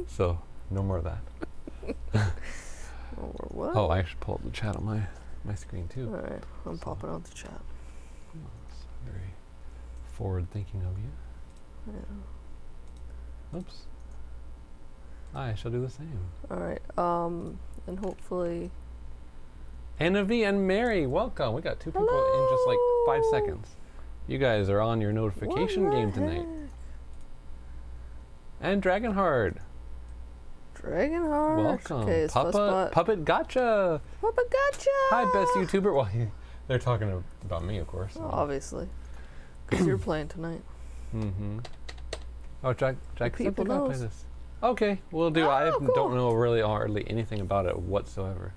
So, no more of that. Or what? Oh, I should pull up the chat on my screen too. Alright, I'm popping out the chat. That's very forward thinking of you. Yeah. Oops. I shall do the same. Alright, and hopefully... Anna V and Mary, welcome. We got 2 people in just like 5 seconds. You guys are on your notification game tonight. And Dragonheart. Dragonheart. Welcome. Okay, Puppet Gotcha. Puppet Gotcha. Hi, best YouTuber. Well, they're talking about me, of course. Oh, obviously. Because you're playing tonight. Mm-hmm. Oh, Jack people play knows. this. Okay, we'll do. Oh, I cool. don't know really hardly anything about it whatsoever.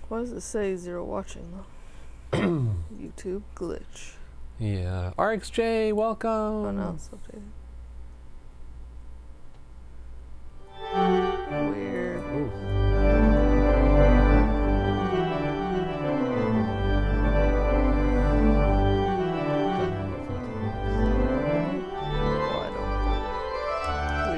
Why does it say 0 watching though? YouTube glitch. Yeah. RxJ, welcome. Oh, now it's updated. Weird. Ooh. Well, I don't. We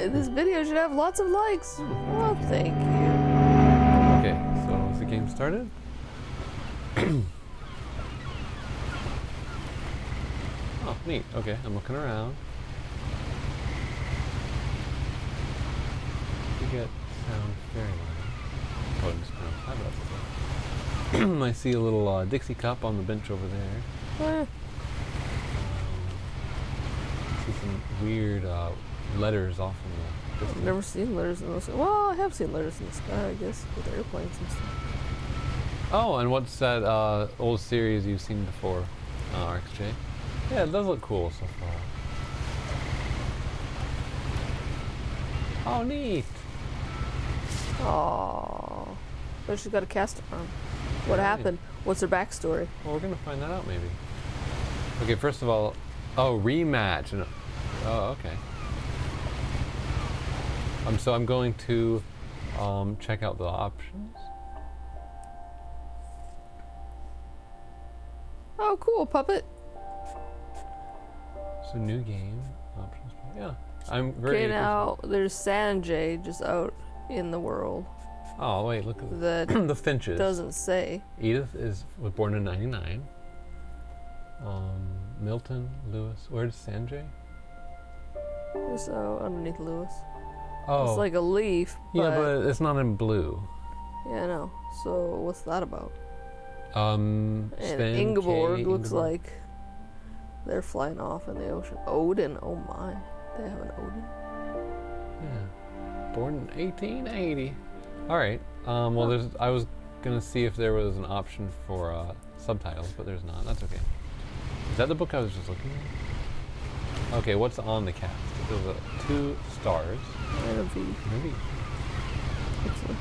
do. This video should have lots of likes. Well, thank you. Okay, so is the game started? Oh, neat. Okay, I'm looking around. You get sound very loud. Oh, I'm just kind of but that's okay. I see a little Dixie cup on the bench over there. See some weird letters off in the distance. I've never seen letters in the sky. Well, I have seen letters in the sky, I guess, with airplanes and stuff. Oh, and what's that old series you've seen before, RxJ? Yeah, it does look cool so far. Oh, neat. Aww. But she's got a cast arm. What Right. happened? What's her backstory? Well, we're gonna find that out maybe. Okay, first of all, rematch. Oh, okay. So I'm going to check out the options. Oh, cool, puppet. So new game options. Yeah, I'm very. Okay, now there's Sanjay just out in the world Oh wait, look at that the Finches. doesn't say. Edith was born in '99. Milton, Lewis. Where's Sanjay? Just out underneath Lewis. Oh, It's like a leaf. yeah, but it's not in blue. Yeah, I know. So what's that about? And And Ingeborg looks like they're flying off in the ocean. Odin, oh my. They have an Odin. Yeah. Born in 1880. Alright. Well, I was going to see if there was an option for subtitles, but there's not. That's okay. Is that the book I was just looking at? Okay, what's on the cast? There's 2 stars. And a V. Maybe. Excellent.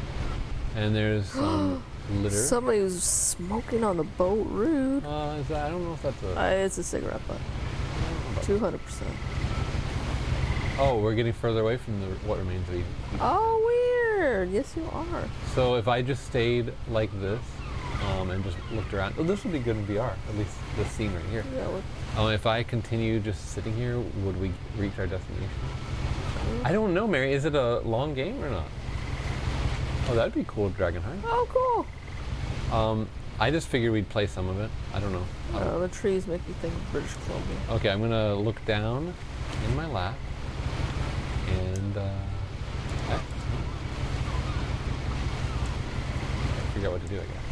And there's some litter. Somebody was smoking on the boat. Rude. Is that, I don't know if that's a... It's a cigarette butt. 200%. Oh, we're getting further away from what remains of Eden. Oh, weird. Yes, you are. So if I just stayed like this, and just looked around, this would be good in VR, at least this scene right here. Yeah, look. If I continue just sitting here, would we reach our destination? I don't know, Mary. Is it a long game or not? Oh, that'd be cool, Dragonheart. Oh, cool. I just figured we'd play some of it. I don't know. The trees make me think of British Columbia. Okay, I'm gonna look down in my lap and figure out what to do, I guess.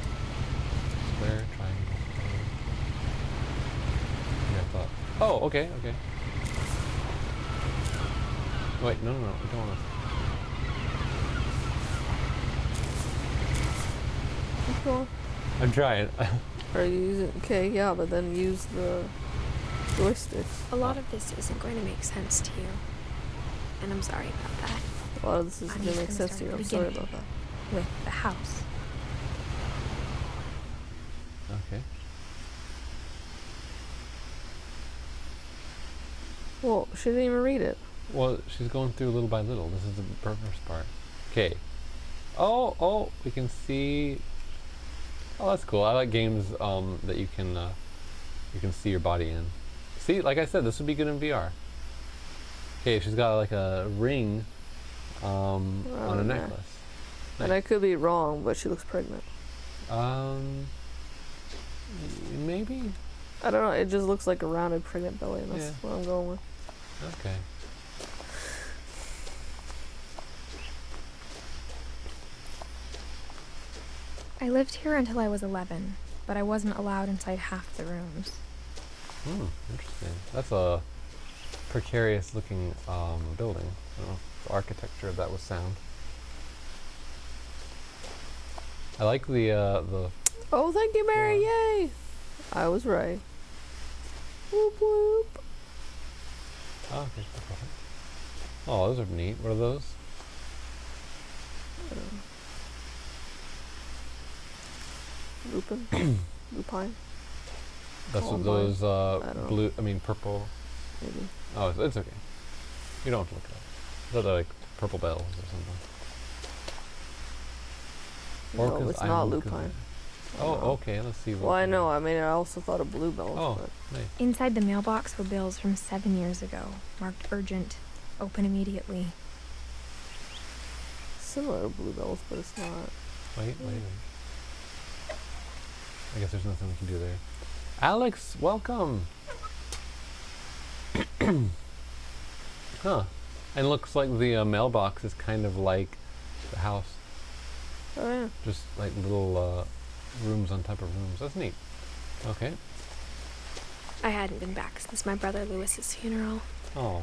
Square, triangle. Yeah, I thought. Oh, okay. Wait, no, I don't want to. Go on. I'm trying. Are you using... Okay, yeah, but then use the joysticks. A lot of this isn't going to make sense to you. And I'm sorry about that. A lot of this isn't going to make sense to you. I'm sorry about that. With the house. Okay. Well, she didn't even read it. Well, she's going through little by little. This is the first part. Okay. Oh, we can see Oh, that's cool. I like games that you can see your body in. See, like I said, this would be good in VR. Okay, she's got like a ring on a necklace. Nice. And I could be wrong, but she looks pregnant. Maybe. I don't know. It just looks like a rounded pregnant belly, and that's what I'm going with. Okay. I lived here until I was 11, but I wasn't allowed inside half the rooms. Interesting. That's a precarious looking building. I don't know if the architecture of that was sound. I like the Oh, thank you, Mary! Yay! I was right. Whoop whoop. Oh, okay. Oh, those are neat. What are those? Lupin. Lupine. That's what those blue. I mean purple. Maybe. Oh, it's okay. You don't have to look it up. Those are like purple bells or something. No, it's not lupine. Oh, okay. Let's see. Well, I know. I mean, I also thought of bluebells. Oh, but nice. Inside the mailbox were bills from 7 years ago, marked urgent, open immediately. Similar to bluebells, but it's not. Wait. I guess there's nothing we can do there. Alex, welcome. Huh. And looks like the mailbox is kind of like the house. Oh yeah. Just like little rooms on top of rooms. That's neat. Okay. I hadn't been back since my brother Lewis's funeral. Oh.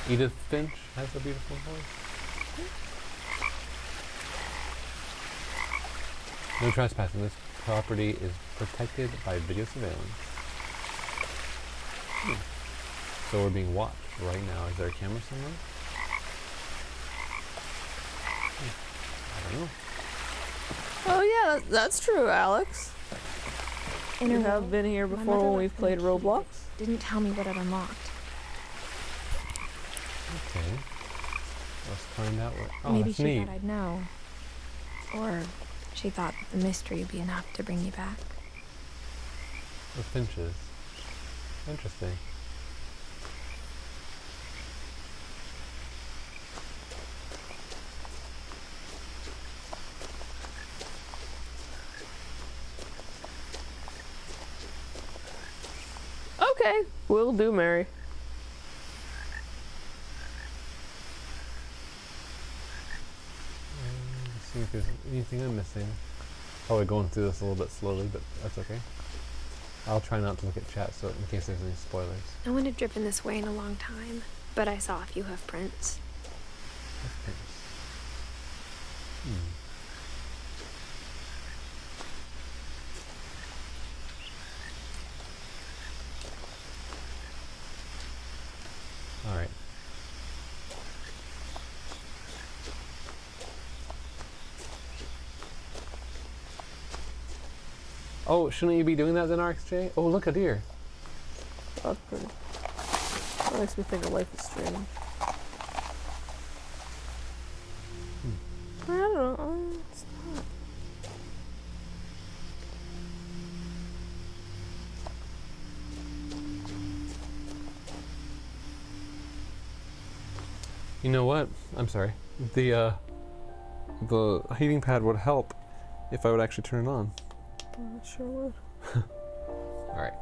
Edith Finch has a beautiful voice. No trespassing. This property is protected by video surveillance. So we're being watched right now. Is there a camera somewhere? I don't know. Oh yeah, that's true, Alex. You have been here My before mother when left we've played me a key Roblox. that didn't tell me what it unlocked. Okay. Let's find out what. Oh, Maybe that's she neat. thought I'd know. Or she thought the mystery would be enough to bring me back. The Finches. Interesting. Okay, will do, Mary. Let's see if there's anything I'm missing. Probably going through this a little bit slowly, but that's okay. I'll try not to look at chat so in case there's any spoilers. No one had driven this way in a long time, but I saw a few hoof prints. All right. Oh, shouldn't you be doing that then, RxJ? Oh, look, a deer. That's pretty. That makes me think of Life is Strange. I don't know. It's not. You know what? I'm sorry. The heating pad would help if I would actually turn it on. I sure would. All right.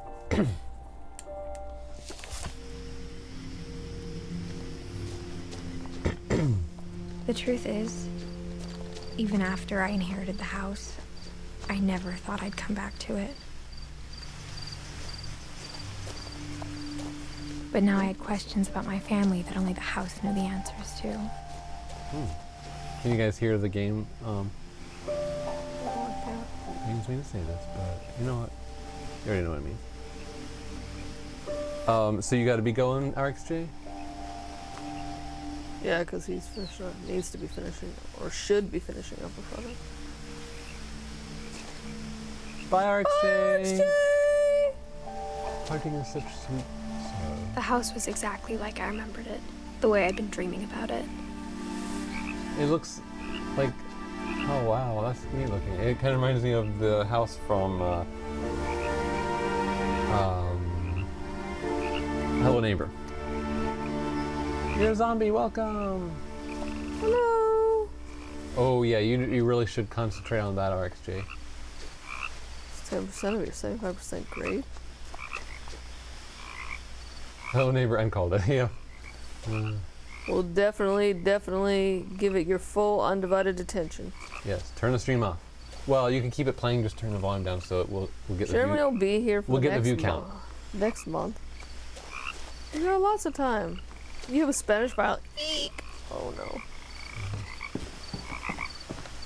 The truth is, even after I inherited the house, I never thought I'd come back to it. But now I had questions about my family that only the house knew the answers to. Can you guys hear the game? Pains me to say this, but you know what? You already know what I mean. So you got to be going, RxJ? Yeah, because he's finishing up, needs to be finishing, or should be finishing up a product. Bye, RxJ. RxJ! Parting is such sweet sorrow. The house was exactly like I remembered it, the way I'd been dreaming about it. It looks like, oh wow, that's neat looking. It kind of reminds me of the house from Hello Neighbor. You're a zombie, welcome! Hello! Oh yeah, you really should concentrate on that RxJ. It's 10% of your 75% grade. Hello Neighbor and called it, yeah. We'll definitely give it your full undivided attention. Yes, turn the stream off. Well, you can keep it playing, just turn the volume down so we'll get the Jeremy view. will be here for We'll get next the view count. Next month. You got lots of time. You have a Spanish file. Eek! Oh no.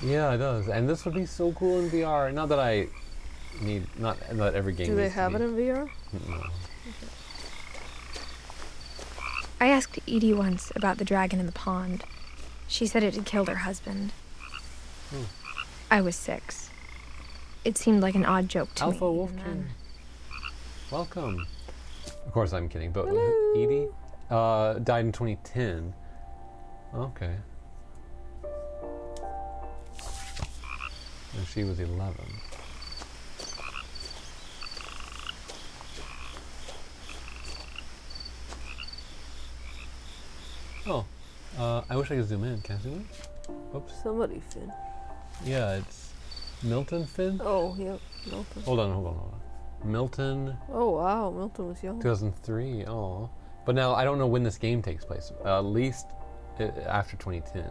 Yeah, it does. And this would be so cool in VR. Not that I need, not that every game Do they needs to have be. it in VR? No. I asked Edie once about the dragon in the pond. She said it had killed her husband. I was 6. It seemed like an odd joke to me. Alpha Wolf even King. then. Welcome. Of course I'm kidding, but Hello. Edie died in 2010. Okay. And she was 11. Oh, I wish I could zoom in. Can I zoom in? Oops. Somebody, Finn. Yeah, it's Milton Finn. Oh, yep. Milton. Hold on. Milton, Oh, wow. Milton was young. 2003. Oh, but now I don't know when this game takes place. At least after 2010.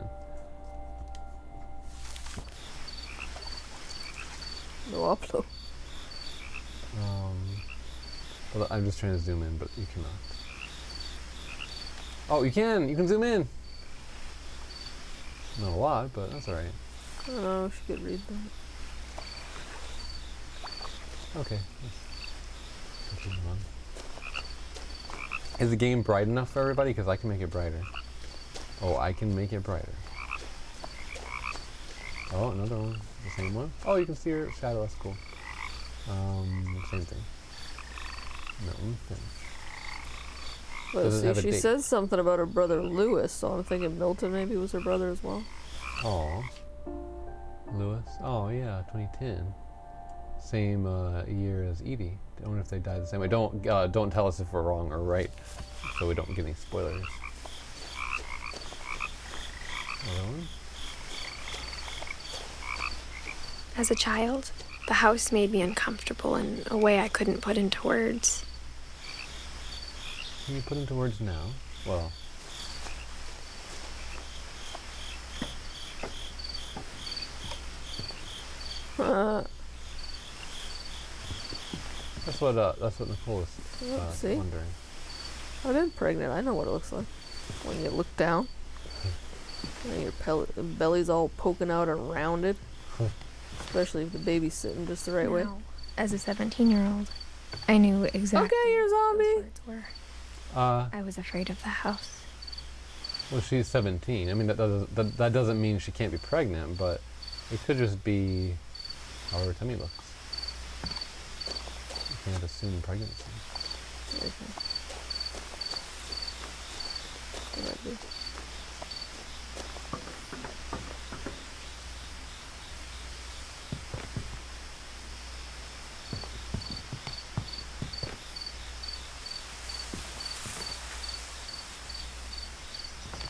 No upload. Well, I'm just trying to zoom in, but you cannot. Oh, you can! You can zoom in! Not a lot, but that's alright. I don't know if she could read that. Okay. Let's continue on. Is the game bright enough for everybody? Because I can make it brighter. Oh, I can make it brighter. Oh, another one. The same one. Oh, you can see her shadow. That's cool. Same thing. Milton Finch. Let's Doesn't see, have a she date. says something about her brother Lewis, so I'm thinking Milton maybe was her brother as well. Oh, Lewis. Oh yeah, 2010. Same year as Edie. I wonder if they died the same way. Don't tell us if we're wrong or right, so we don't get any spoilers. Another one? As a child, the house made me uncomfortable in a way I couldn't put into words. Can you put into words now? Well. That's what Nicole was See? wondering. I've been pregnant. I know what it looks like. When you look down, and your belly's all poking out and rounded. Especially if the baby's sitting just the right way. Now, as a 17-year-old, I knew exactly Okay, you're a what zombie. those words were. I was afraid of the house. Well, she's 17. I mean, that doesn't mean she can't be pregnant, but it could just be how her tummy looks. You can't assume pregnancy. Okay. What I do?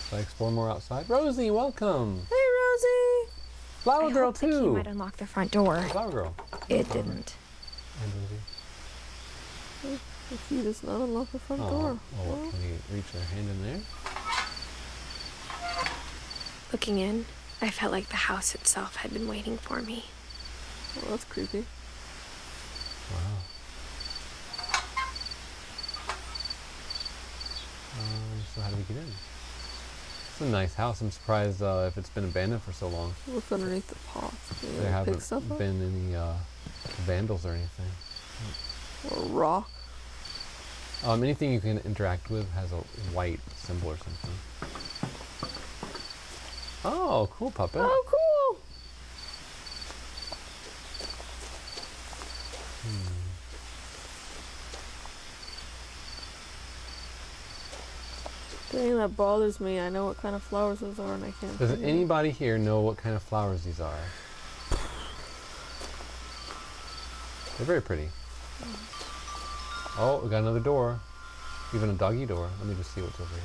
So I explore more outside. Rosie, welcome. Hey, Rosie. Flower I girl hoped the key too. might unlock the front door. Flower girl. It didn't. And Rosie. The key does not unlock the front door. Oh, Well, can you reach her hand in there? Looking in, I felt like the house itself had been waiting for me. well, that's creepy. Wow. So how do we get in? It's a nice house. I'm surprised if it's been abandoned for so long. Look underneath the pots. Can you There pick haven't stuff up? been any vandals or anything. Or rock. Anything you can interact with has a white symbol or something. Oh, cool puppet. Oh, cool. Thing that bothers me, I know what kind of flowers those are, and I can't. Does figure it out. anybody here know what kind of flowers these are? They're very pretty. Oh, we got another door. Even a doggy door. Let me just see what's over here.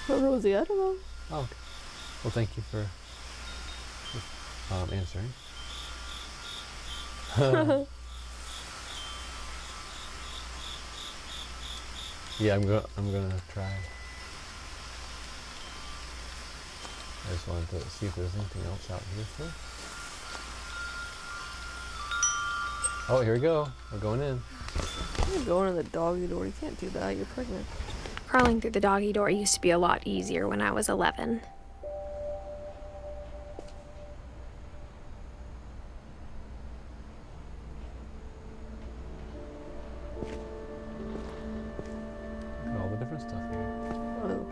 Oh, Rosie, I don't know. Oh, okay. Well, thank you for answering. Yeah, I'm gonna try. I just wanted to see if there's anything else out here first. Oh, here we go. We're going in. You're going in the doggy door. You can't do that. You're pregnant. Crawling through the doggy door used to be a lot easier when I was 11. Look at all the different stuff here. Oh,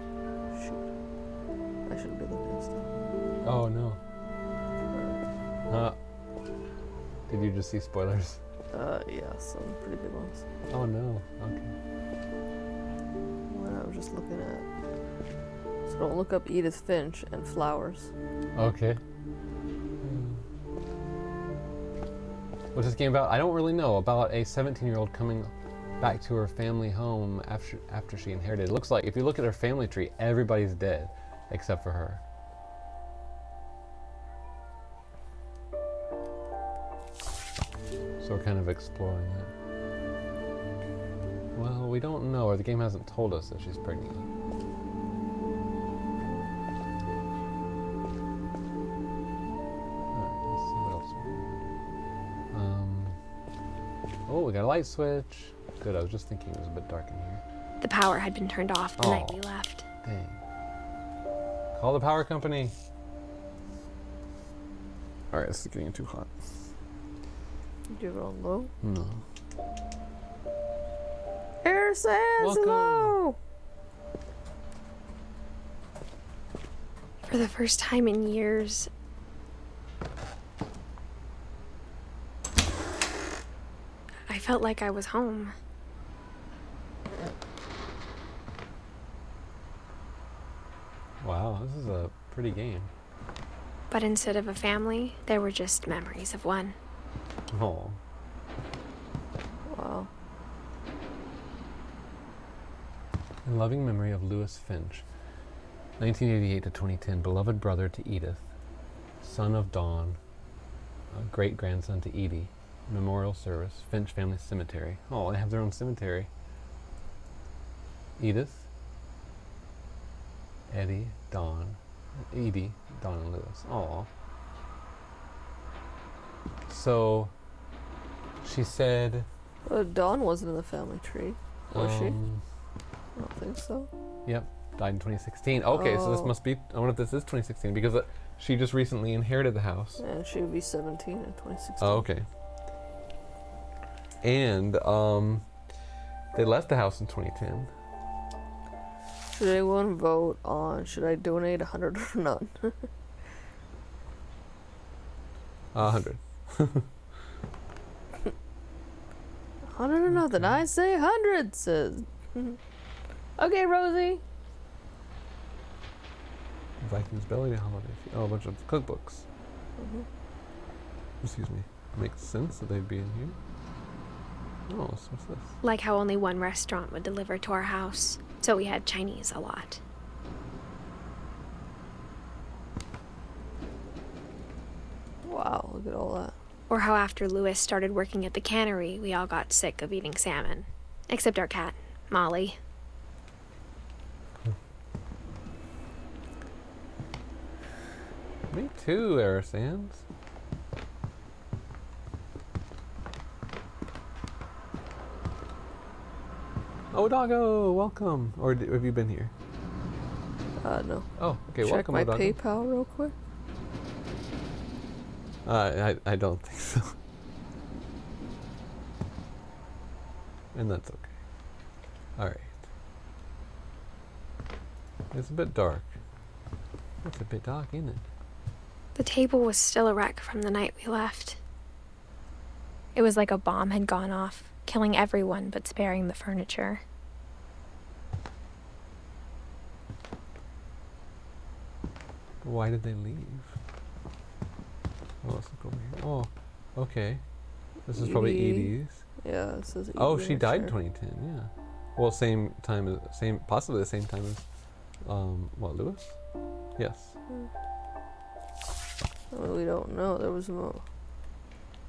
shoot. I shouldn't be looking at stuff. Oh no. Did you just see spoilers? Yeah, some pretty big ones. Oh no. Okay. Well, I was just looking at. So don't look up Edith Finch and flowers. Okay. What's this game about? I don't really know. About a 17-year-old coming back to her family home after she inherited. It looks like if you look at her family tree, everybody's dead except for her. So we're kind of exploring that. Well, we don't know, or the game hasn't told us that she's pregnant. Alright, let's see what else we got. Oh, we got a light switch. Good, I was just thinking it was a bit dark in here. The power had been turned off the night Oh. we left. Dang. Call the power company. Alright, this is getting too hot. Did you have it on low? No. Air says hello! For the first time in years, I felt like I was home. Wow, this is a pretty game. But instead of a family, there were just memories of one. Oh. Wow. In loving memory of Lewis Finch, 1988 to 2010, beloved brother to Edith, son of Dawn, great-grandson to Edie, memorial service, Finch Family Cemetery. Oh, they have their own cemetery. Edith, Eddie, Dawn, Edie, Dawn and Lewis. Oh. So, she said... Dawn wasn't in the family tree, was she? I don't think so. Yep, died in 2016. Okay, so this Oh. must be, I wonder if this is 2016 because she just recently inherited the house. And she would be 17 in 2016. Oh, okay. And they left the house in 2010. Should anyone vote on should I donate 100 or none? 100. 100 or nothing. I say 100, says. Okay, Rosie. Vikings Belly to Holiday. Oh, a bunch of cookbooks. Excuse me. Makes sense that they'd be in here. Oh, so what's this? Like how only one restaurant would deliver to our house, so we had Chinese a lot. Wow, look at all that. Or how after Lewis started working at the cannery, we all got sick of eating salmon. Except our cat, Molly. Me too, Air Sands. Oh, doggo, welcome. Or have you been here? No. Oh, okay, Check welcome, my doggo. PayPal real quick. I don't think so. And that's okay. Alright. It's a bit dark. It's a bit dark, isn't it? The table was still a wreck from the night we left. It was like a bomb had gone off, killing everyone but sparing the furniture. Why did they leave? Oh, let's look over here. Oh, okay. This is probably Edie's. Yeah, it says Edie. Oh, she died in chair. 2010. Yeah. Well, same time as possibly the same time as what, Lewis? Yes. Well, we don't know. There was no.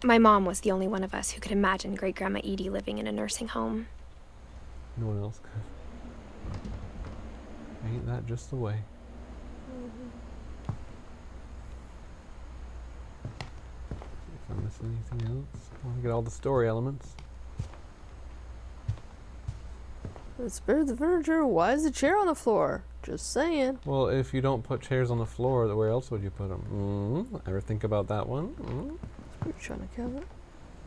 My mom was the only one of us who could imagine Great-Grandma Edie living in a nursing home. No one else could. Ain't that just the way? If I'm missing anything else, I want to get all the story elements. It's spared the furniture. Why is the chair on the floor? Just saying. Well, if you don't put chairs on the floor, where else would you put them? Ever think about that one? You're trying to count it.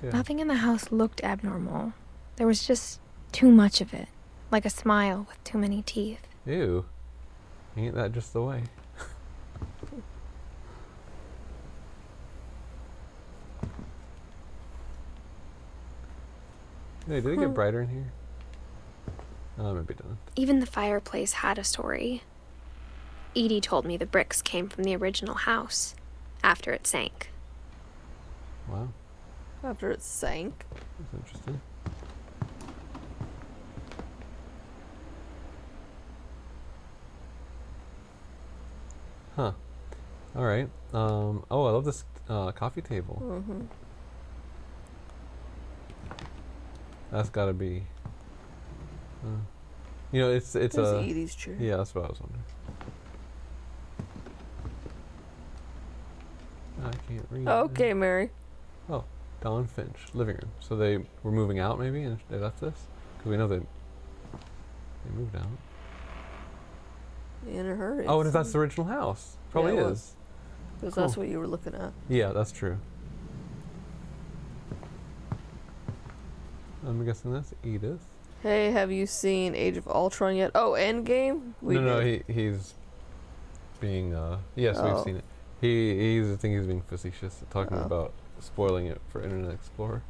Yeah. Nothing in the house looked abnormal. There was just too much of it, like a smile with too many teeth. Ew. Ain't that just the way? Hey, did it get brighter in here? Oh, maybe it didn't. Even the fireplace had a story. Edie told me the bricks came from the original house, after it sank. Wow, After it sank. that's interesting. Huh. All right. Oh, I love this coffee table. Mm-hmm. That's got to be. You know, it's It's a. Edie's chair. Yeah, that's what I was wondering. I can't read. Okay, Mary. Oh, Dawn Finch, living room. So they were moving out, maybe, and they left this because we know they moved out. In a hurry. Oh, and if that's the original house, probably Yeah, it is. was. Because Cool. that's what you were looking at. Yeah, that's true. I'm guessing that's Edith. Hey, have you seen Age of Ultron yet? Oh, Endgame? No, he's being. Yes, Oh. we've seen it. I think he's being facetious, talking Oh. about spoiling it for Internet Explorer.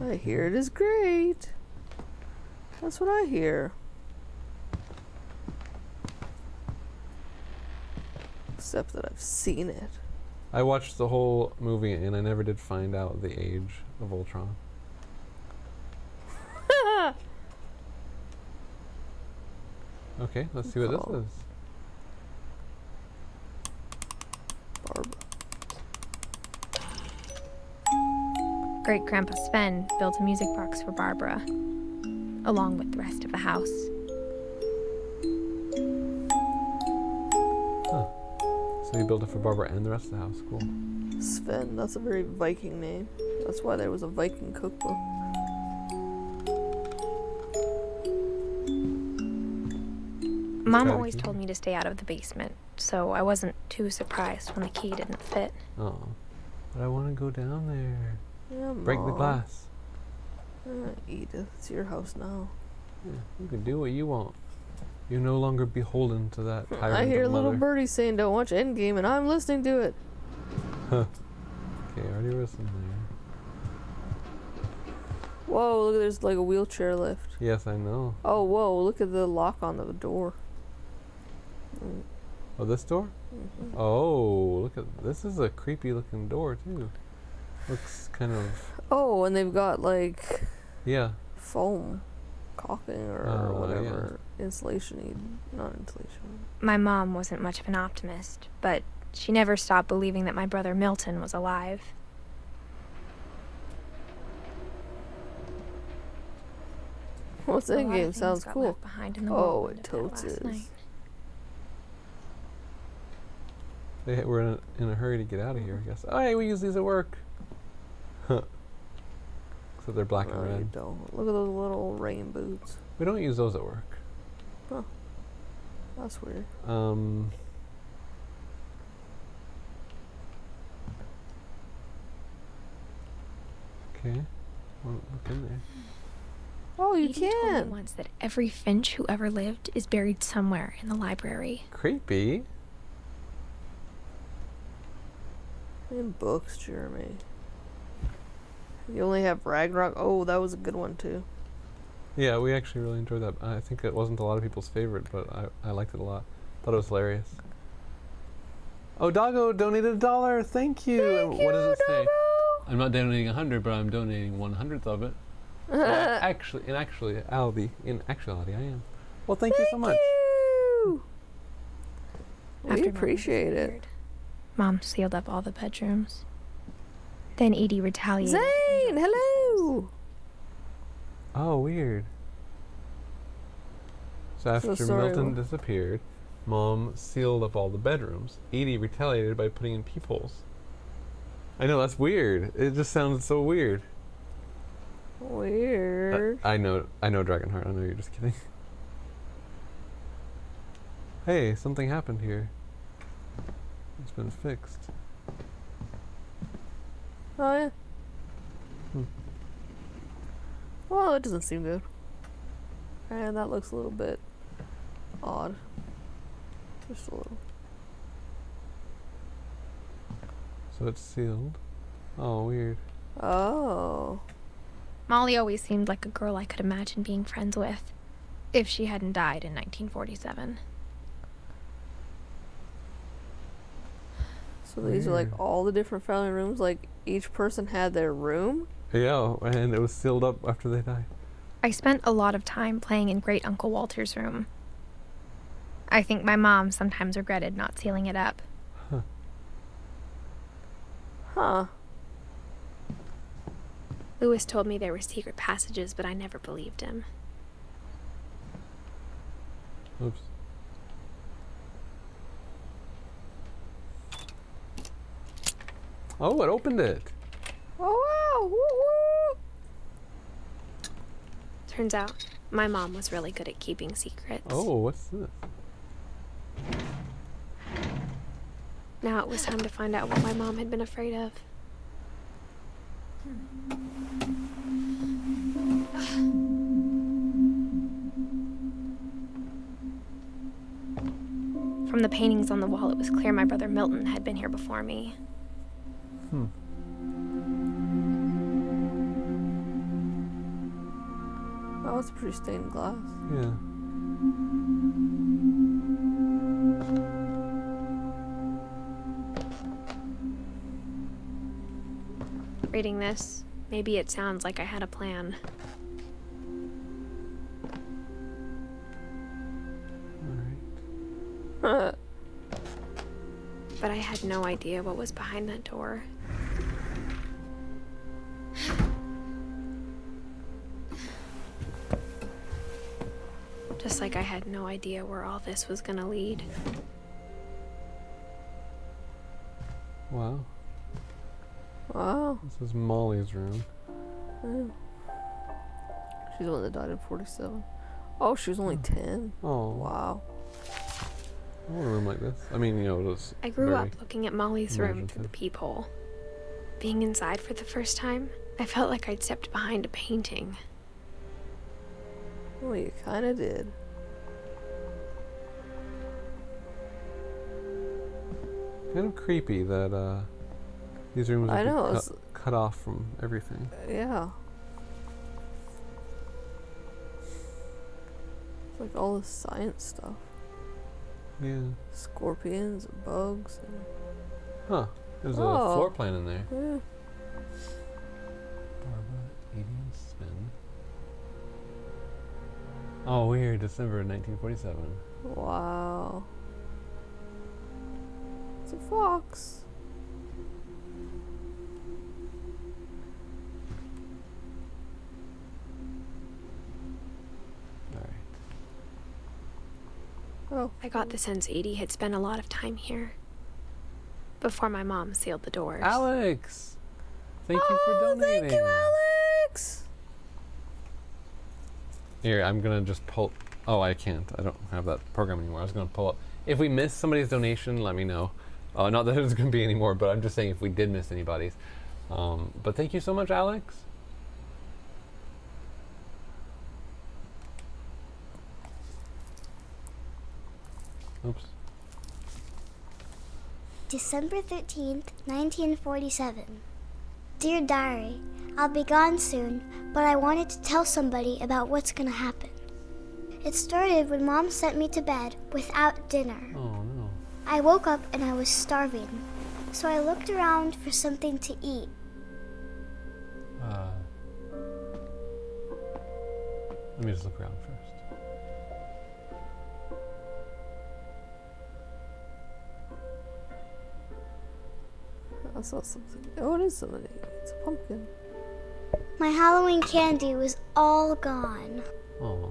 I hear it is great. That's what I hear. Except that I've seen it. I watched the whole movie and I never did find out the age of Ultron. Okay, let's see what this Oh. is. Barbara. Great-Grandpa Sven built a music box for Barbara, along with the rest of the house. So you built it for Barbara and the rest of the house. Cool. Sven, that's a very Viking name. That's why there was a Viking cookbook. Mom Try to always keep told it. me to stay out of the basement, so I wasn't too surprised when the key didn't fit. Oh, but I want to go down there. Yeah, Break the Mom. glass. Edith, it's your house now. Yeah, you can do what you want. You're no longer beholden to that tyrant I hear of little mother. birdie saying don't watch Endgame and I'm listening to it. Okay, already listened there. Whoa, look, there's like a wheelchair lift. Yes, I know. Oh, whoa, look at the lock on the door. Oh, this door? Mm-hmm. Oh, look at this. Is a creepy looking door too. Looks kind of Oh, and they've got like yeah. foam caulking or Oh, whatever. Insulation, not insulation. My mom wasn't much of an optimist, but she never stopped believing that my brother Milton was alive. What's A lot of Endgame? things Sounds got cool. left behind in the Oh, whirlwind it of that totes last is. night. They were in a hurry to get out of here, I guess. Oh, hey, we use these at work. Except they're black and No, you red. don't. Look at those little rain boots. We don't use those at work. That's weird. Okay. Well, look in there. Oh, you Edie told me can. once that every Finch who ever lived is buried somewhere in the library. Creepy. And books, Jeremy. You only have Ragnarok. Oh, that was a good one too. Yeah, we actually really enjoyed that. I think it wasn't a lot of people's favorite, but I liked it a lot. Thought it was hilarious. Oh, Doggo donated $1. Thank you. Thank you, what does it say? Doggo. I'm not donating 100, but I'm donating 1/100th of it. So in actuality, I am. Well, thank you so much. You. We After Mom appreciate it. disappeared, Mom sealed up all the bedrooms. Then Edie retaliated. Zane, hello. Oh, weird. So after sorry, Milton what? disappeared, Mom sealed up all the bedrooms. Edie retaliated by putting in peepholes. I know, that's weird. It just sounds so weird. Weird. I know, Dragonheart. I know you're just kidding. Hey, something happened here. It's been fixed. Oh yeah. Hmm. Well, it doesn't seem good. And that looks a little bit odd. Just a little. So it's sealed. Oh, weird. Oh. Molly always seemed like a girl I could imagine being friends with, if she hadn't died in 1947. So these are like Weird. all the different family rooms. Like each person had their room. Yeah, and it was sealed up after they died. I spent a lot of time playing in Great Uncle Walter's room. I think my mom sometimes regretted not sealing it up. Huh. Lewis told me there were secret passages, but I never believed him. Oops. Oh, it opened it. Oh wow! Woo-woo. Turns out, my mom was really good at keeping secrets. Oh, what's this? Now it was time to find out what my mom had been afraid of. From the paintings on the wall, it was clear my brother Milton had been here before me. Oh, it's pretty stained glass. Yeah. Reading this, maybe it sounds like I had a plan. Alright. But I had no idea what was behind that door. Just like I had no idea where all this was gonna lead. Wow. Wow. This is Molly's room. Yeah. She's the one that died in 47. Oh, she was only 10. Oh. Wow. I want a room like this. I mean, it was I grew very up looking at Molly's room through the imaginative. peephole. Being inside for the first time, I felt like I'd stepped behind a painting. Well, you kind of did. kind of creepy that these rooms I would be know, cut, it's- cut off from everything. Yeah. It's like all the science stuff. Yeah. Scorpions and bugs and Huh. There's a Oh. floor plan in there. yeah. Barbara, Alien Spin. Oh, weird. December 1947. Wow. It's a fox. Alright. Oh. I got the sense Edie had spent a lot of time here. Before my mom sealed the doors. Alex! Thank you for donating. Thank you, Alex. Here, I'm gonna just pull. Oh, I can't. I don't have that program anymore. I was gonna pull up. If we miss somebody's donation, let me know. Not that it's gonna be anymore, but I'm just saying if we did miss anybody's. But thank you so much, Alex. Oops. December 13th, 1947. Dear Diary, I'll be gone soon, but I wanted to tell somebody about what's gonna happen. It started when Mom sent me to bed without dinner. Oh no. I woke up and I was starving, so I looked around for something to eat. Let me just look around first. I saw something. Oh, it is something. It's a pumpkin. My Halloween candy was all gone. Oh.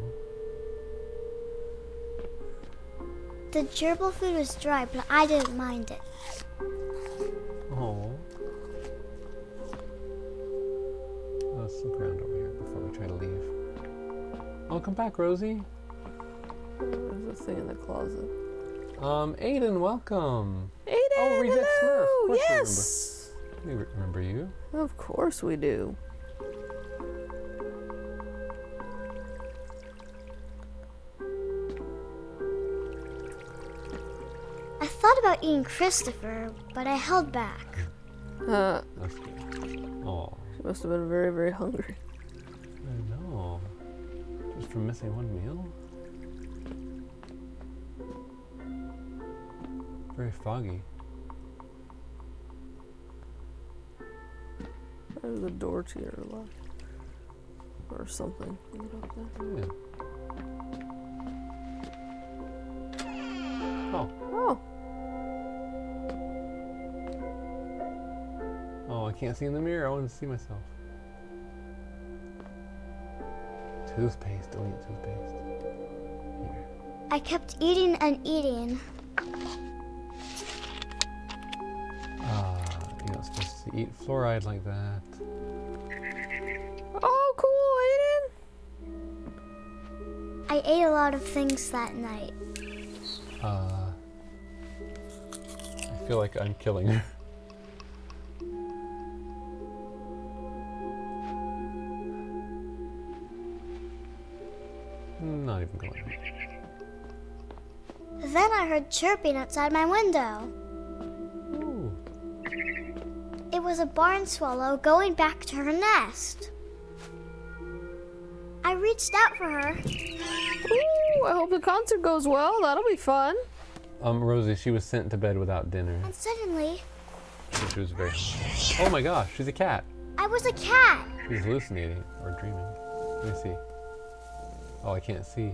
The gerbil food was dry, but I didn't mind it. Oh. Let's look around over here before we try to leave. Welcome back, Rosie. There's a thing in the closet. Aiden, welcome. Aiden, Oh, Reject hello! Smurf. Of course Yes! we remember you. Of course we do. I thought about eating Christopher, but I held back. That's good. Oh. She must have been very, very hungry. I know. Just from missing one meal? Very foggy. There's a door to your left. Or something. Up there. Yeah. Oh. Oh. Oh, I can't see in the mirror. I want to see myself. Toothpaste. Don't eat toothpaste. Here. I kept eating and eating. You're not supposed to eat fluoride like that. Oh, cool, Aiden! I ate a lot of things that night. I feel like I'm killing her. Not even going. Then I heard chirping outside my window. Ooh. It was a barn swallow going back to her nest. I reached out for her. Ooh, I hope the concert goes well. That'll be fun. Rosie, she was sent to bed without dinner. And suddenly, She was very hungry. Oh my gosh, she's a cat. I was a cat. She's hallucinating or dreaming. Let me see. Oh, I can't see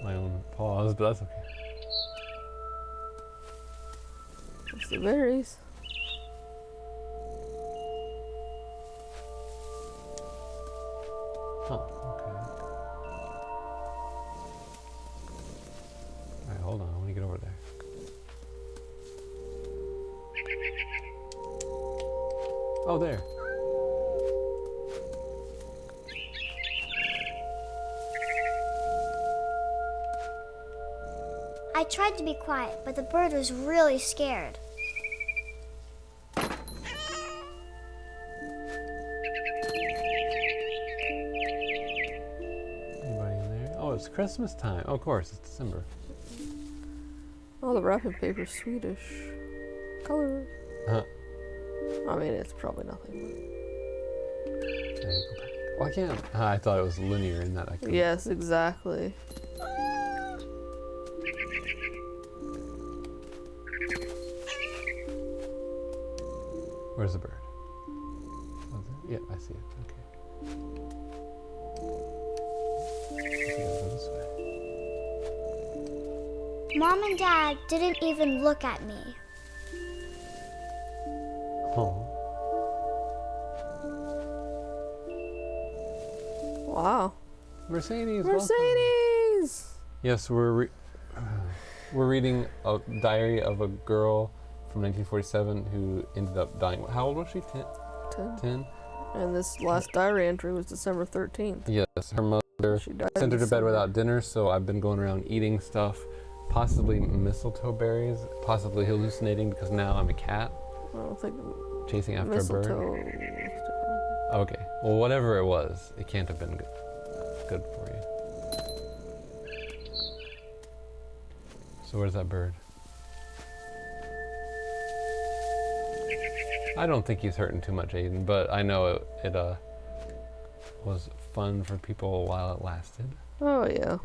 my own paws, but that's okay. It's the berries. Huh, okay. Alright, hold on, I want to get over there. Oh, there. I tried to be quiet, but the bird was really scared. Anybody in there? Oh, it's Christmas time. Oh, of course, it's December. Oh, the wrapping paper's Swedish. Color. Huh. I mean, it's probably nothing. Oh, I can't. I thought it was linear in that I could. Yes, exactly. Where's the bird? Oh, yeah, I see it. Okay. I think I'll go this way. Mom and Dad didn't even look at me. Oh. Wow. Mercedes. Welcome. Mercedes! Yes, we're reading a diary of a girl from 1947 who ended up dying. How old was she? 10? 10? And this last diary entry was December 13th. Yes, her mother She died sent her to bed December. without dinner, so I've been going around eating stuff, possibly mistletoe berries, possibly hallucinating because now I'm a cat I don't think chasing after a mistletoe. bird. Okay, well, whatever it was, it can't have been good for you. So where's that bird? I don't think he's hurting too much, Aiden, but I know it was fun for people while it lasted. Oh, yeah.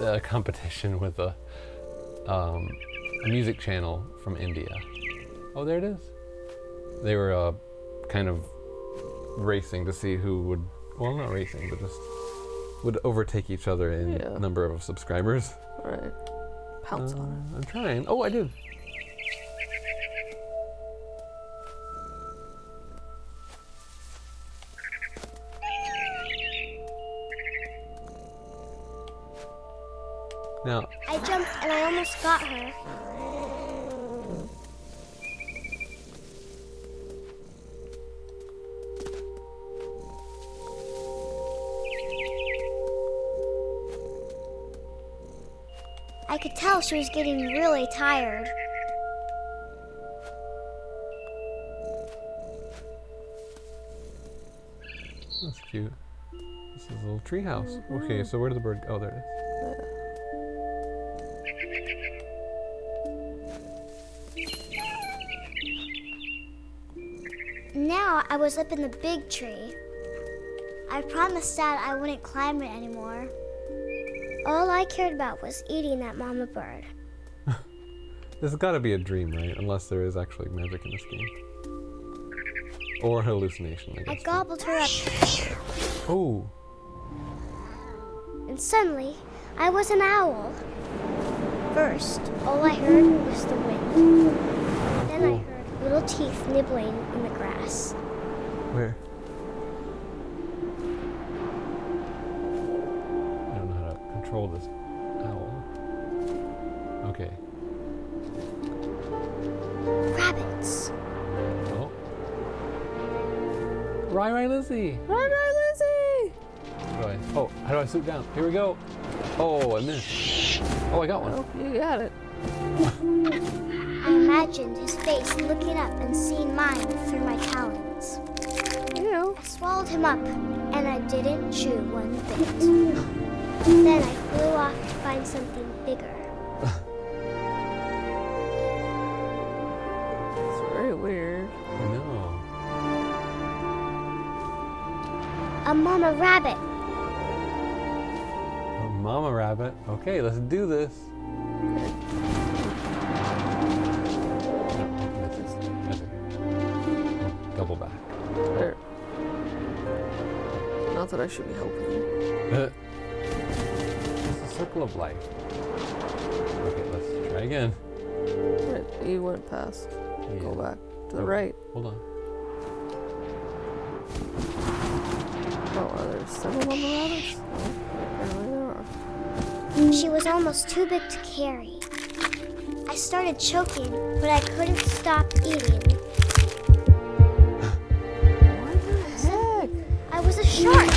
A competition with a music channel from India. Oh, there it is. They were kind of racing to see who would, well, not racing, but just would overtake each other in number of subscribers. Right. Pounce on it. I'm trying. Oh, I did. Now, I jumped and I almost got her. I could tell she was getting really tired. that's cute. This is a little tree house. Okay, so where did the bird go? Oh, there it is. Now I was up in the big tree. I promised Dad I wouldn't climb it anymore. All I cared about was eating that mama bird. This has got to be a dream, right? Unless there is actually magic in this game. Or hallucination, I I guess. gobbled her up, Oh, and suddenly I was an owl. First, all I heard was the wind. Then I heard little teeth nibbling in the grass. where? I don't know how to control this owl. Okay. Rabbits. Oh. Rai Lizzie! Run, Lizzie! How do I swoop down? Here we go. Oh, I missed. Oh, I got one. Oh, you got it. I imagined his face looking up and seeing mine through my talons. Ew. I swallowed him up, and I didn't chew one bit. Then I flew off to find something bigger. It's very weird. No. A mama rabbit. Oh, Mama Rabbit. Okay, let's do this. Double back. There. Not that I should be helping you. It's a circle of life. Okay, let's try again. Right, you went past. Yeah. Go back to the Oh, right. Hold on. Oh, are there several mama rabbits? Oh, apparently there are. She was almost too big to carry. I started choking, but I couldn't stop eating. What the heck? I was a shark.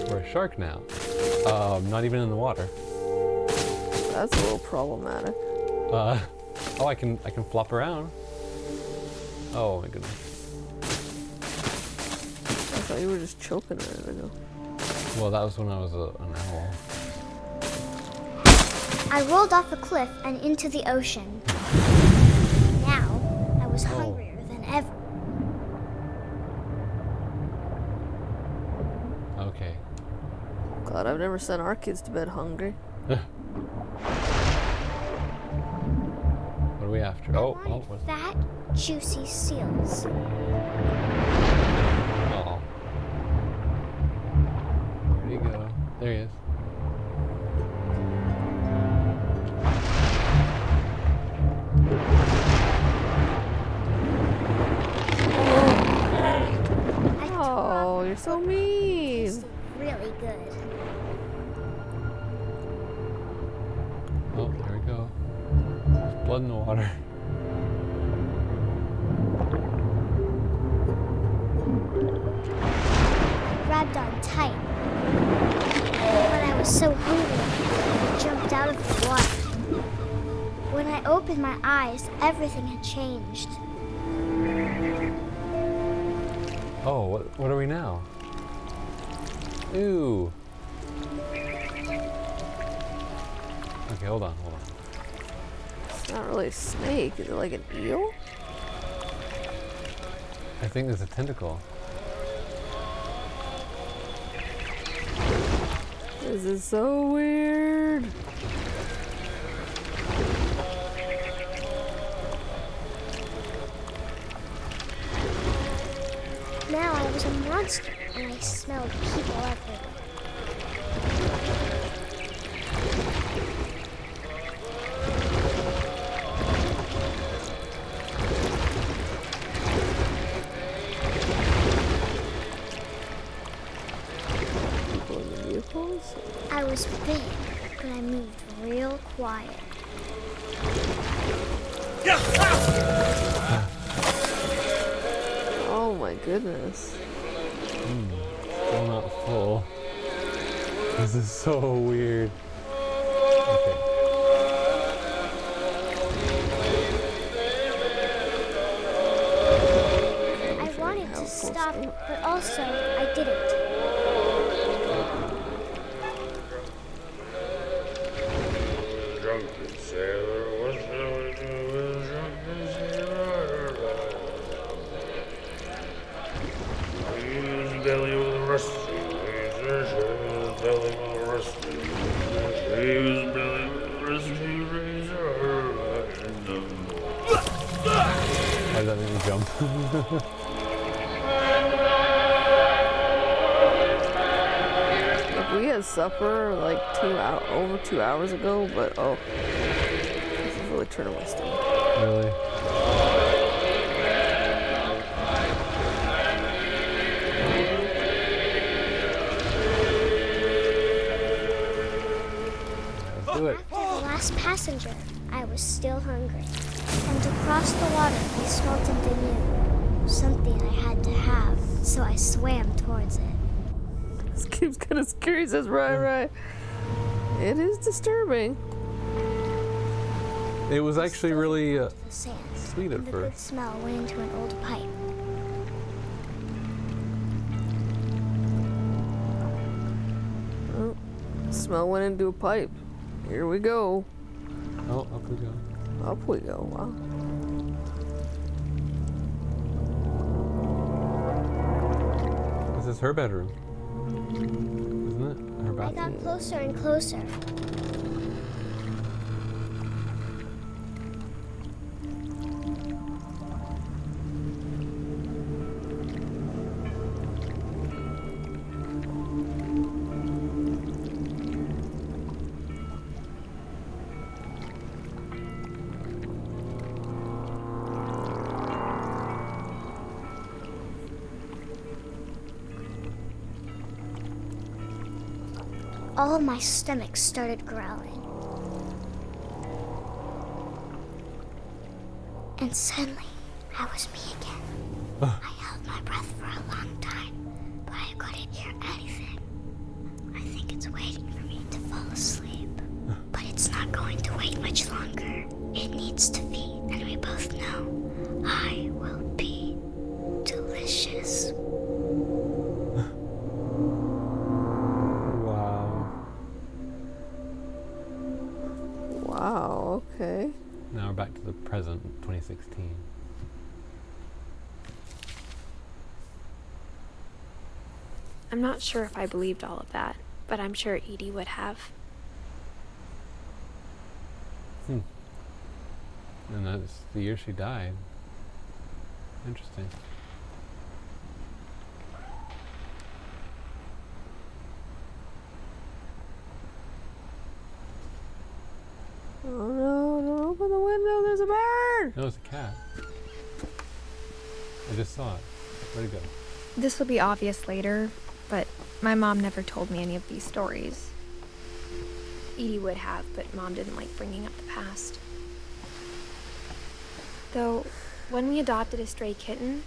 We're a shark now. Not even in the water. That's a little problematic. Oh, I can flop around. Oh my goodness. I thought you were just choking a minute ago. Well, that was when I was an owl. I rolled off a cliff and into the ocean. Now, I was hungrier than ever. Okay. God, I've never sent our kids to bed hungry. What are we after? Oh, what's Fat, juicy seals. Oh. Where'd he go? There he is. Oh, you're so mean. Tasted really good. Oh, there we go. There's blood in the water. Grabbed on tight. But I was so hungry, I jumped out of the water. When I opened my eyes, everything had changed. Oh, what are we now? Ooh. Okay, hold on. It's not really a snake. Is it like an eel? I think there's a tentacle. This is so weird. Now I was a monster and I smelled people everywhere. People in the vehicles? I was big, but I moved real quiet. Oh my goodness. Still not full. This is so weird. Okay. I wanted to stop, but also I didn't. Drunken sailor, what shall we do with a drunken sailor? His belly was rusty razor, his belly was rusty razor, his belly was rusty razor. Why does that make me jump? Like we had supper like over 2 hours ago, but oh, this is really turning my stomach. Really? Let's do it. After the last passenger, I was still hungry. And to cross the water, I smelled something new. Something I had to have, so I swam towards it. This game's kind of scary, says right. It is disturbing. It was actually really The sand. sweet at And the good first. smell went into an old pipe. Oh, smell went into a pipe. Here we go. Oh, up we go. Up we go. Wow. This is her bedroom. Isn't it? Her I bathroom. got closer and closer. All of my stomach started growling. And suddenly, I was me again. I held my breath for a long time, but I couldn't hear anything. I think it's waiting for me to fall asleep. But it's not going to wait much longer. It needs to feed, and we both know I will be delicious. Wow, okay. Now we're back to the present, 2016. I'm not sure if I believed all of that, but I'm sure Edie would have. And that's the year she died. Interesting. Oh no, don't open the window, there's a bird! No, it's a cat. I just saw it. Where'd it go? This will be obvious later, but my mom never told me any of these stories. Edie would have, but Mom didn't like bringing up the past. Though, when we adopted a stray kitten,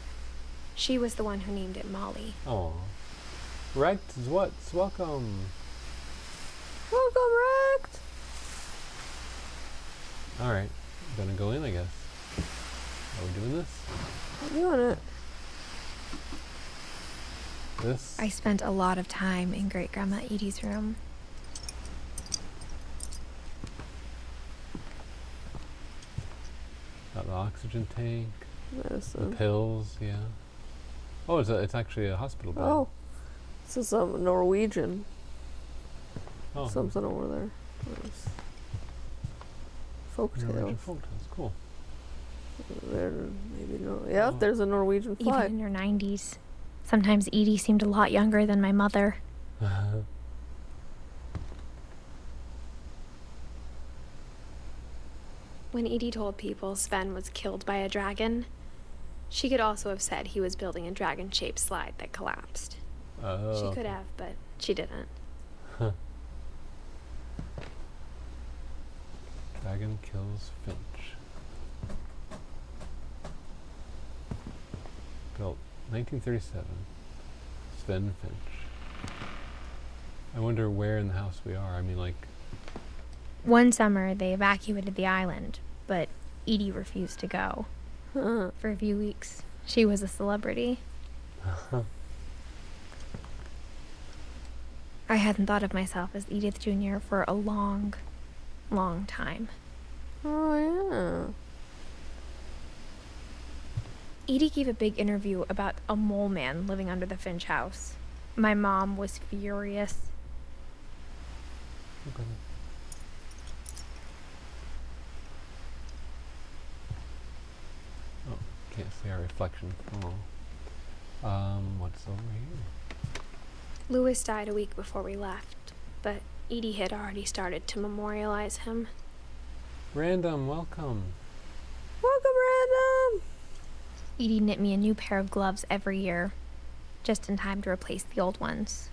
she was the one who named it Molly. Oh. Rect is what's welcome. Welcome, Rect! Alright. Gonna go in, I guess. Are we doing this? I'm doing it. This. I spent a lot of time in Great Grandma Edie's room. Got the oxygen tank. The Medicine. pills, yeah. Oh, it's actually a hospital bed. Oh. This is some Norwegian. Oh, Something over there. Nice. Folk Norwegian tales. folktales, cool. There, maybe no. Yeah, Oh. there's a Norwegian Even flag. in her 90s. Sometimes Edie seemed a lot younger than my mother. When Edie told people Sven was killed by a dragon, she could also have said he was building a dragon-shaped slide that collapsed. Oh. She could have, but she didn't. Dragon kills Finch. Built 1937. Sven Finch. I wonder where in the house we are. I mean, like. One summer, they evacuated the island, but Edie refused to go. Huh. For a few weeks, she was a celebrity. I hadn't thought of myself as Edith Jr. for a long, long time. Oh, Edie gave a big interview about a mole man living under the Finch house. My mom was furious. Okay. Oh, can't see our reflection. Oh. What's over here? Louis died a week before we left, but Edie had already started to memorialize him. Random, welcome. Welcome, Random! Edie knit me a new pair of gloves every year, just in time to replace the old ones.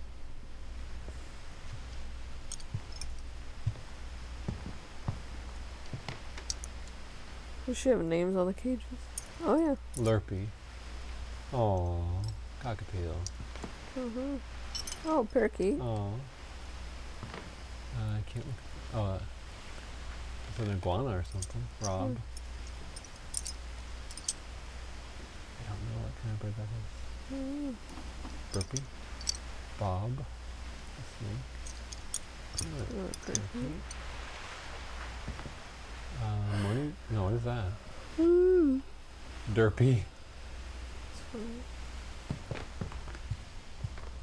Does she have names on the cages? Oh, yeah. Lurpy. Oh, cockatiel. Uh-huh. Oh, parakeet. Oh. I can't look. Oh, it's an iguana or something. Rob. I don't know what kind of bird that is. Burpee. Bob. A snake. Okay. Morning? No, what is that? Mm. Derpy. It's funny.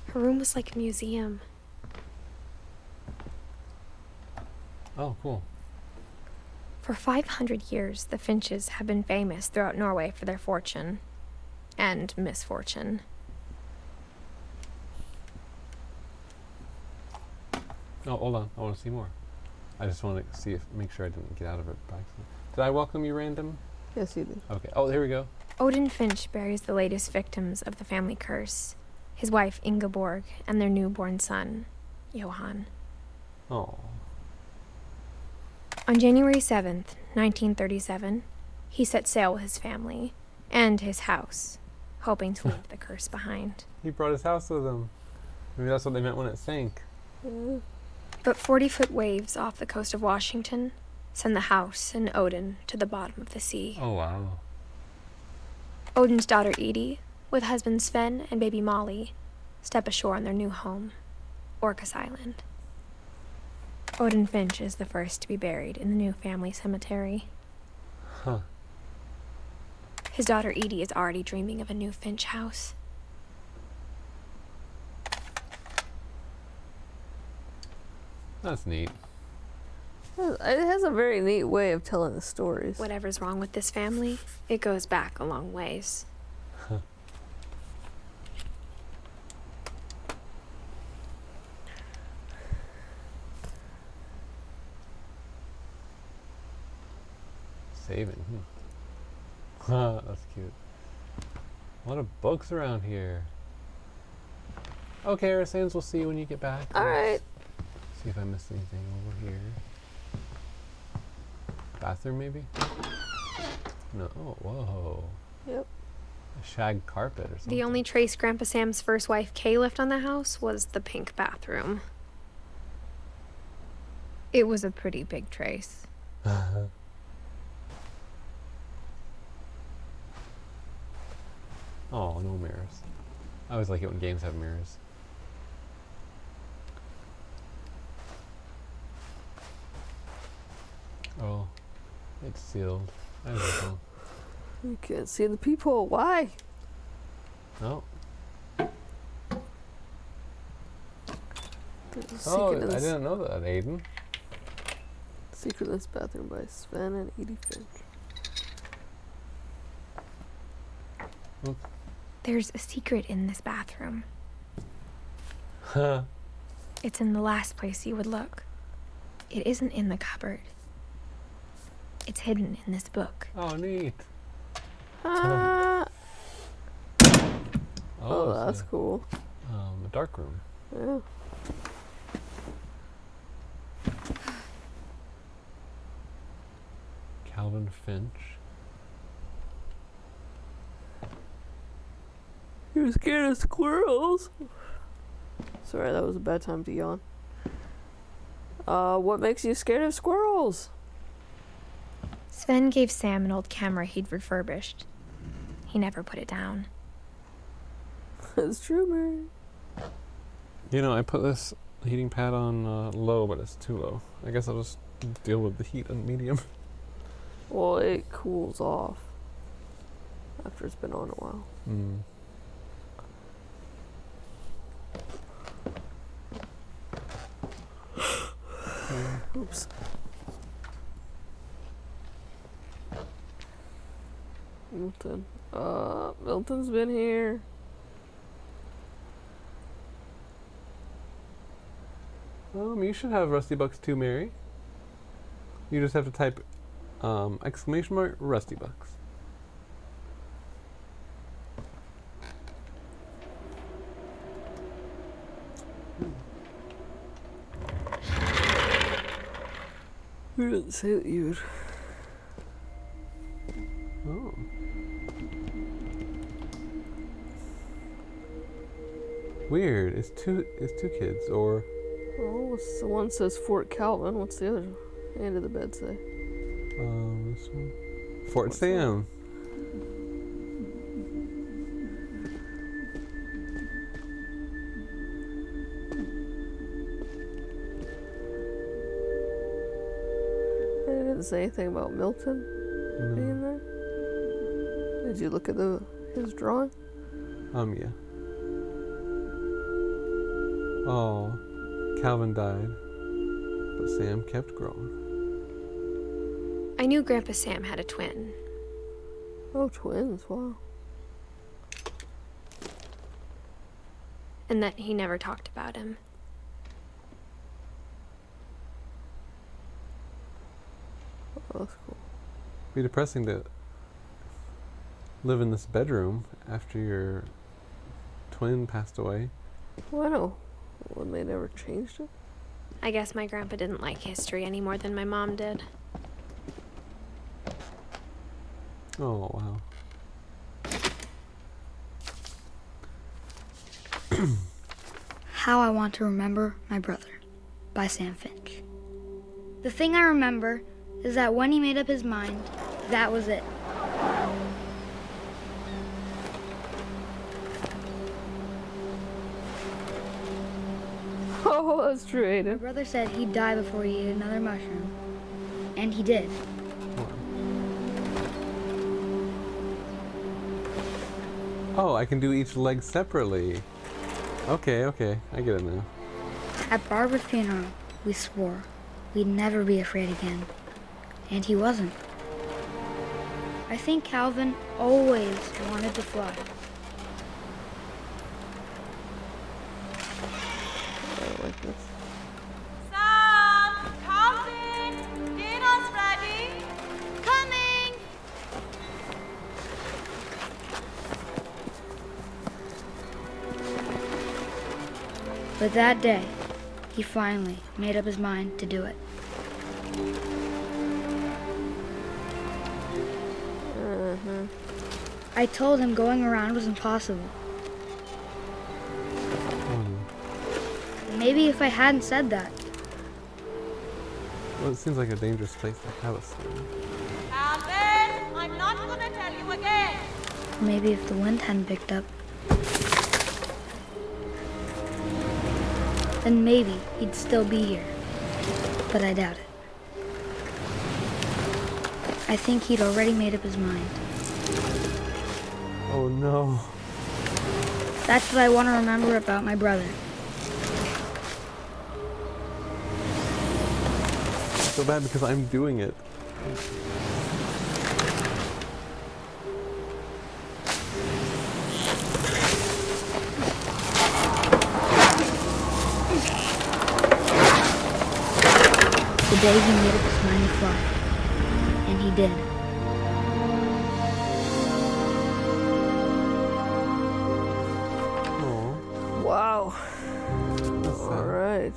Her room was like a museum. Oh, cool. For 500 years, the Finches have been famous throughout Norway for their fortune and misfortune. Oh, hold on. I want to see more. I just want to see if, make sure I didn't get out of it by accident. Did I welcome you, Random? Yes, you did. Okay. Oh, here we go. Odin Finch buries the latest victims of the family curse, his wife Ingeborg and their newborn son, Johan. Oh. On January 7th, 1937, he set sail with his family and his house, hoping to leave the curse behind. He brought his house with him. Maybe that's what they meant when it sank. Yeah. But 40-foot waves off the coast of Washington send the house and Odin to the bottom of the sea. Oh, wow. Odin's daughter Edie, with husband Sven and baby Molly, step ashore on their new home, Orcas Island. Odin Finch is the first to be buried in the new family cemetery. Huh. His daughter Edie is already dreaming of a new Finch house. That's neat. It has a very neat way of telling the stories. Whatever's wrong with this family, it goes back a long ways. Saving. That's cute. A lot of books around here. Okay, Arisans, we'll see you when you get back. All right. See if I missed anything over here. Bathroom, maybe? No. Oh, whoa. Yep. A shag carpet or something. The only trace Grandpa Sam's first wife Kay left on the house was the pink bathroom. It was a pretty big trace. Oh, no mirrors. I always like it when games have mirrors. Oh, it's sealed. I don't know. You can't see the peephole. Why? No. There's a Oh, secret in I this, didn't know that, Aiden. Secret in This Bathroom by Sven and Edith Finch. There's a secret in this bathroom. Huh. It's in the last place you would look. It isn't in the cupboard. It's hidden in this book. Oh, neat. Ah! Oh, it's that's cool. a dark room. Yeah. Calvin Finch. You're scared of squirrels? Sorry, that was a bad time to yawn. What makes you scared of squirrels? Sven gave Sam an old camera he'd refurbished. He never put it down. It's true, Mary. You know, I put this heating pad on low, but it's too low. I guess I'll just deal with the heat on medium. Well, it cools off after it's been on a while. Mm. Oops. Milton. Milton's been here. You should have Rusty Bucks too, Mary. You just have to type exclamation mark Rusty Bucks. We didn't say that you would. Oh. Weird. It's two kids, or Oh, what's the one says Fort Calvin? What's the other end of the bed say? this one. Fort What's Sam. It didn't say anything about Milton being No. there. Did you look at his drawing? Yeah. Oh, Calvin died, but Sam kept growing. I knew Grandpa Sam had a twin. Oh, twins! Wow. And that he never talked about him. Oh, that's cool. Be depressing to live in this bedroom after your twin passed away. Well, I know. When they never changed it. I guess my grandpa didn't like history any more than my mom did. Oh, wow. How I Want to Remember My Brother by Sam Finch. The thing I remember is that when he made up his mind, that was it. Oh, that's true, My Aiden. brother said he'd die before he ate another mushroom. And he did. Oh, I can do each leg separately. Okay, I get it now. At Barbara's funeral, we swore we'd never be afraid again. And he wasn't. I think Calvin always wanted to fly. I don't like this. Sam! Calvin! Dinner's ready! Coming! But that day, he finally made up his mind to do it. I told him going around was impossible. Maybe if I hadn't said that, Well, it seems like a dangerous place to have a swing. Calvin! I'm not gonna tell you again! maybe if the wind hadn't picked up. then maybe he'd still be here. But I doubt it. I think he'd already made up his mind. Oh no. That's what I want to remember about my brother. It's so bad because I'm doing it. The day he made up his mind to fly. And he did. Oh. Wow. That's sad. Alright.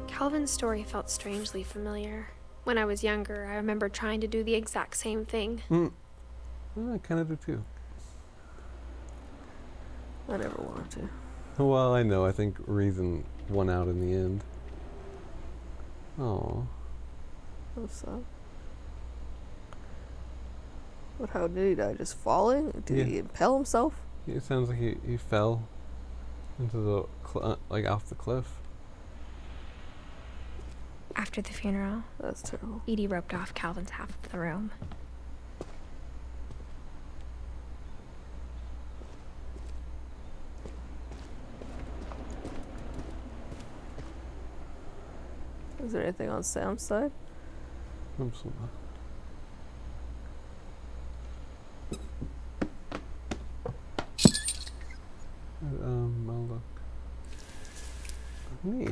Calvin's story felt strangely familiar. When I was younger, I remember trying to do the exact same thing. Well, I kind of do too. I never wanted to. Well, I know. I think reason won out in the end. Oh. That's sad. But how did he die? Just falling? Did he impale himself? It sounds like he fell into the like off the cliff. After the funeral, That's terrible. Edie roped off Calvin's half of the room. Is there anything on Sam's side? Absolutely. I'll look. Me.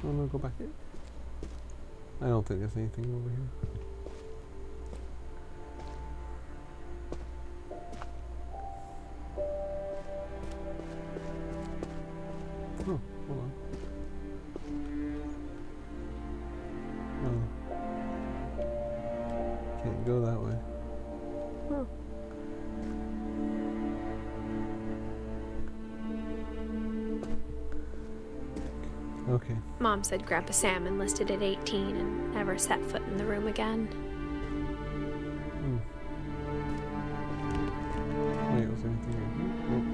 Oh no, go back. I don't think there's anything over here. Oh, hold on. Oh. Can't go that way. Huh. Okay. Mom said Grandpa Sam enlisted at 18 and never set foot in the room again. Wait, was there anything right here? Nope.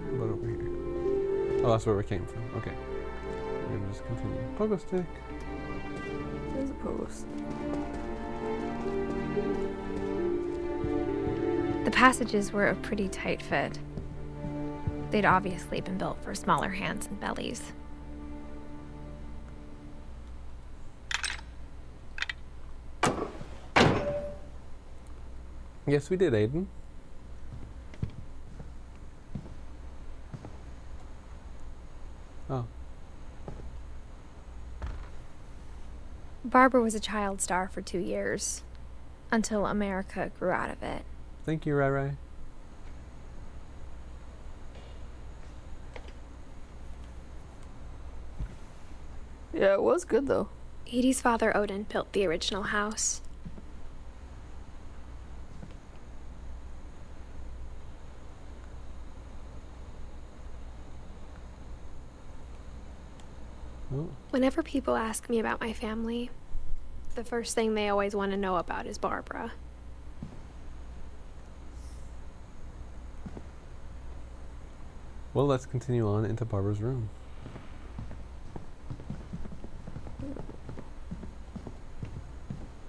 How about over here? Oh, that's where we came from. Okay. We're gonna just continue. Pogo stick. There's a post. The passages were a pretty tight fit. They'd obviously been built for smaller hands and bellies. Yes, we did, Aiden. Oh. Barbara was a child star for 2 years, until America grew out of it. Thank you, Rai Rai. Yeah, it was good though. Edie's father, Odin, built the original house. Oh. Whenever people ask me about my family, the first thing they always want to know about is Barbara. Well, let's continue on into Barbara's room.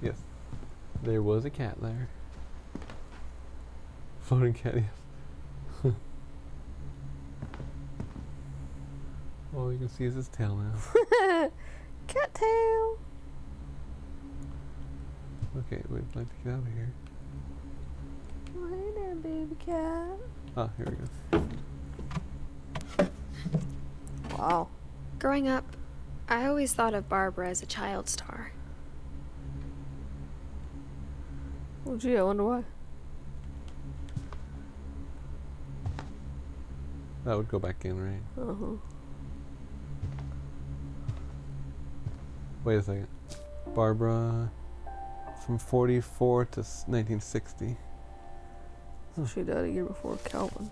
Yes, there was a cat there. Floating cat, yes. All you can see is his tail now. Cat tail. Okay, we'd like to get out of here. Oh, hey there, baby cat. Ah, here we go. Wow. Growing up, I always thought of Barbara as a child star. Well, gee, I wonder why. That would go back in, right? Uh-huh. Wait a second. Barbara from 44 to 1960. So she died a year before Calvin.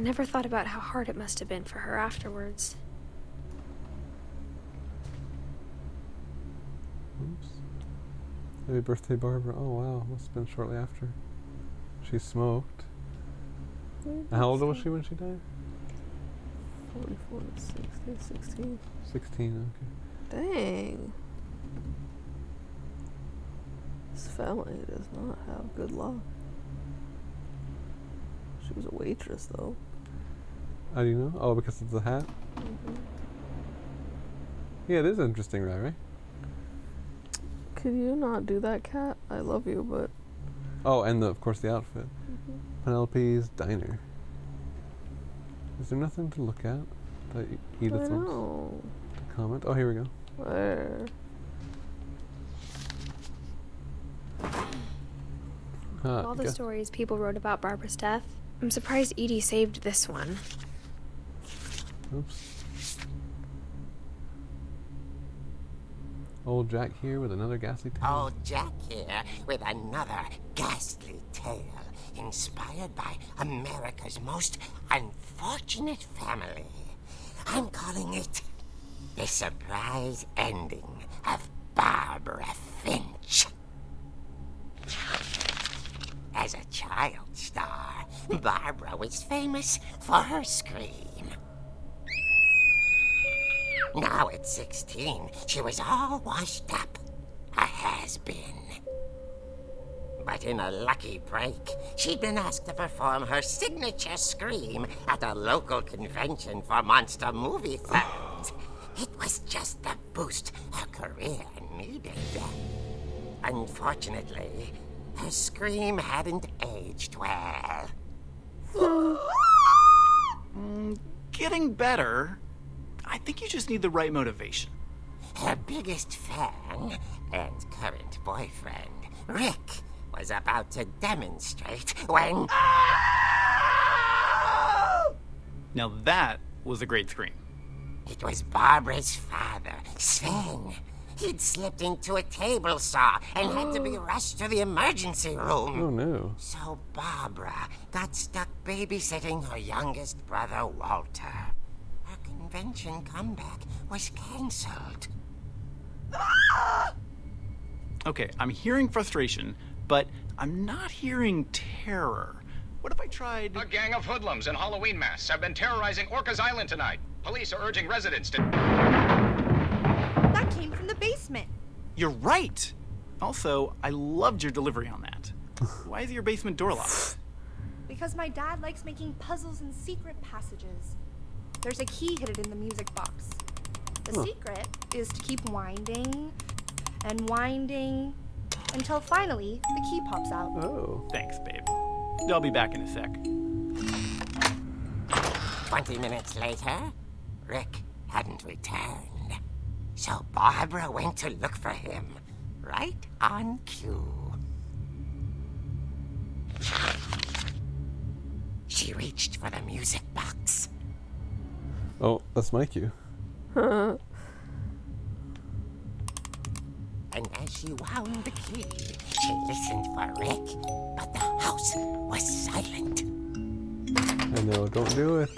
I never thought about how hard it must have been for her afterwards. Oops. Happy birthday, Barbara. Oh wow, must have been shortly after. She smoked. How old was she when she died? 44 to 60, 16. 16, okay. Dang. This family does not have good luck. She was a waitress, though. How do you know? Oh, because of the hat? Mm-hmm. Yeah, it is interesting, right? Could you not do that, Cat? I love you, but... Oh, and of course the outfit. Mm-hmm. Penelope's Diner. Is there nothing to look at that Edith I wants know. to comment? Oh, here we go. Where? All the stories people wrote about Barbara's death, I'm surprised Edie saved this one. Oops. Old Jack here with another ghastly tale. Old Jack here with another ghastly tale inspired by America's most unfortunate family. I'm calling it The Surprise Ending of Barbara Finch. As a child star, Barbara was famous for her scream. Now at 16, she was all washed up, a has-been. But in a lucky break, she'd been asked to perform her signature scream at a local convention for monster movie fans. It was just the boost her career needed. Unfortunately, her scream hadn't aged well. Getting better. I think you just need the right motivation. Her biggest fan and current boyfriend, Rick, was about to demonstrate when... Now that was a great scream. It was Barbara's father, Sven. He'd slipped into a table saw and had to be rushed to the emergency room. Oh no. So Barbara got stuck babysitting her youngest brother, Walter. Her convention comeback was cancelled. Okay, I'm hearing frustration, but I'm not hearing terror. What if I tried... A gang of hoodlums in Halloween masks have been terrorizing Orcas Island tonight. Police are urging residents to... That came from the basement. You're right! Also, I loved your delivery on that. Why is your basement door locked? Because my dad likes making puzzles and secret passages. There's a key hidden in the music box. The secret is to keep winding and winding until finally the key pops out. Oh. Thanks, babe. I'll be back in a sec. 20 minutes later, Rick hadn't returned. So Barbara went to look for him, right on cue. She reached for the music box. Oh, that's my cue. And as she wound the key, she listened for Rick, but the house was silent. I know, don't do it.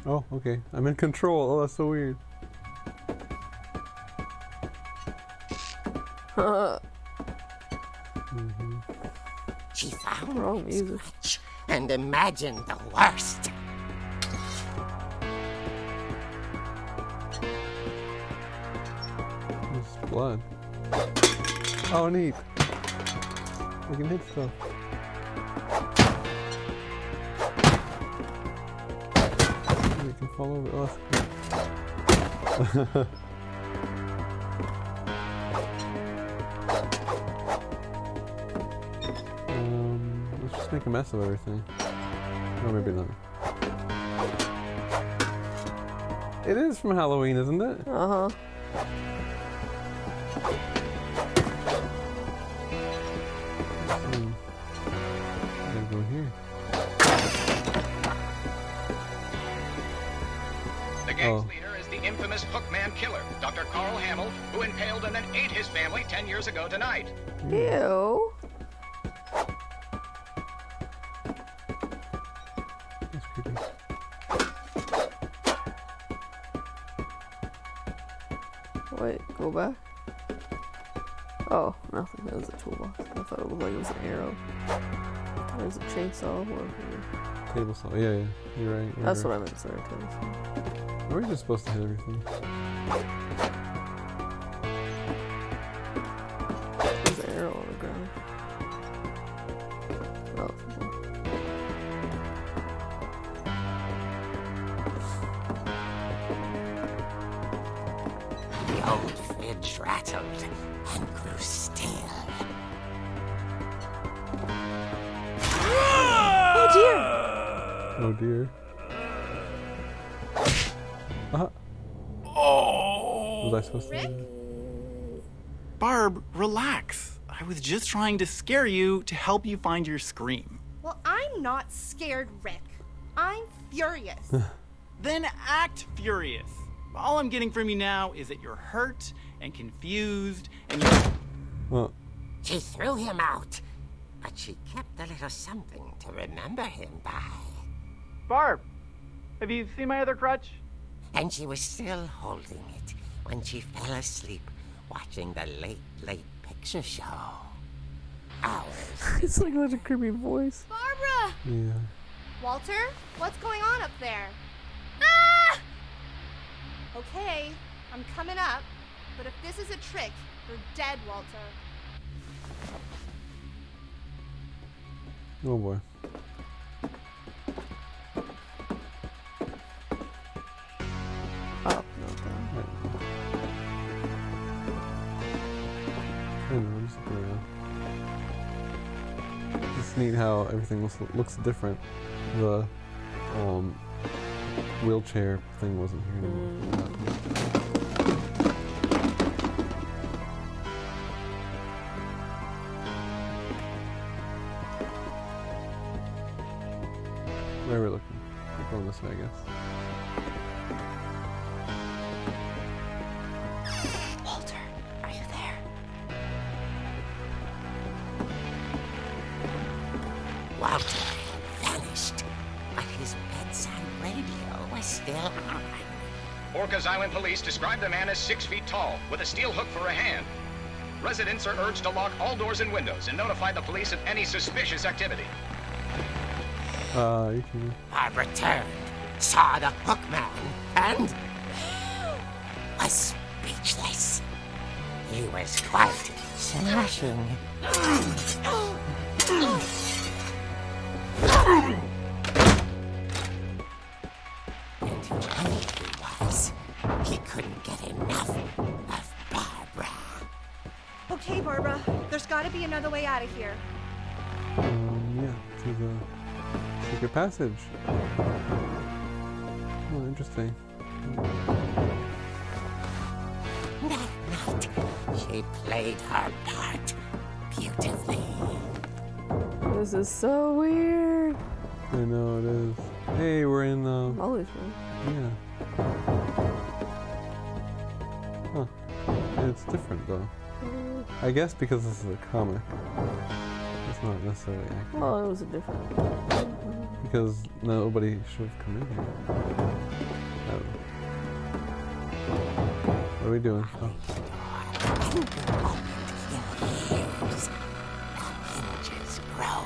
Oh, okay. I'm in control. Oh, that's so weird. She found Wrong his music. scratch and imagined the worst. It's blood. Oh, neat. I can hit stuff. You can fall over. Oh, that's cool. Let's just make a mess of everything. Or maybe not. It is from Halloween, isn't it? Uh-huh. I'm gonna go here. The gang's leader is the infamous Hookman killer, Dr. Carl Hamill, who impaled and then ate his family 10 years ago tonight. Ew. Wait, go back. Oh, nothing. That was a toolbox. I thought it looked like it was an arrow. There's a chainsaw. Table saw. Yeah. You're right. That's what I meant. Sorry, table saw. Are we just supposed to hit everything? There's an arrow on the ground. Oh. The old fridge rattled and grew still. Oh dear! Oh dear. Was I supposed to do that? Barb, relax. I was just trying to scare you to help you find your scream. Well, I'm not scared, Rick. I'm furious. Then act furious. All I'm getting from you now is that you're hurt and confused and you're... Well, She threw him out, but she kept a little something to remember him by. Barb, have you seen my other crutch? And she was still holding it when she fell asleep watching the late picture show. Hours. It's like such a creepy voice. Barbara! yeah. Walter, what's going on up there? Ah! Okay, I'm coming up, but if this is a trick, you're dead, Walter. Oh boy. Up, not down. I know, I'm just looking around. It's neat how everything looks different. The wheelchair thing wasn't here anymore. Where are we looking? We're going this way, I guess. Walter, are you there? Walter had vanished, but his bedside radio was still on. Orcas Island police describe the man as 6 feet tall, with a steel hook for a hand. Residents are urged to lock all doors and windows and notify the police of any suspicious activity. You can... Barbara turned, saw the hook man, and was speechless. He was quite smashing. And whoever he was, he couldn't get enough of Barbara. Okay, Barbara, there's gotta be another way out of here. yeah, to the secret passage. Oh, interesting. That night, she played her part beautifully. This is so weird. I know it is. Hey, we're in Molly's room. yeah. Huh. It's different though. I guess because this is a comic. It's not necessarily accurate. Well, it was a different. Because nobody should have come in here. I don't know. What are we doing? Oh. Years, the hinges grow.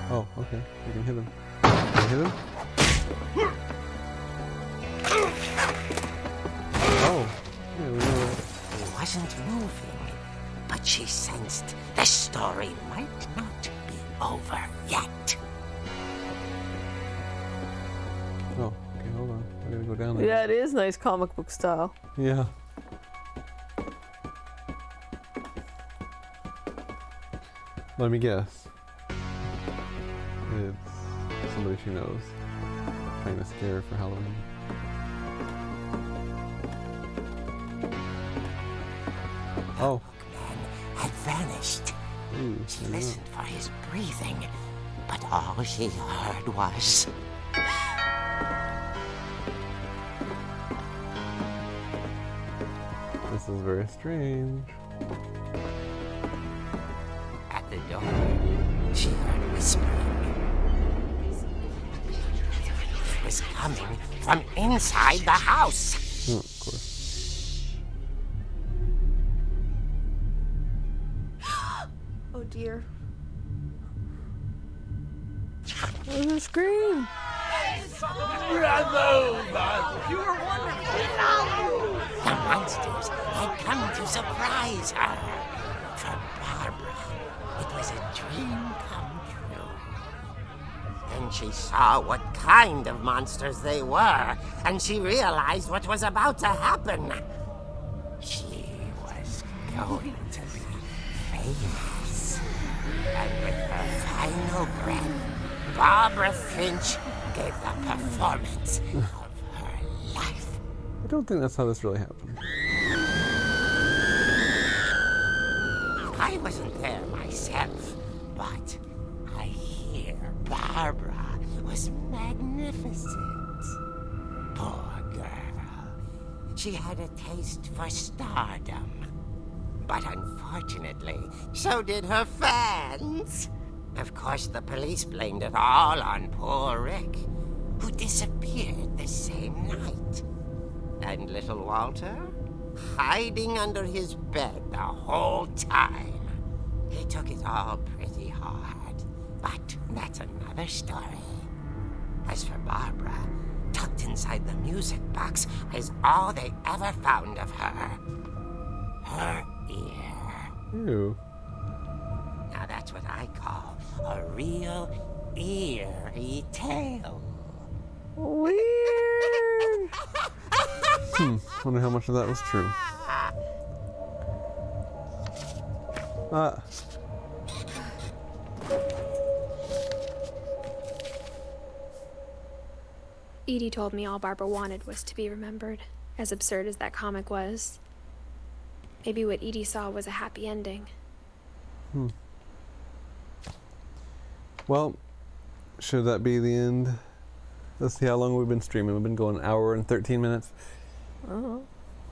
Oh, okay. We can hit him. Can we hit him? Oh. Yeah, we know that. He wasn't moving, but she sensed the story might not be over yet. Oh, okay, hold on. I gotta go down there. Yeah, it is nice comic book style. Yeah. Let me guess. It's somebody she knows. Trying to scare her for Halloween. Oh. Man had vanished. Ooh, She I know. listened for his breathing, but all she heard was... This is very strange. At the door, she heard whispering. was coming from inside the house. Oh, of course. Oh dear. What was the scream? The monsters had come to surprise her. For Barbara, it was a dream come true. Then she saw what kind of monsters they were, and she realized what was about to happen. She was going to be famous. And with her final breath, Barbara Finch gave the performance of her life. I don't think that's how this really happened. I wasn't there myself, but I hear Barbara was magnificent. Poor girl. She had a taste for stardom. But unfortunately, so did her fans. Of course, the police blamed it all on poor Rick, who disappeared the same night. And little Walter? Hiding under his bed the whole time. He took it all pretty hard, but that's another story. As for Barbara, tucked inside the music box is all they ever found of her. Her ear. Ew. Now that's what I call a real eerie tale. Weird. Wonder how much of that was true. Edie told me all Barbara wanted was to be remembered, as absurd as that comic was. Maybe what Edie saw was a happy ending. Well, should that be the end? Let's see how long we've been streaming. We've been going an hour and 13 minutes. Oh.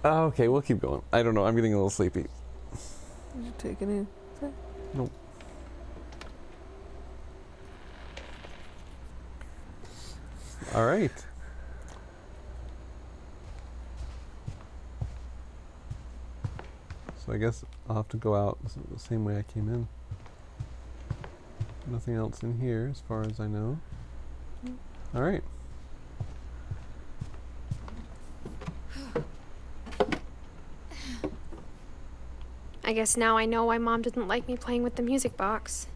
Okay, we'll keep going. I don't know. I'm getting a little sleepy. Did you take any? Nope. All right. So I guess I'll have to go out the same way I came in. Nothing else in here as far as I know. All right. I guess now I know why Mom didn't like me playing with the music box.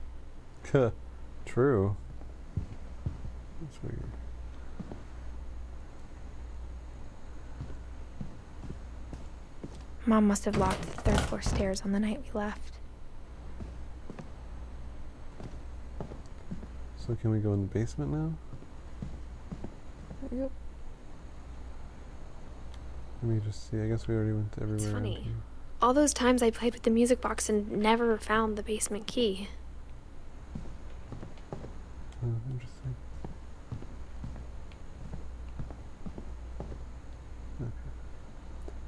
True. That's weird. Mom must have locked the third floor stairs on the night we left. So can we go in the basement now? Yep. Let me just see. I guess we already went everywhere. It's funny. around here. All those times I played with the music box and never found the basement key. Oh, interesting. Okay.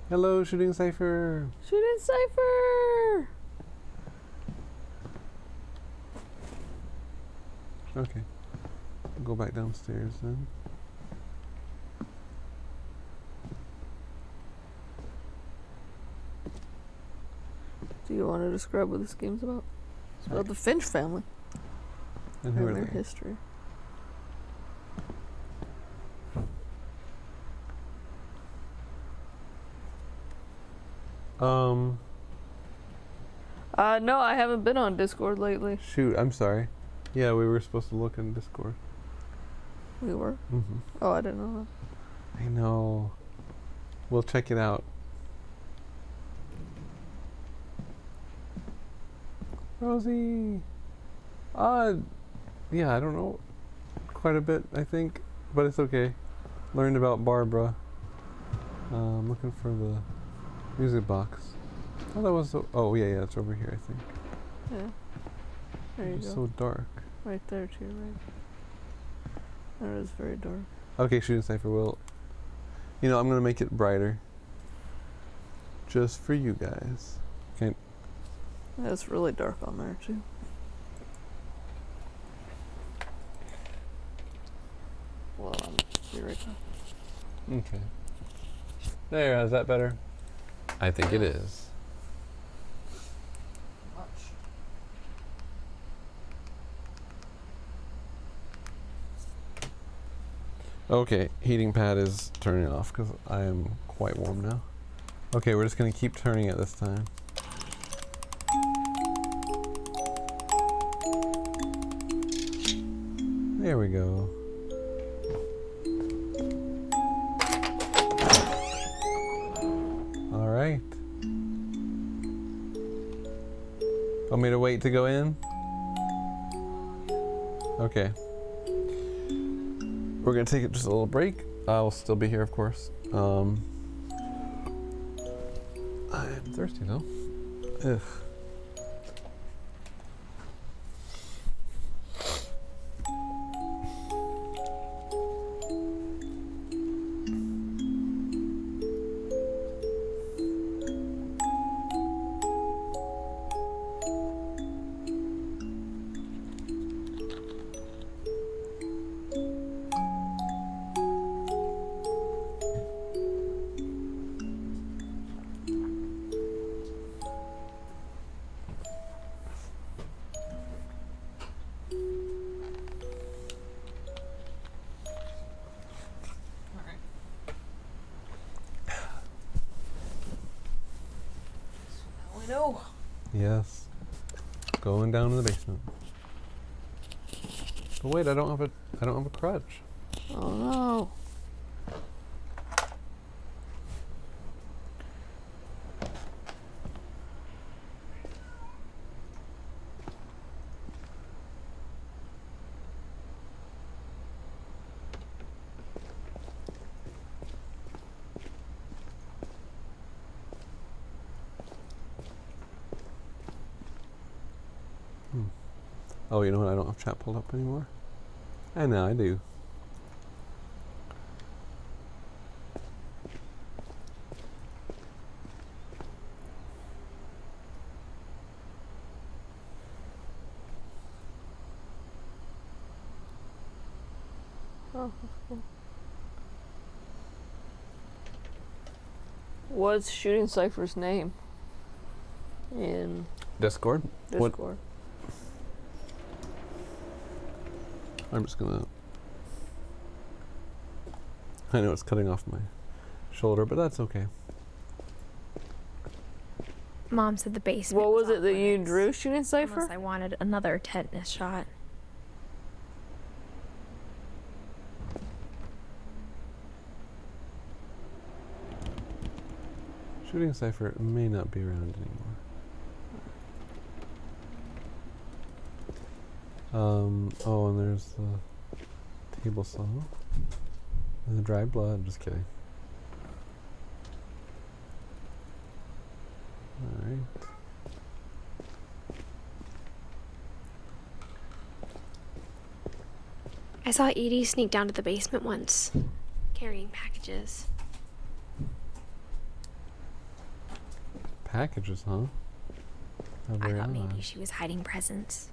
Hello, Shooting Cypher. Shooting Cypher! Okay. I'll go back downstairs then. Do you want to describe what this game's about? It's about the Finch family And who are and their they? history. No, I haven't been on Discord lately. Shoot, I'm sorry. Yeah, we were supposed to look in Discord. We were? Mm-hmm. Oh, I didn't know I know. We'll check it out. Rosie! Yeah, I don't know. Quite a bit, I think. But it's okay. Learned about Barbara. I'm looking for the music box. Oh, that was... oh, yeah, it's over here, I think. that. Yeah. There you It's go. so dark. Right there to your right. That is very dark. Okay, Shooting Cypher will... You know, I'm going to make it brighter. Just for you guys. Okay. Yeah, it's really dark on there too. Well, be right back. Okay. There, is that better? I think it is. Okay, heating pad is turning off because I am quite warm now. Okay, we're just going to keep turning it this time. There we go. All right. Want me to wait to go in? Okay. We're gonna take just a little break. I'll still be here, of course. I'm thirsty though. Ugh. No. Yes. Going down to the basement. But wait, I don't have a crutch. Oh no. Oh, you know what? I don't have chat pulled up anymore. And now I do. Oh, that's cool. What's Shooting Cypher's name in Discord? Discord? What? I'm just gonna... I know it's cutting off my shoulder, but that's okay. Mom said the basement. What was it off that you limits, drew, Shooting Cypher? unless I wanted another tetanus shot. Shooting Cypher may not be around anymore. Oh, and there's the table saw. And the dry blood. Just kidding. Alright. I saw Edie sneak down to the basement once, carrying packages. Packages, huh? How I very thought odd. maybe she was hiding presents.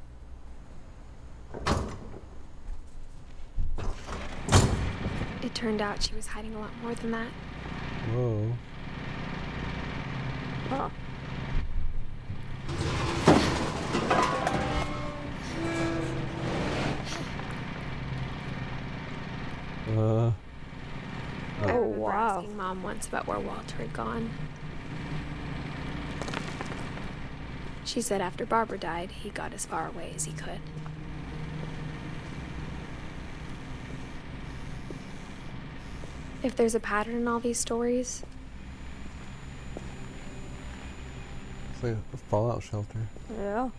It turned out she was hiding a lot more than that. Whoa. Huh. I remember wow. asking Mom once about where Walter had gone. She said after Barbara died, he got as far away as he could. If there's a pattern in all these stories, It's like a fallout shelter. Yeah.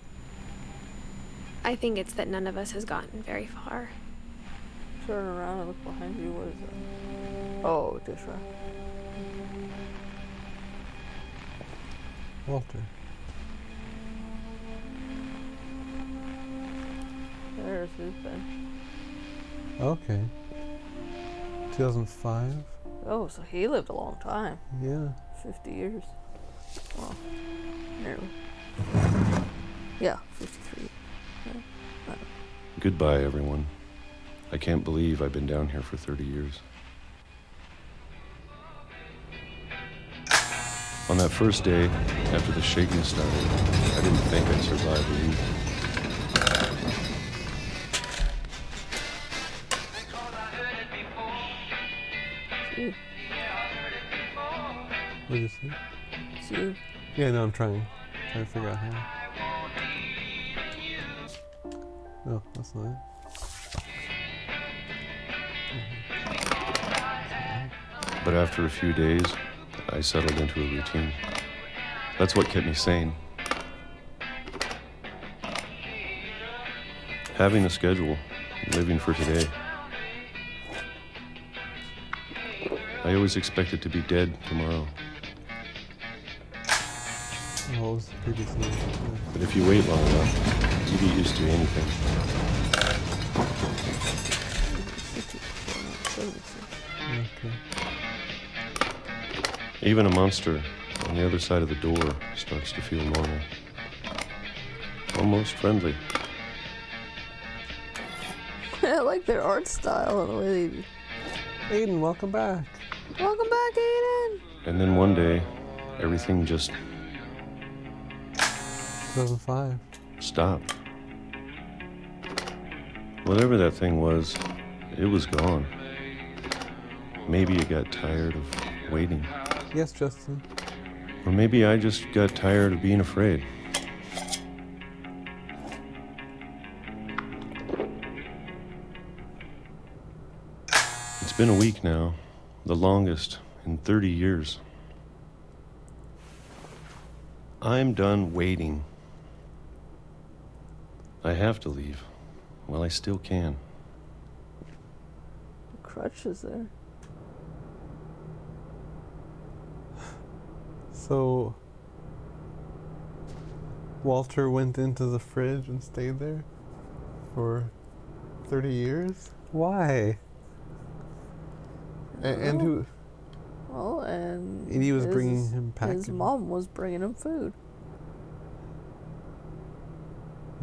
I think it's that none of us has gotten very far. Turn around and look behind you. What is that? Oh, dish rack. Walter. There's his bench. Okay. 2005? Oh, so he lived a long time. Yeah. 50 years. Well, nearly. Yeah, 53. Yeah. Goodbye, everyone. I can't believe I've been down here for 30 years. On that first day, after the shaking started, I didn't think I'd survive a week. What did you say? See? Yeah, no, I'm trying to figure out how. No, that's not it. But after a few days, I settled into a routine. That's what kept me sane. Having a schedule, living for today. I always expected to be dead tomorrow. What was the previous name? But if you wait long enough, you get used to anything. Okay. Even a monster on the other side of the door starts to feel normal. Almost friendly. I like their art style and the way they... Aiden, welcome back. Welcome back, Aiden! And then one day, everything just 2005. stopped. Whatever that thing was, it was gone. Maybe it got tired of waiting. Yes, Justin. Or maybe I just got tired of being afraid. It's been a week now, the longest in 30 years. I'm done waiting. I have to leave. Well, I still can. The crutch is there. So, Walter went into the fridge and stayed there for 30 years? Why? And who? Well, and he was bringing him packages. His mom was bringing him food.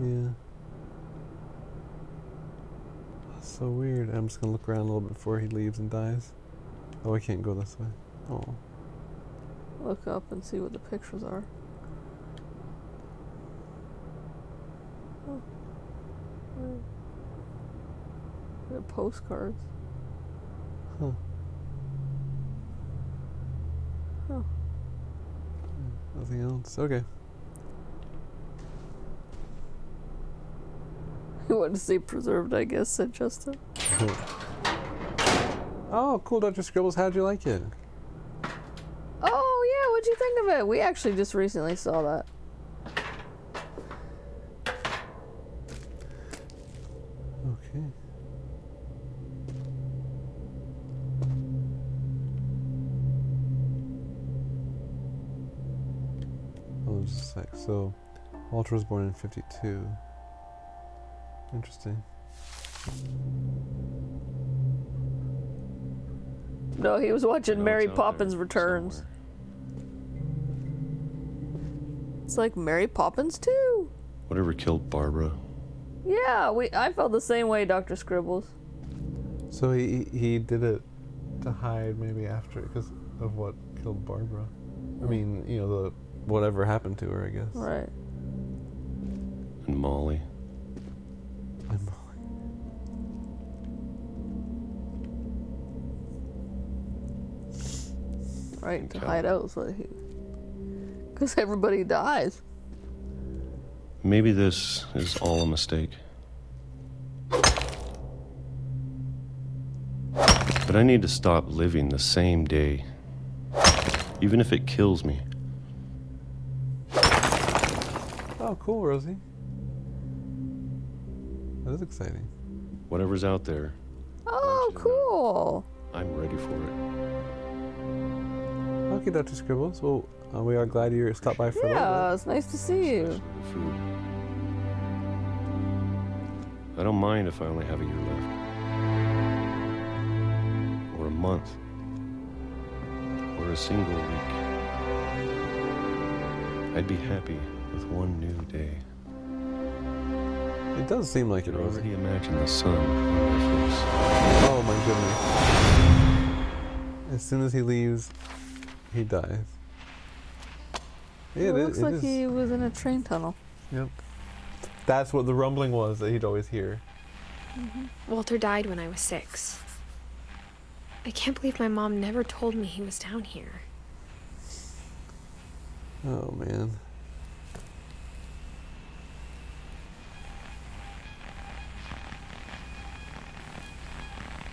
Yeah. That's so weird. I'm just gonna look around a little bit before he leaves and dies. Oh, I can't go this way. Oh. Look up and see what the pictures are. Oh. They're postcards. Huh. Huh. Nothing else? Okay. You wanted to say preserved, I guess, said Justin. Oh, cool, Dr. Scribbles. How'd you like it? Oh, yeah, what'd you think of it? We actually just recently saw that. Okay. Oh, just a sec. So, Walter was born in 52. Interesting. No, he was watching Mary Poppins Returns. Somewhere. It's like Mary Poppins too. Whatever killed Barbara. Yeah, I felt the same way, Dr. Scribbles. So he did it to hide maybe after because of what killed Barbara. I mean, you know, the whatever happened to her, I guess. Right. And Molly. And Molly. Right, to hide out so he... Because everybody dies. Maybe this is all a mistake. But I need to stop living the same day. Even if it kills me. Oh, cool, Rosie. That is exciting. Whatever's out there, Oh, cool. I'm ready for it. Okay, Dr. Scribbles. Well, we are glad you stopped by for a little Yeah, it's nice to see you. Especially the food. I don't mind if I only have a year left. Or a month. Or a single week. I'd be happy with one new day. bit. It does seem like I it, can Rosie. already imagine the sun on my face. Oh my goodness. As soon as he leaves, he dies. Yeah, It looks it like is. he was in a train tunnel. Yep. That's what the rumbling was that he'd always hear. Walter died when I was 6. I can't believe my mom never told me he was down here. Oh, man.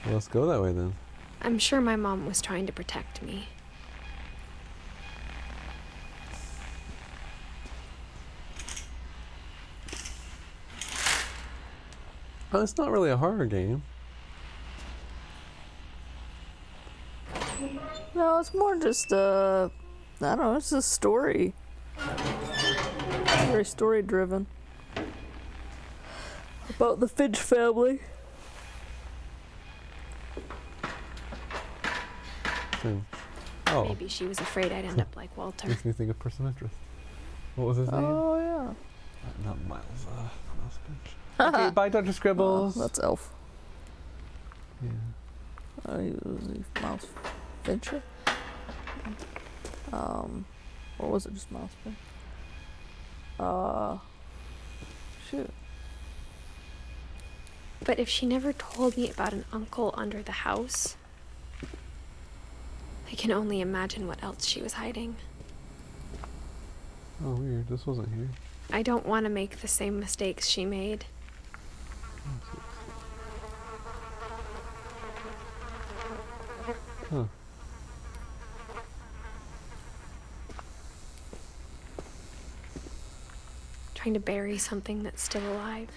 Well, let's go that way then. I'm sure my mom was trying to protect me. Oh, it's not really a horror game. No, it's more just I don't know, it's a story. Very story driven. About the Finch family. Finch. Oh, Maybe she was afraid I'd end up like Walter. makes me think of Person of Interest. What was his name? Oh, yeah. Not Miles. Miles Finch. Okay, bye, Dr. Scribbles. Oh, that's Elf. Yeah. Oh, he was Mouse Fincher. Or was it just Mouse Finch? Shoot. But if she never told me about an uncle under the house, I can only imagine what else she was hiding. Oh, weird. This wasn't here. I don't want to make the same mistakes she made. Huh. Trying to bury something that's still alive.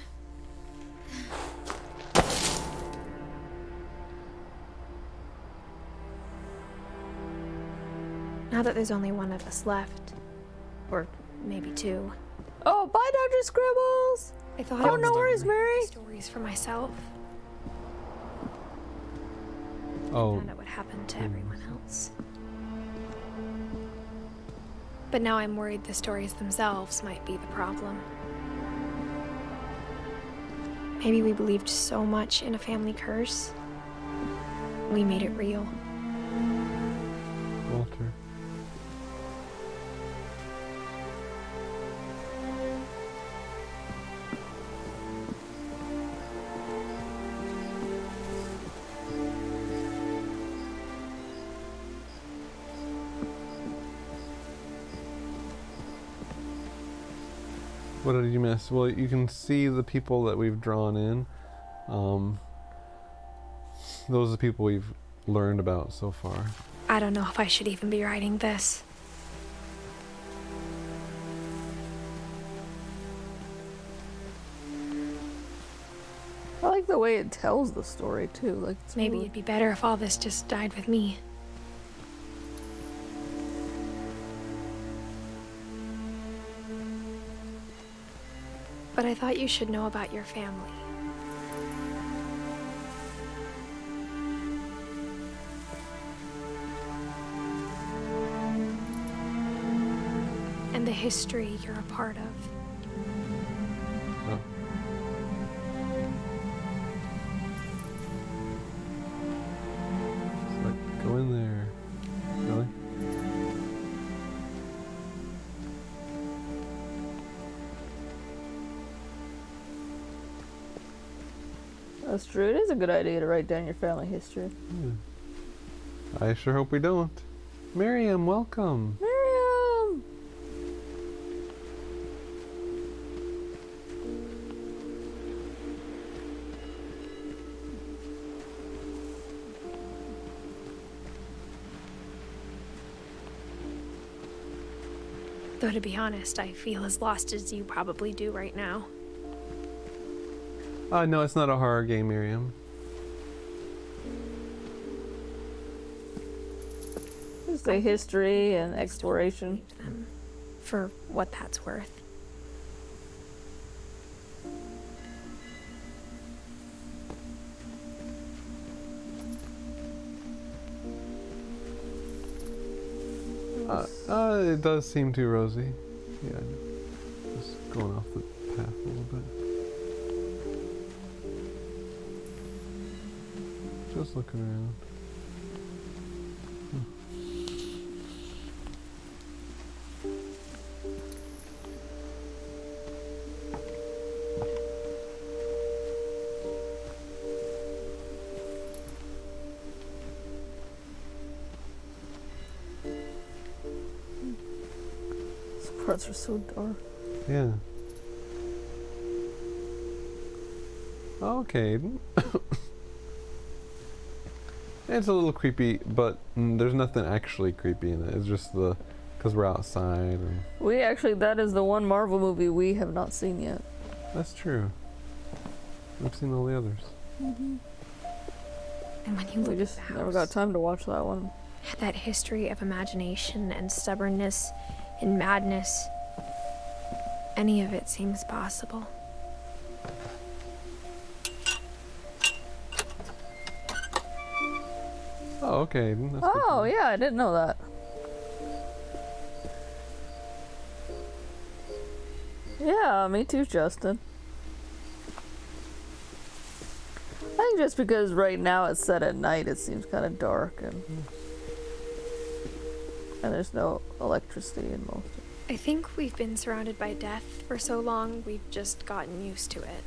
Now that there's only one of us left, or maybe 2, Oh, bye, Dr. Scribbles! I thought Oh, I would no start worries, writing Mary. stories for myself. Oh. Found out what happened to everyone else. But now I'm worried the stories themselves might be the problem. Maybe we believed so much in a family curse, we made it real. Walter. What did you miss? Well, you can see the people that we've drawn in. Those are the people we've learned about so far. I don't know if I should even be writing this. I like the way it tells the story, too. Like, it's Maybe really- it'd be better if all this just died with me. But I thought you should know about your family. And the history you're a part of. Oh. It's like, go in there. Really? That's true. It is a good idea to write down your family history. Yeah. I sure hope we don't. Miriam, welcome. Miriam! Though to be honest, I feel as lost as you probably do right now. No, it's not a horror game, Miriam. Just a history and exploration. For what that's worth. It does seem too rosy. Yeah, I know. Just going off the path a little bit. Just looking around. parts are so dark. Yeah. Okay. It's a little creepy, but there's nothing actually creepy in it. It's just because we're outside. And that is the one Marvel movie we have not seen yet. that's true. We've seen all the others. And when you We look just at the never house, got time to watch that one. had that history of imagination and stubbornness and madness. Any of it seems possible. Oh, okay. That's good to Oh, know. yeah, I didn't know that. Yeah, me too, Justin. I think just because right now it's set at night, it seems kind of dark and there's no electricity in most of it. I think we've been surrounded by death for so long, we've just gotten used to it.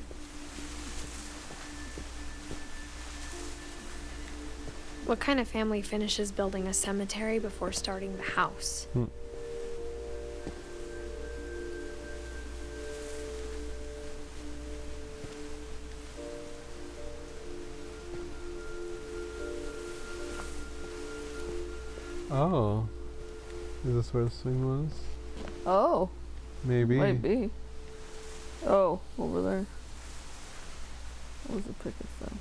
What kind of family finishes building a cemetery before starting the house? Oh. Is this where the swing was? Oh, Maybe. might be. Oh, over there. What was the picket fence?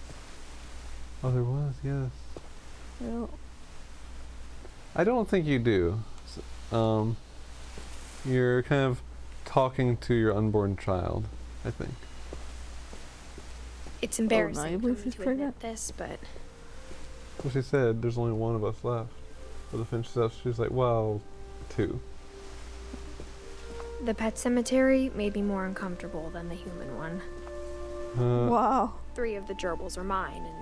Oh, there was, yes. Yeah. I don't think you do. You're kind of talking to your unborn child, I think. It's now embarrassing you for believe me she's to pregnant? admit this, but Well, she said there's only one of us left. For the Finch stuff, she's like, well, two. the pet cemetery may be more uncomfortable than the human one. Wow. 3 of the gerbils are mine, and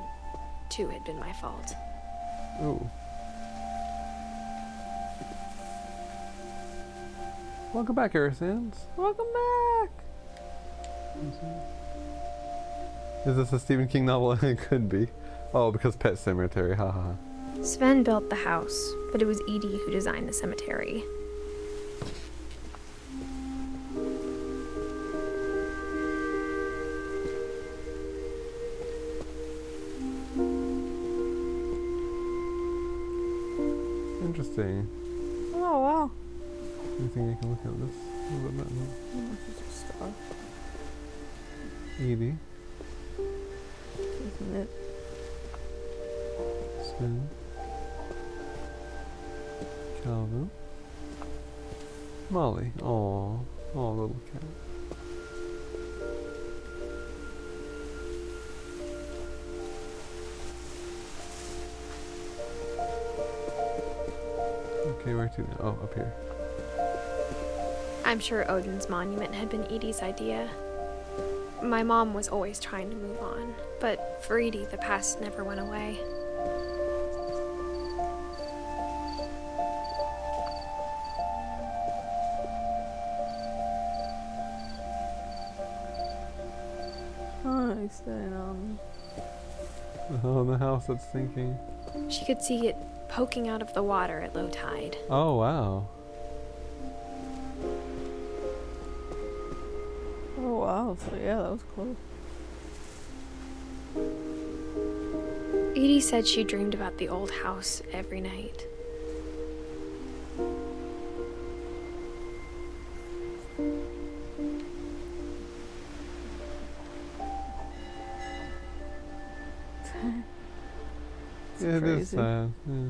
2 had been my fault. Ooh. Welcome back, Sands. Welcome back. Is this a Stephen King novel? It could be. Oh, because Pet Cemetery, haha. Sven built the house, but it was Edie who designed the cemetery. Interesting. Oh, wow. You think you can look at this a little bit better? This is a star, Edie. isn't it? Sven. Calvin. Molly. Aww. Aw, little cat. Okay, where to now? Oh, up here. I'm sure Odin's monument had been Edie's idea. My mom was always trying to move on, but for Edie, the past never went away. Oh, he's staying on. Oh, the house that's sinking. She could see it poking out of the water at low tide. Oh, wow. Oh, wow. So, yeah, that was close. Edie said she dreamed about the old house every night. It's Yeah, it is crazy. sad. Yeah.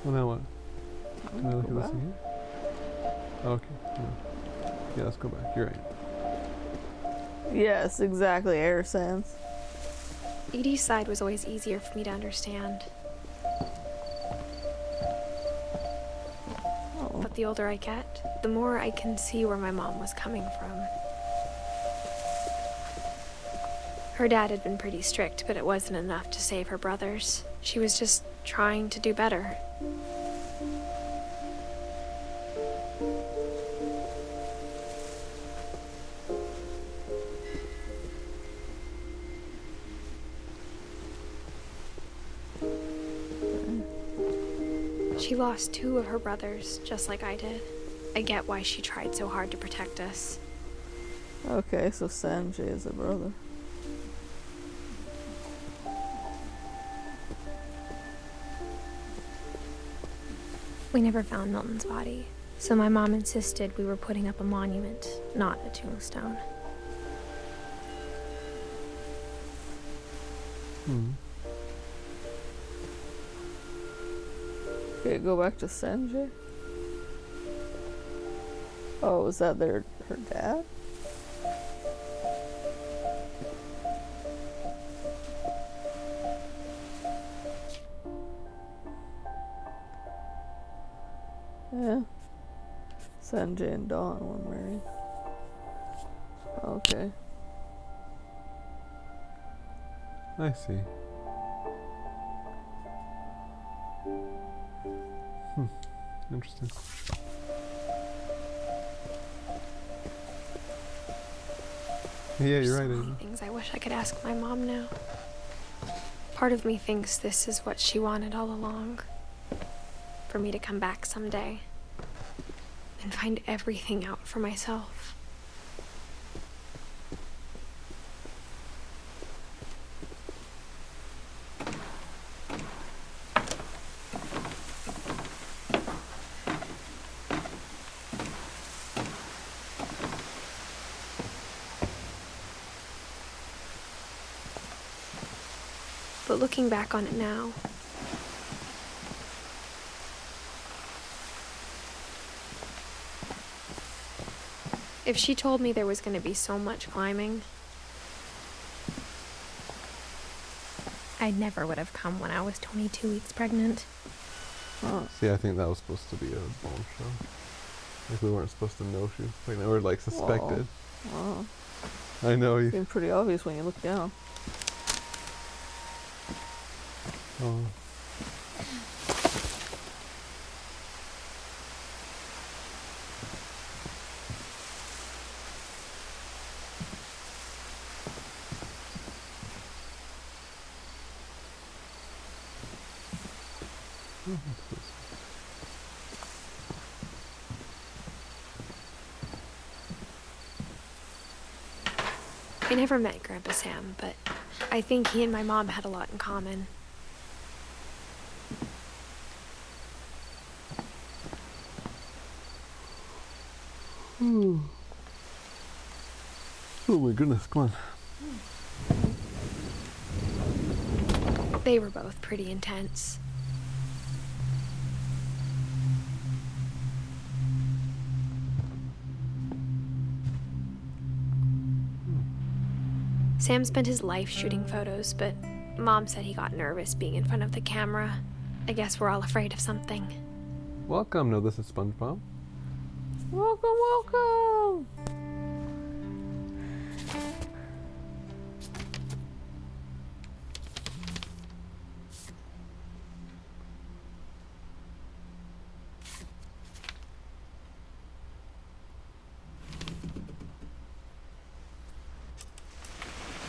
Well, now what? Can I look at this again? Okay. Yeah, let's go back. You're right. Yes, exactly. Air sands. Edie's side was always easier for me to understand. Oh. But the older I get, the more I can see where my mom was coming from. Her dad had been pretty strict, but it wasn't enough to save her brothers. She was just trying to do better. She lost 2 of her brothers, just like I did. I get why she tried so hard to protect us. Okay, so Sanjay is a brother. We never found Milton's body, so my mom insisted we were putting up a monument, not a tombstone. Okay, go back to Sanjay. Oh, was that her dad? Yeah. Sanjay and Dawn were married. Okay. I see. Interesting. Yeah, you're right, Amy. Things I wish I could ask my mom now. Part of me thinks this is what she wanted all along. For me to come back someday and find everything out for myself. But looking back on it now, if she told me there was going to be so much climbing, I never would have come when I was 22 weeks pregnant. Oh. See, I think that was supposed to be a bombshell. Like we weren't supposed to know she was pregnant, or like suspected. Wow. I know you. Seemed pretty obvious when you look down. Oh. I never met Grandpa Sam, but I think he and my mom had a lot in common. Oh my goodness, come on. They were both pretty intense. Sam spent his life shooting photos, but Mom said he got nervous being in front of the camera. I guess we're all afraid of something. Welcome. No, this is SpongeBob. Welcome, welcome!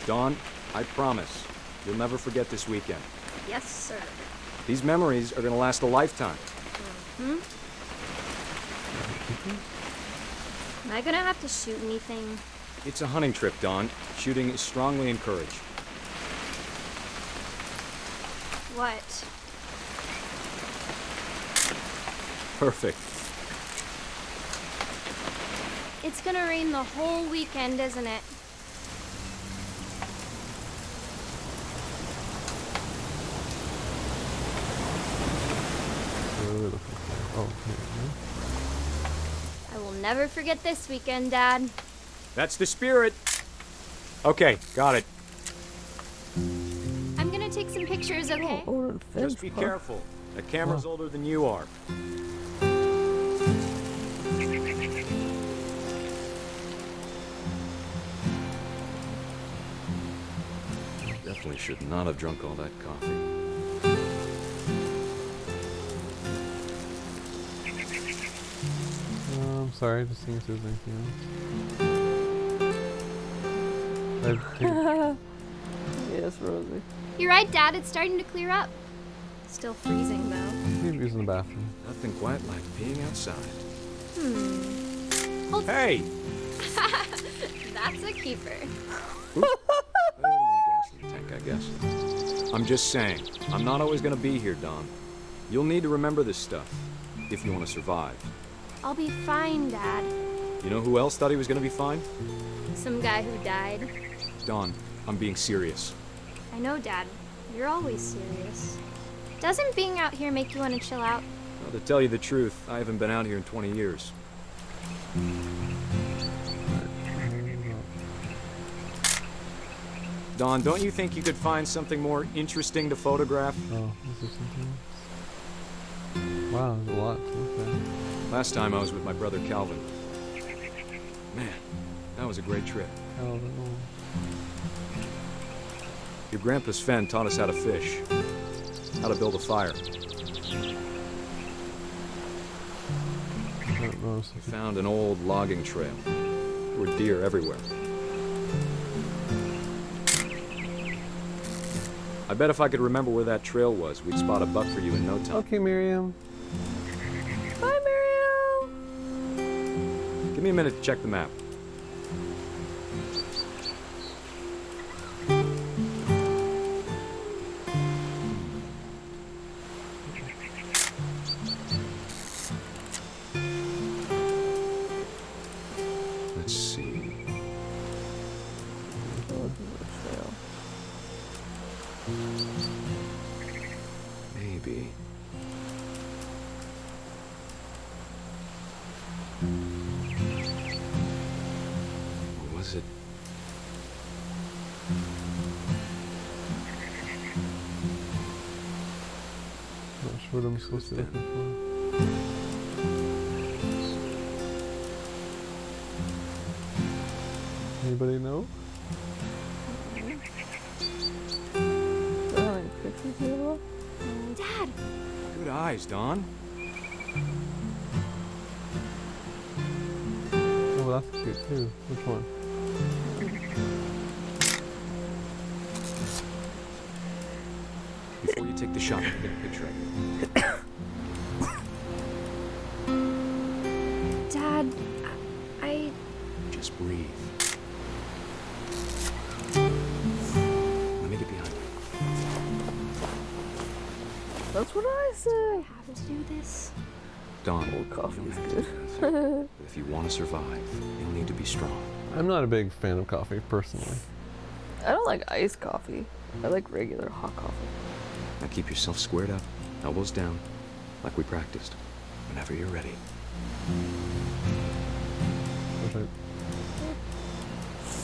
Dawn, I promise, you'll never forget this weekend. Yes, sir. These memories are gonna last a lifetime. Am I gonna have to shoot anything? It's a hunting trip, Dawn. Shooting is strongly encouraged. What? Perfect. It's gonna rain the whole weekend, isn't it? Oh, I will never forget this weekend, Dad. That's the spirit. Okay, got it. I'm gonna take some pictures, okay? Just be careful. The camera's older than you are. Definitely should not have drunk all that coffee. I'm sorry, just seeing if there's anything else. Yes, Rosie. You're right, Dad. It's starting to clear up. Still freezing, though. Keep using the bathroom. Nothing quite like being outside. Hold Hey! That's a keeper. A little more gas in the tank, I guess. I'm just saying, I'm not always gonna be here, Don. You'll need to remember this stuff, if you want to survive. I'll be fine, Dad. You know who else thought he was gonna be fine? Some guy who died. Don, I'm being serious. I know, Dad. You're always serious. Doesn't being out here make you want to chill out? Well, to tell you the truth, I haven't been out here in 20 years. Don, don't you think you could find something more interesting to photograph? Oh, is there something else? Wow, there's a lot to look at. Last time I was with my brother Calvin. Man, that was a great trip. Calvin. Your grandpa Sven taught us how to fish, how to build a fire. We found an old logging trail. There were deer everywhere. I bet if I could remember where that trail was, we'd spot a buck for you in no time. Okay, Miriam. Bye, Miriam. Give me a minute to check the map. Let's see. Maybe. Or was it? Not sure what I'm supposed to be looking for. Anybody know? Dad! Good eyes, Don. Oh, that's cute too. Which one? Before you take the shot, get a picture of you. Dad, I... Just breathe. Let me get behind you. That's what I say. I have to do this. Don, coffee you is don't have to do anything. But if you want to survive, you'll need to be strong. I'm not a big fan of coffee, personally. I don't like iced coffee. I like regular hot coffee. Now keep yourself squared up, elbows down, like we practiced. Whenever you're ready. Okay.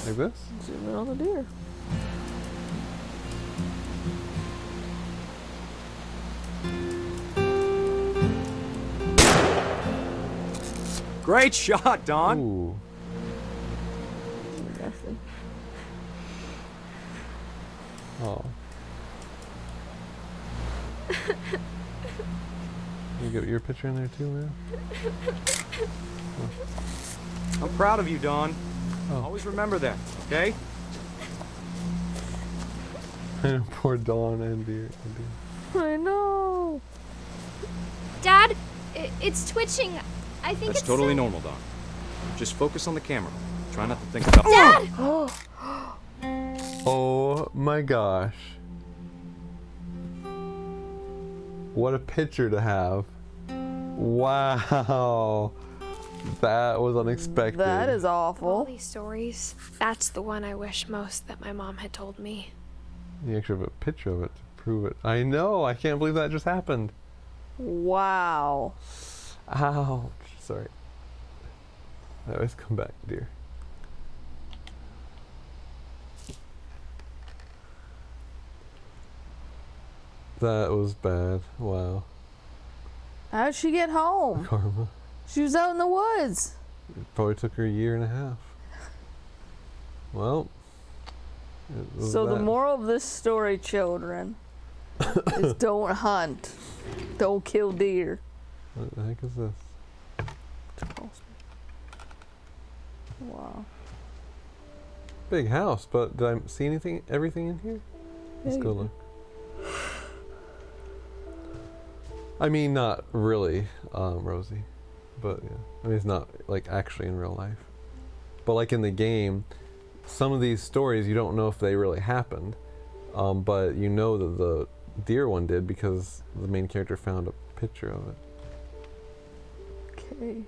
Like this? Zoom in on the deer. Great shot, Don! Ooh. Oh. You got your picture in there too, man? I'm proud of you, Don. Oh. Always remember that, okay? Poor Dawn and deer. I know. Dad, it's twitching. I think That's it's totally normal, Don. Just focus on the camera. Try not to think about... Dad! Oh my gosh. What a picture to have. Wow. That was unexpected. That is awful. All these stories, that's the one I wish most that my mom had told me. You actually have a picture of it to prove it. I know. I can't believe that just happened. Wow. Ouch. Sorry. I always come back, dear. That was bad. Wow. How'd she get home? Karma. She was out in the woods. It probably took her a year and a half. Well. So the moral of this story, children, is don't hunt. Don't kill deer. What the heck is this? Wow. Big house, but did I see everything in here? Let's go look. I mean, not really, Rosie, but yeah. I mean, it's not like actually in real life. But like in the game, some of these stories you don't know if they really happened, but you know that the deer one did because the main character found a picture of it. Okay.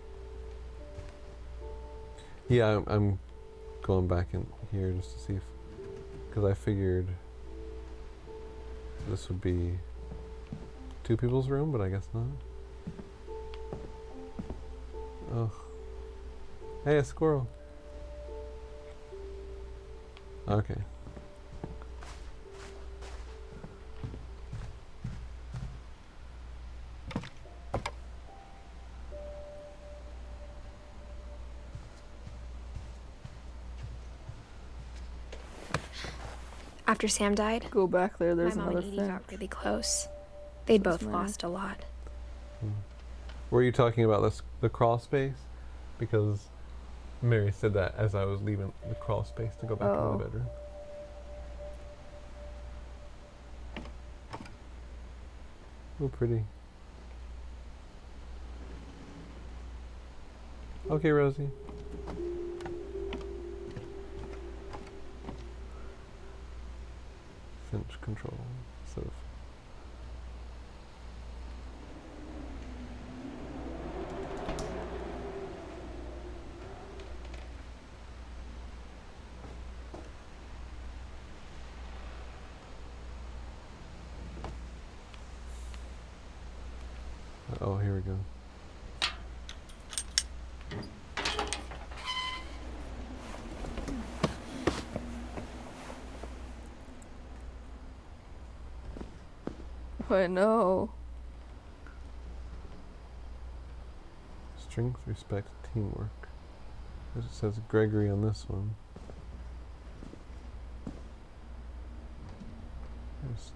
Yeah, I'm going back in here just to see if, because I figured this would be two people's room, but I guess not. Oh. Hey, a squirrel. Okay. After Sam died, Go back there, there's my mom another and Edie thing. got really close. They'd That's both mine. lost a lot. Were you talking about this, the crawl space? Because Mary said that as I was leaving the crawl space to go back into the bedroom. Oh, pretty. Okay, Rosie. Finch control instead of. Oh, here we go. I know. Strength, respect, teamwork. It says Gregory on this one. There's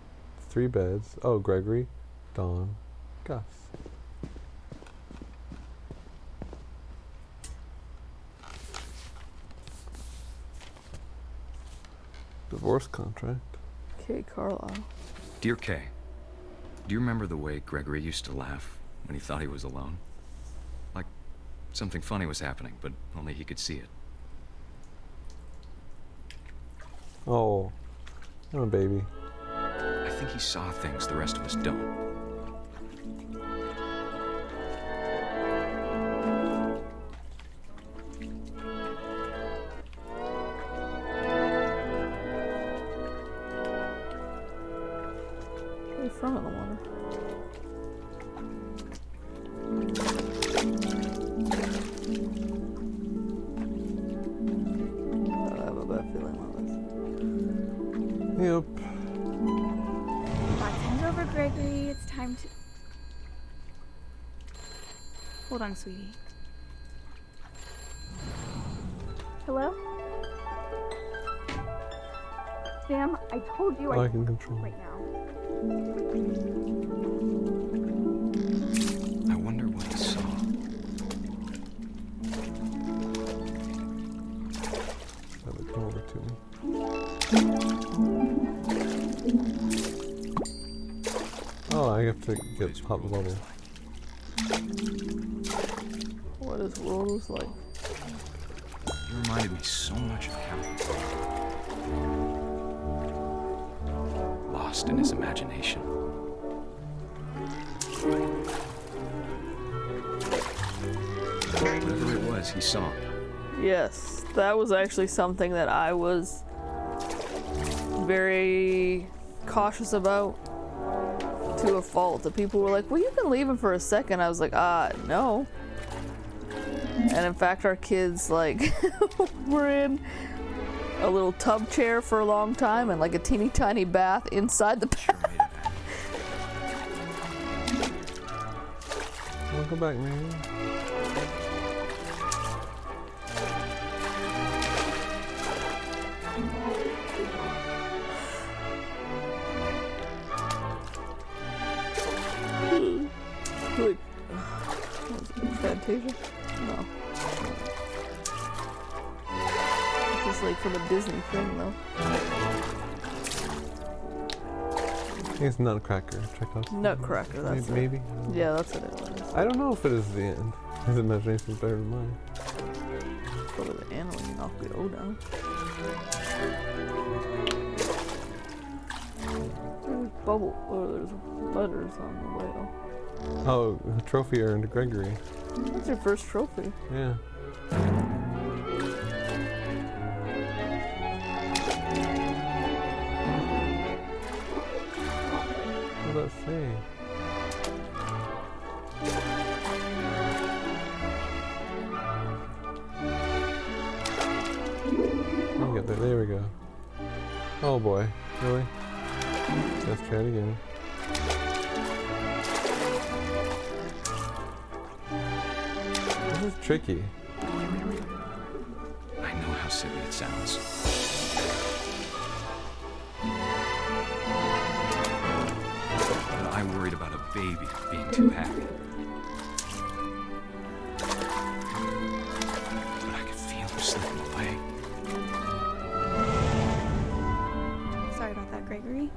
3 beds. Oh, Gregory, Dawn, Gus. Divorce contract. Okay, Carlisle. Dear Kay, do you remember the way Gregory used to laugh when he thought he was alone? Like something funny was happening, but only he could see it. Oh, I'm a baby. I think he saw things the rest of us don't. In front of the water. I have a bad feeling about this. Yep. Got things over, Gregory. It's time to... Hold on, sweetie. Hello? Sam, I told you I can control. right now. I wonder what he saw. Have it come over to me. Oh, I have to get pop the bubble. What his world was like. You reminded me so much of Calvin. Lost in his imagination. Whatever it was, he saw. Yes, that was actually something that I was very cautious about to a fault. The people were like, well, you can leave him for a second. I was like, no. And in fact, our kids like were in a little tub chair for a long time and like a teeny tiny bath inside the bath. Welcome back, man. Like, Fantasia? No. This is like from a Disney thing, though. think it's Nutcracker. Chekhov's Nutcracker, that's maybe. it. Yeah, that's what it was. I don't know if it is the end. His imagination is better than mine. Go to the end when you knock the O down. There's bubble, or there's letters on the whale. Oh, the trophy earned Gregory. That's your first trophy. Yeah. What does that say? Oh, get there. There we go. Oh boy. Really? Let's try it again. This is tricky. I know how silly it sounds. But I worried about a baby being too happy. But I could feel him slipping away. Sorry about that, Gregory.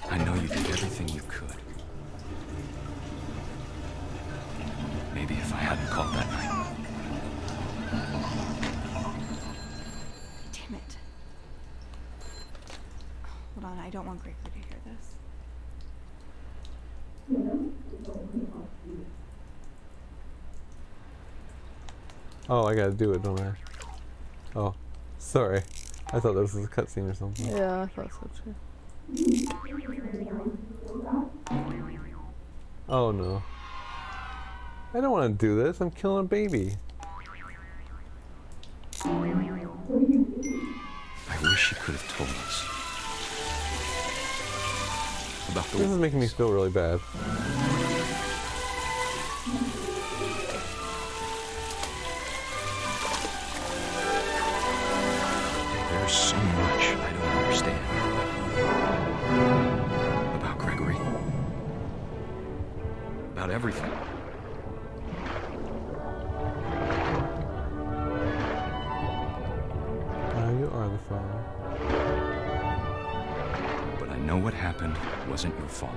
I know you did everything you could. Maybe if I hadn't called that night. Damn it. Hold on, I don't want Gregory to hear this. Oh, I gotta do it, don't I? Oh, sorry. I thought this was a cutscene or something. Yeah, I thought so too. Oh no. I don't want to do this. I'm killing a baby. I wish you could have told us. About the This is making me feel really bad. There's so much I don't understand. About Gregory. About everything. Now you are the father. But I know what happened wasn't your fault.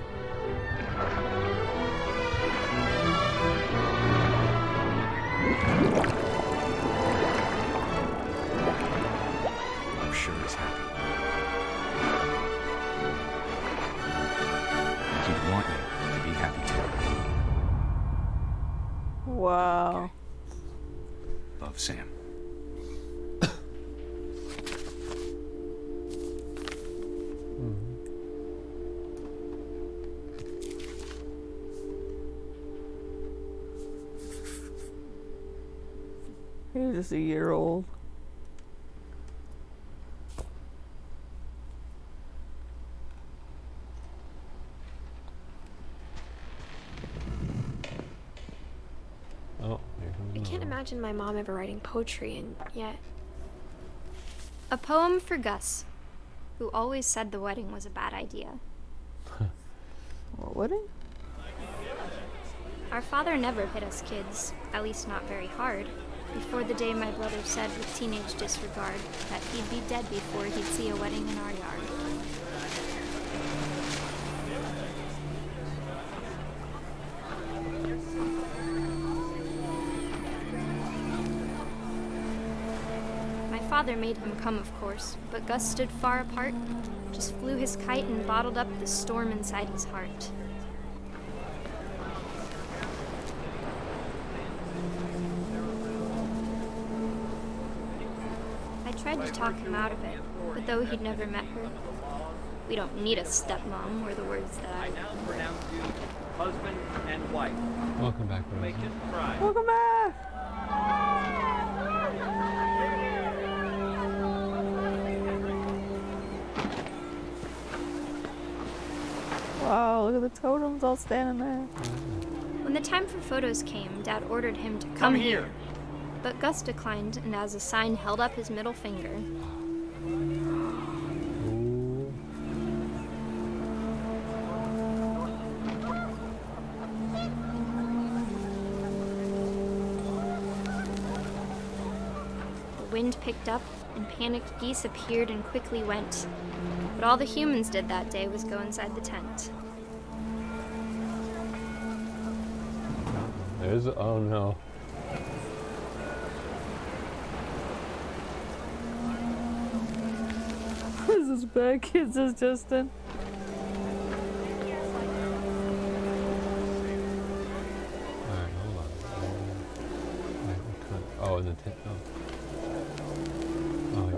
I'm sure he's happy. He'd want you to be happy too. Wow. Love, Sam. He was just a year old. Oh, here comes I can't another one. imagine my mom ever writing poetry, and yet. A poem for Gus, who always said the wedding was a bad idea. What wedding? Our father never hit us kids, at least not very hard, before the day my brother said with teenage disregard that he'd be dead before he'd see a wedding in our yard. My father made him come, of course, but Gus stood far apart, just flew his kite and bottled up the storm inside his heart. I tried to talk him out of it, but though he'd never met her, "We don't need a stepmom," were the words that I pronounce you husband and wife. Welcome back, Make Rosie. it pride. Welcome back! Wow, look at the totems all standing there. When the time for photos came, Dad ordered him to come here. But Gus declined and as a sign held up his middle finger. Ooh. The wind picked up, and panicked geese appeared and quickly went. But all the humans did that day was go inside the tent. There's, oh no. This is bad, kids, says Justin. Alright, hold on. Oh, in the tent.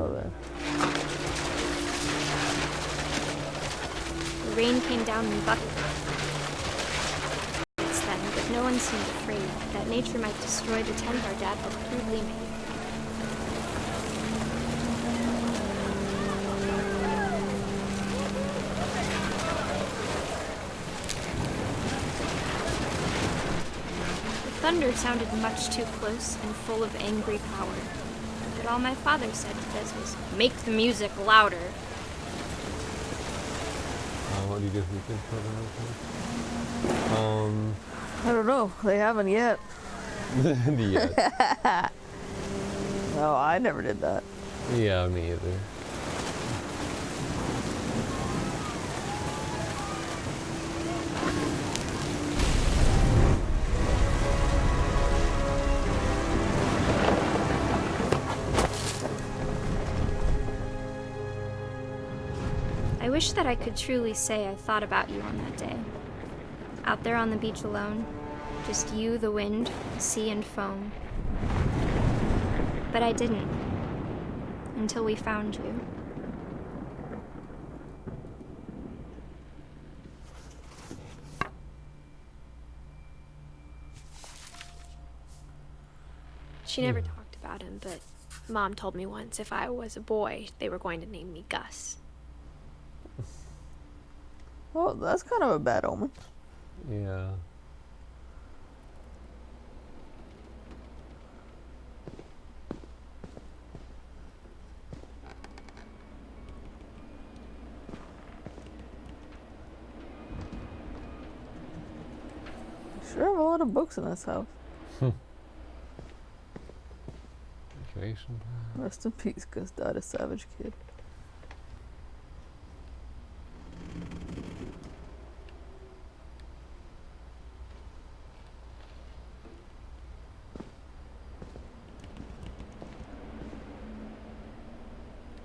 Oh, there. The rain came down in buckets then, but no one seemed afraid that nature might destroy the tent our dad had crudely made. The thunder sounded much too close and full of angry power. But all my father said to this was, "Make the music louder." what do you guys think program? I don't know. They haven't yet. Yet. No, I never did that. Yeah, me either. I wish that I could truly say I thought about you on that day. Out there on the beach alone, just you, the wind, the sea, and foam. But I didn't, until we found you. She never talked about him, but Mom told me once if I was a boy, they were going to name me Gus. Oh, that's kind of a bad omen. Yeah. Sure have a lot of books in this house. Vacation. Rest in peace, Gus died a savage kid.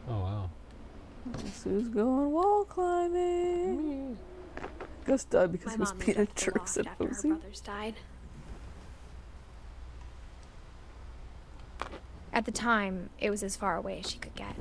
Oh wow. Guess who's going wall climbing? Gus died because he was being a jerk, said after her Posey. brothers died. At the time, it was as far away as she could get.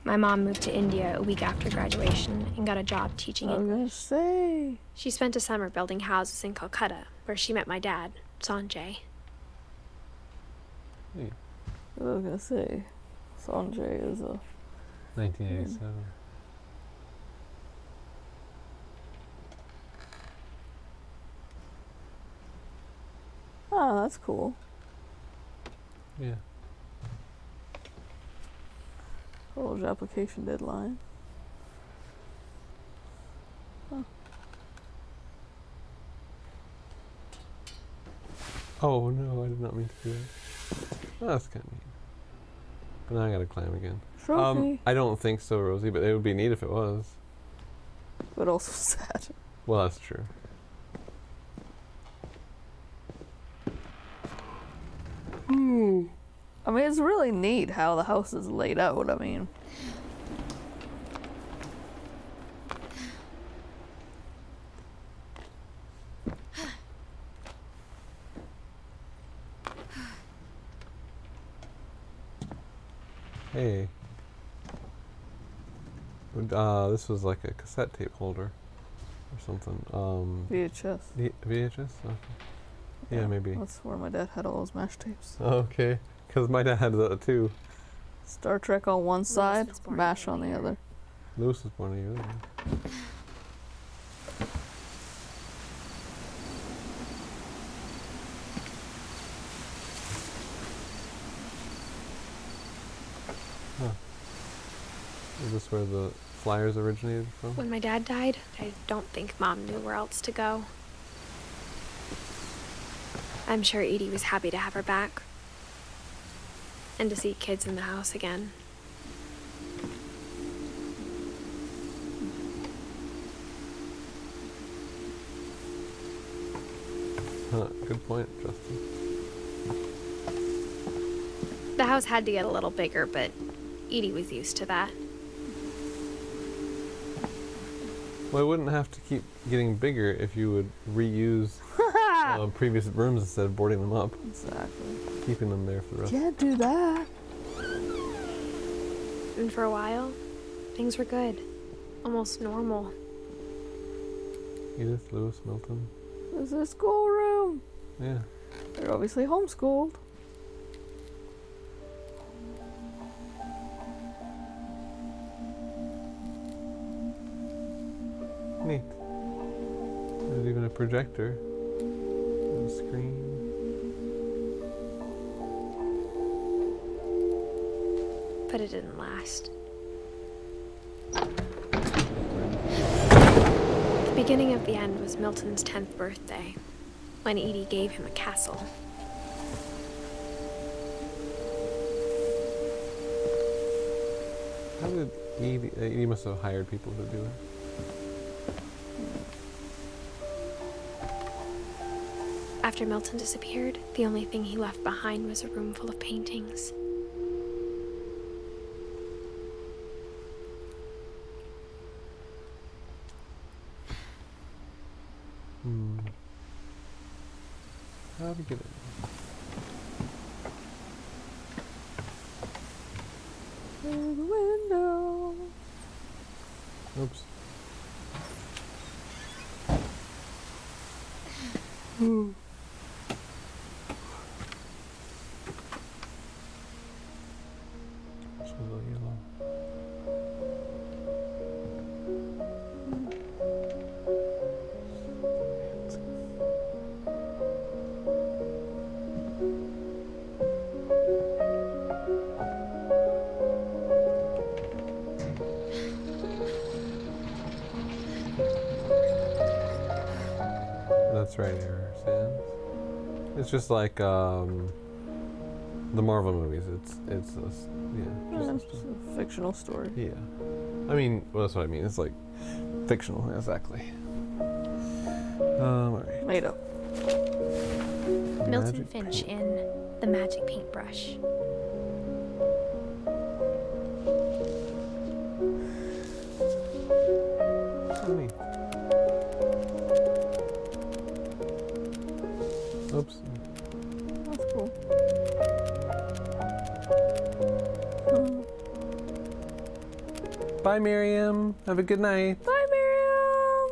My mom moved to India a week after graduation and got a job teaching English. I was gonna say. She spent a summer building houses in Calcutta, where she met my dad, Sanjay. Hey. I was gonna say, Sanjay is a... 1987. Oh, that's cool. Yeah. College application deadline. Huh. Oh no, I did not mean to do that. Oh, that's kind of neat. But now I gotta climb again. Trophy. I don't think so, Rosie, but it would be neat if it was. But also sad. Well, that's true. I mean, it's really neat how the house is laid out. I mean, Hey. This was like a cassette tape holder or something. VHS. VHS? Okay. Yeah, maybe. That's where my dad had all those MASH tapes. Okay, because my dad had that too. Star Trek on one side, MASH on the other. Lewis was born a year later. That's where the flyers originated from? When my dad died, I don't think Mom knew where else to go. I'm sure Edie was happy to have her back. And to see kids in the house again. Huh, good point, Justin. The house had to get a little bigger, but Edie was used to that. Well, it wouldn't have to keep getting bigger if you would reuse previous rooms instead of boarding them up. Exactly. Keeping them there for the rest. Can't do that. And for a while, things were good. Almost normal. Edith, Lewis, Milton. This is a schoolroom. Yeah. They're obviously homeschooled. Neat. There's even a projector. And a screen. But it didn't last. The beginning of the end was Milton's 10th birthday, when Edie gave him a castle. How did Edie must have hired people to do it. After Milton disappeared, the only thing he left behind was a room full of paintings. How to get it? Through the window. Oops. This was a yellow. That's right, Error Sands. It's just like the Marvel movies. It's Just a fictional story. Yeah. I mean, well, that's what I mean. It's like fictional, exactly. Alright. Made up. Milton Finch in The Magic Paintbrush. Funny. Oops. That's cool. Bye, Miriam. Have a good night. Bye, Miriam.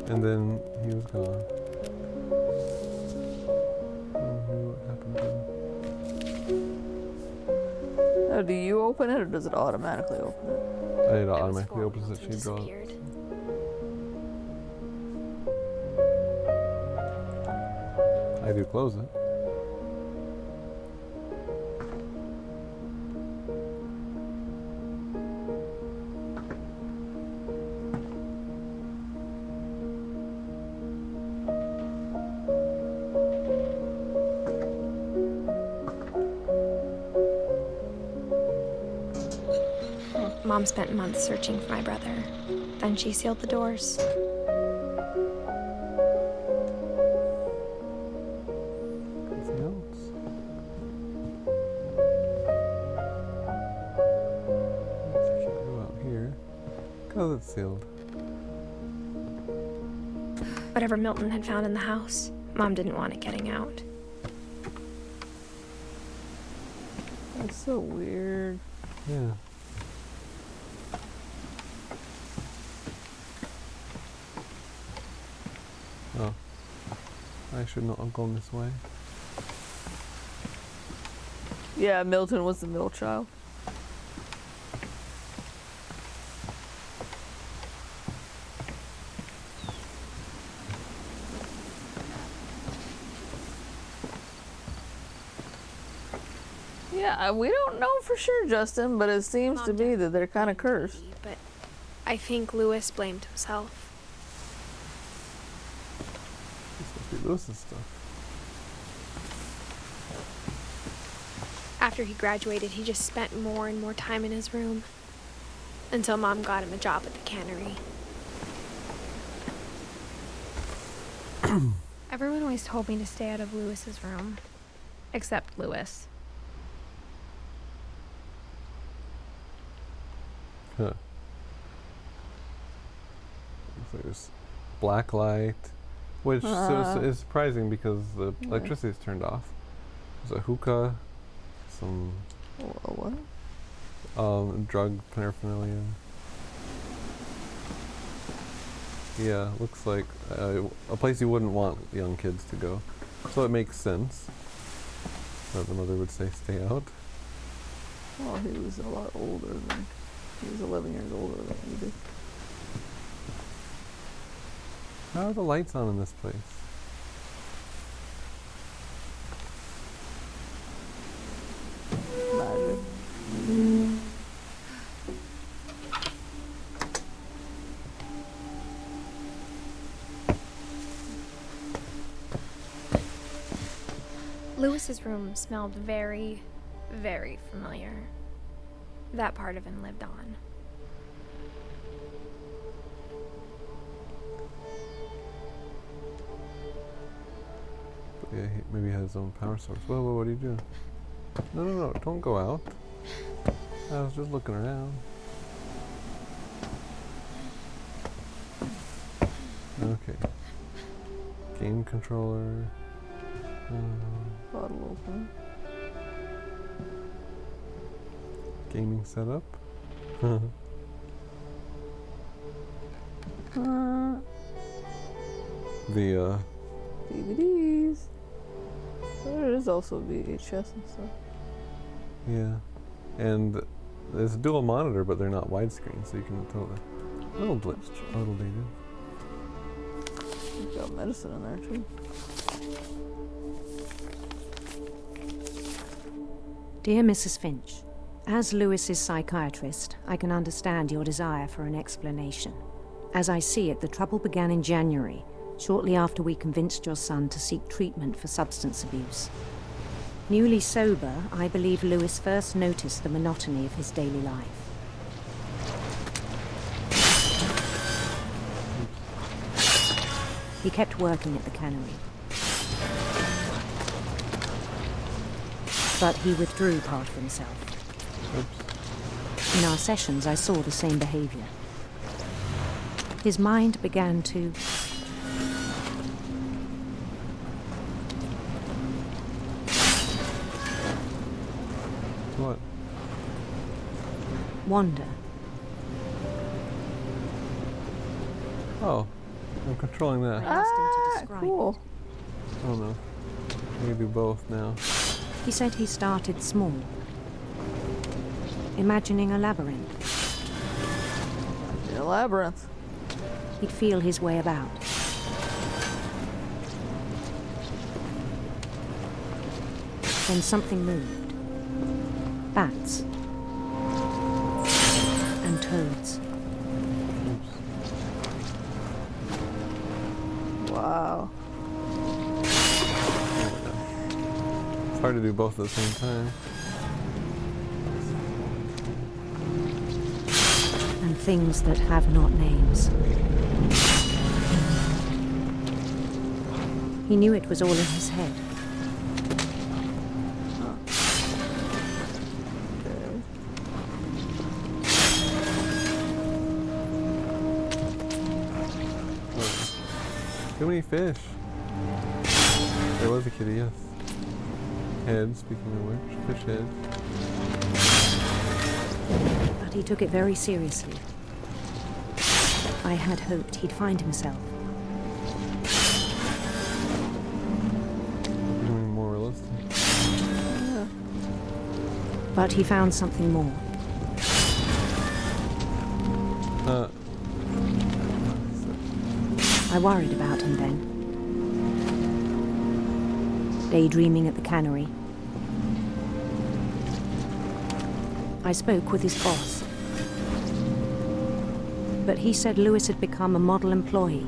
And then he was gone. What happened to him? Now, do you open it or does it automatically open it? It automatically opens if she draws. I do close it. Mom spent months searching for my brother. Then she sealed the doors. Anything else? Let's go out here. Cause it's sealed. Whatever Milton had found in the house, Mom didn't want it getting out. That's so weird. Yeah. Oh. I should not have gone this way. Yeah, Milton was the middle child. Yeah, we don't know for sure, Justin, but it seems to be that they're kind of cursed. But I think Lewis blamed himself. This must be Lewis's stuff. After he graduated, he just spent more and more time in his room. Until Mom got him a job at the cannery. Everyone always told me to stay out of Lewis's room. Except Lewis. Huh. Looks like there's black light, which is surprising because the electricity is turned off. There's a hookah, some what? Drug paraphernalia. Yeah, looks like a place you wouldn't want young kids to go. So it makes sense that the mother would say stay out. Well, he was a lot older than... He was 11 years older than we did. How are the lights on in this place? Magic. Lewis's room smelled very, very familiar. That part of him lived on. Yeah, maybe he has his own power source. Whoa, what are you doing? No, don't go out. I was just looking around. Okay. Game controller. Bottle opener. Gaming setup. The DVDs. There is also VHS and stuff. Yeah, and there's a dual monitor, but they're not widescreen, so you can tell a little dated. You've got medicine in there too. Dear Mrs. Finch, as Lewis's psychiatrist, I can understand your desire for an explanation. As I see it, the trouble began in January, shortly after we convinced your son to seek treatment for substance abuse. Newly sober, I believe Lewis first noticed the monotony of his daily life. He kept working at the cannery. But he withdrew part of himself. In our sessions, I saw the same behavior. His mind began to... What? wander. Oh, I'm controlling that. I asked him to describe cool. it. Oh no. We can do both now. He said he started small, imagining a labyrinth. A labyrinth. He'd feel his way about. Then something moved. Bats. And toads. Wow. It's hard to do both at the same time. And things that have not names. He knew it was all in his head. Too many fish. There was a kitty, yes. Head, speaking of which, fish head. But he took it very seriously. I had hoped he'd find himself. Becoming more realistic. Yeah. But he found something more. I worried about him then. Daydreaming at the cannery. I spoke with his boss. But he said Lewis had become a model employee.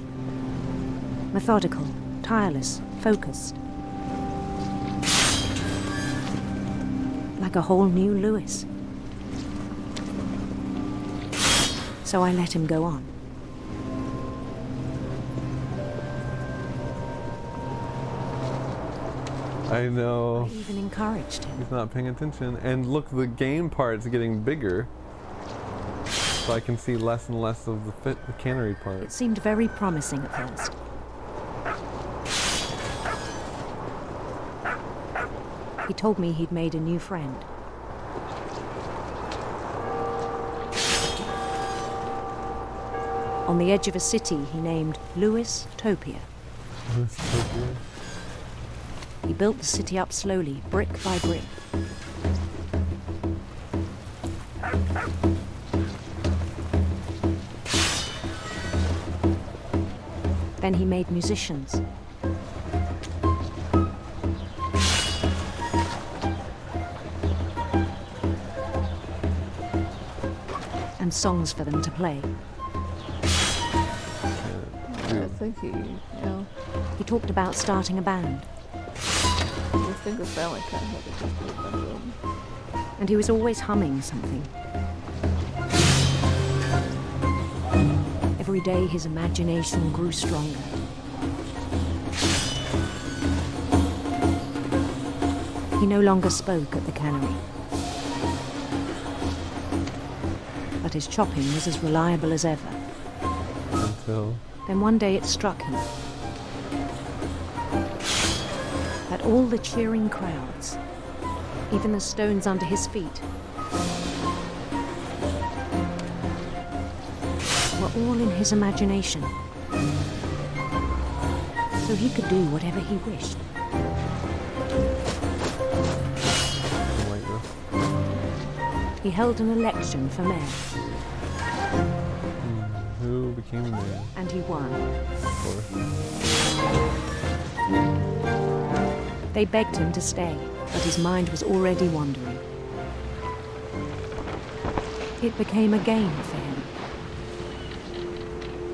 Methodical, tireless, focused. Like a whole new Lewis. So I let him go on. I know. I even encouraged him. He's not paying attention. And look, the game part's getting bigger. So I can see less and less of the cannery part. It seemed very promising at first. He told me he'd made a new friend. On the edge of a city he named Lewis Topia. Lewis Topia? He built the city up slowly, brick by brick. Then he made musicians. And songs for them to play. I think he, you know. He talked about starting a band. I think the family kind of had to just do a bunch of them. And he was always humming something. Every day his imagination grew stronger. He no longer spoke at the cannery. But his chopping was as reliable as ever. Until... Then one day it struck him that all the cheering crowds, even the stones under his feet, were all in his imagination. So he could do whatever he wished. He held an election for mayor. Who became the mayor? And he won. Of course. They begged him to stay, but his mind was already wandering. It became a game for him.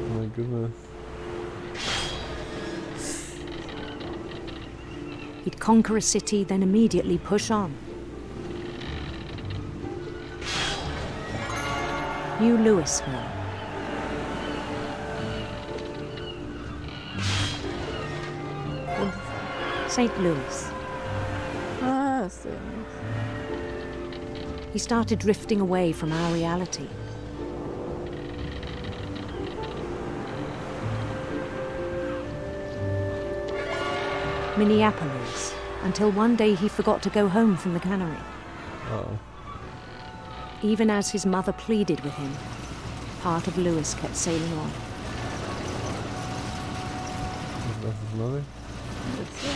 Oh my goodness. He'd conquer a city, then immediately push on. New Louisville. St. Louis. Ah, St. Louis. He started drifting away from our reality. Minneapolis, until one day he forgot to go home from the cannery. Uh-oh. Even as his mother pleaded with him, part of Lewis kept sailing on. That's his mother? That's it.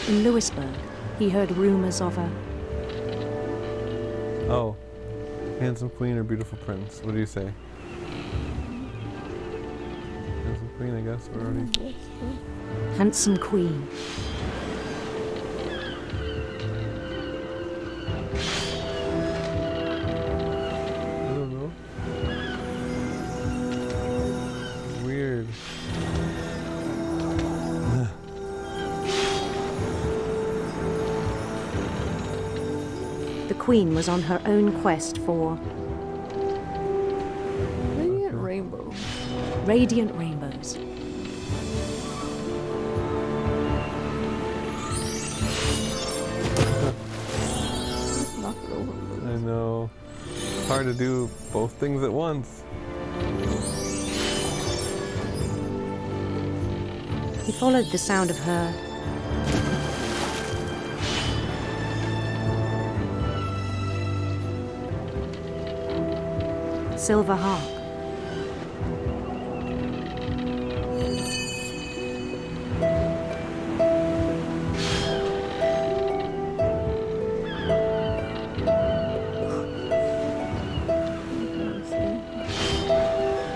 In Louisburg, he heard rumors of a... Oh. Handsome queen or beautiful prince? What do you say? Handsome queen, I guess. We're already... handsome queen. I don't know. Weird. The queen was on her own quest for... Radiant rainbow. Radiant rainbows. Knock it over. I know. It's hard to do both things at once. He followed the sound of her... silver harp.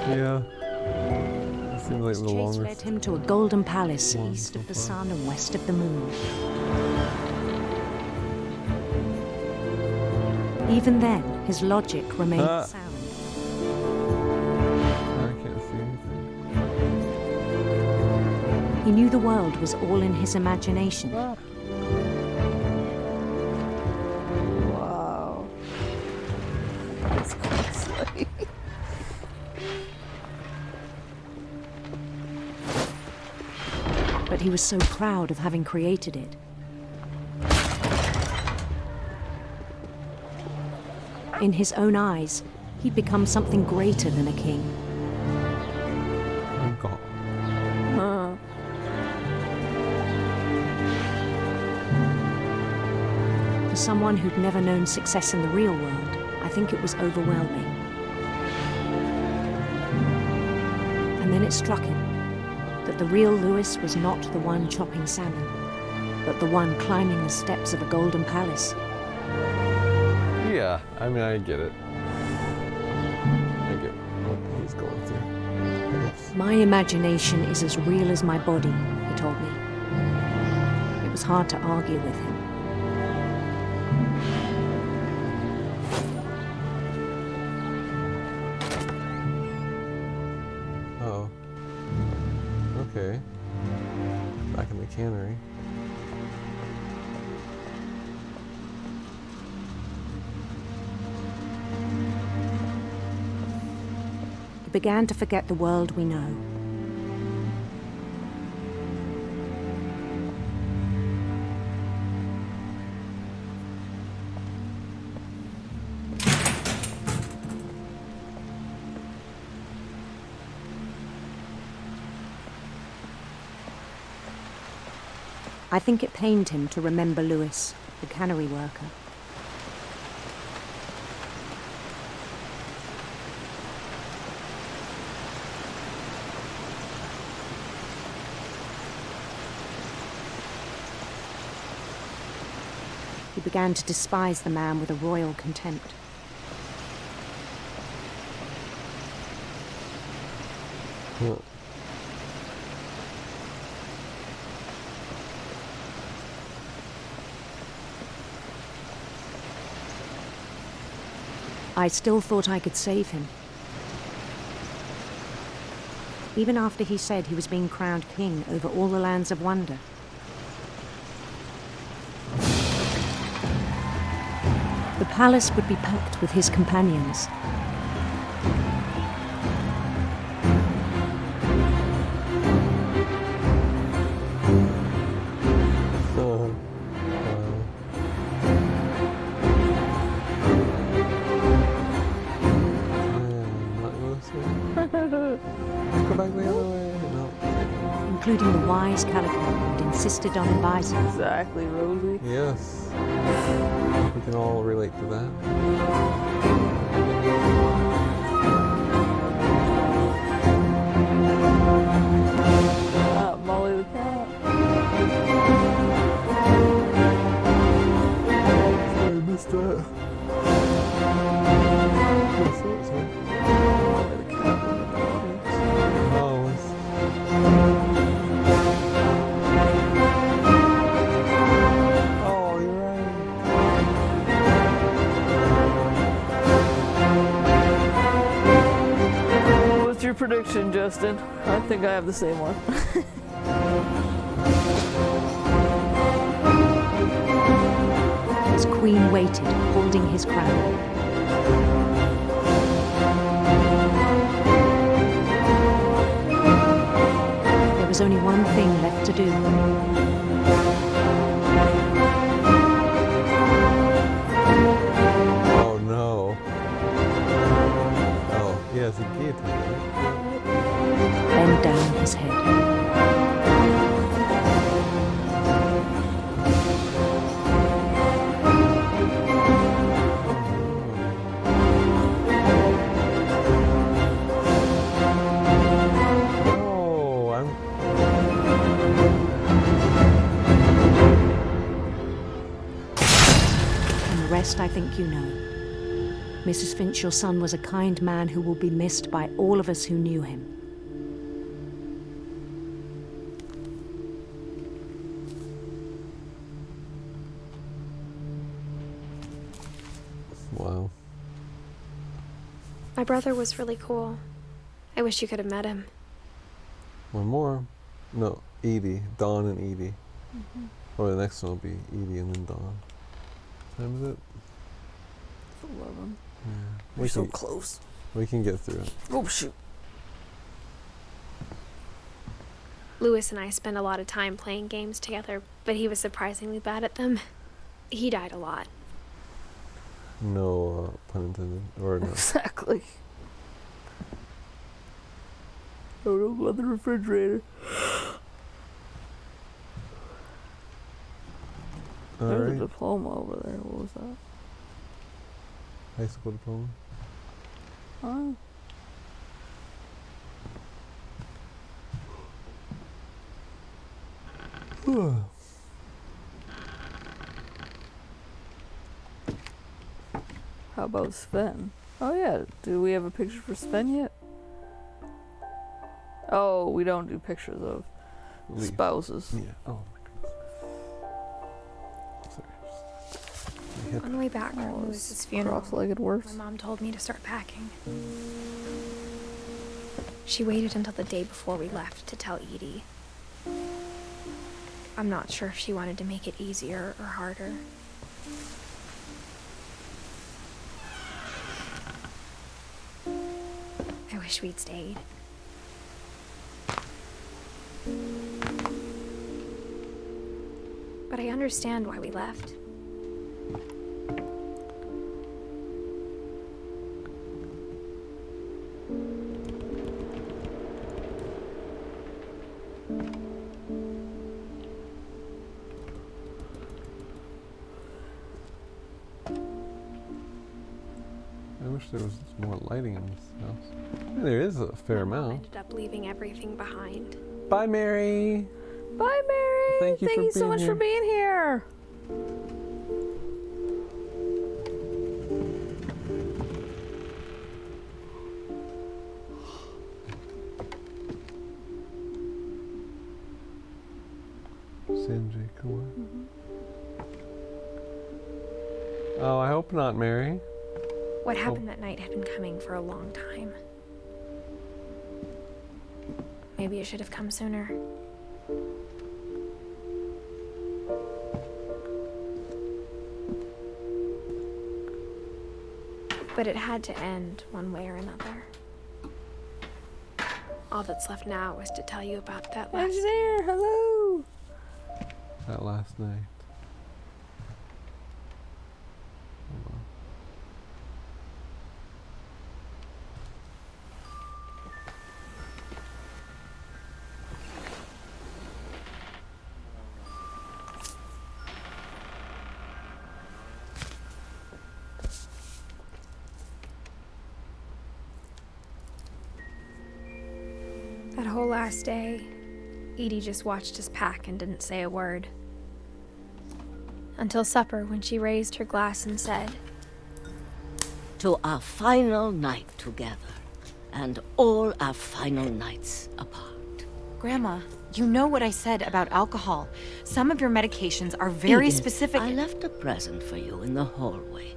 Yeah. Seems like His the chase longest led him to a golden palace one east so of the far. sun and west of the moon. Even then, his logic remained sound. I can't see anything. He knew the world was all in his imagination. Wow. That's costly. But he was so proud of having created it. In his own eyes, he'd become something greater than a king. I'm gone. Huh. For someone who'd never known success in the real world, I think it was overwhelming. And then it struck him that the real Lewis was not the one chopping salmon, but the one climbing the steps of a golden palace. Yeah, I mean, I get it. I get what he's going through. I guess. My imagination is as real as my body, he told me. It was hard to argue with him. Oh. Okay. Back in the cannery. He began to forget the world we know. I think it pained him to remember Lewis, the cannery worker. He began to despise the man with a royal contempt. Huh. I still thought I could save him. Even after he said he was being crowned king over all the lands of wonder. The palace would be packed with his companions. Including the wise Calico who'd insisted on advising. Exactly, Rosie. Yes. We can all relate to that. Molly the cat. I missed that. Sorry. Molly the cat. Oh, you're right. What's your prediction, Justin? I think I have the same one. His queen waited, holding his crown. There was only one thing left to do. Oh no. Oh, yes, he guillotined it. Bend down his head. I think you know. Mrs. Finch, your son was a kind man who will be missed by all of us who knew him. My brother was really cool. I wish you could have met him. One more. No, Edie. Dawn and Edie. Or the next one will be Edie and then Dawn. What time is it? It's 11. Yeah. We're so close. We can get through it. Oh, shoot. Lewis and I spent a lot of time playing games together, but he was surprisingly bad at them. He died a lot. No pun intended. Or no. Exactly. Oh, don't go in the refrigerator. There's a diploma over there. What was that? High school diploma. Oh. How about Sven? Oh yeah, do we have a picture for Sven yet? Oh, we don't do pictures of spouses. Yeah. Oh my goodness. Sorry. On the way back from Lewis's funeral, cross-legged worse. my mom told me to start packing. She waited until the day before we left to tell Edie. I'm not sure if she wanted to make it easier or harder. I wish we'd stayed. But I understand why we left. I wish there was more lighting in this house. I mean, there is a fair amount. Ended up leaving everything behind. Bye, Mary. Bye, Mary. Thank you so much for being here. Sanjay Kumar. Oh, I hope not, Mary. What happened that night had been coming for a long time. Maybe it should have come sooner. But it had to end one way or another. All that's left now is to tell you about that last... Engineer, hello! That last night. That whole last day, Edie just watched us pack and didn't say a word. Until supper, when she raised her glass and said, "To our final night together, and all our final nights apart." Grandma, you know what I said about alcohol. Some of your medications are very Edith, specific. I left a present for you in the hallway.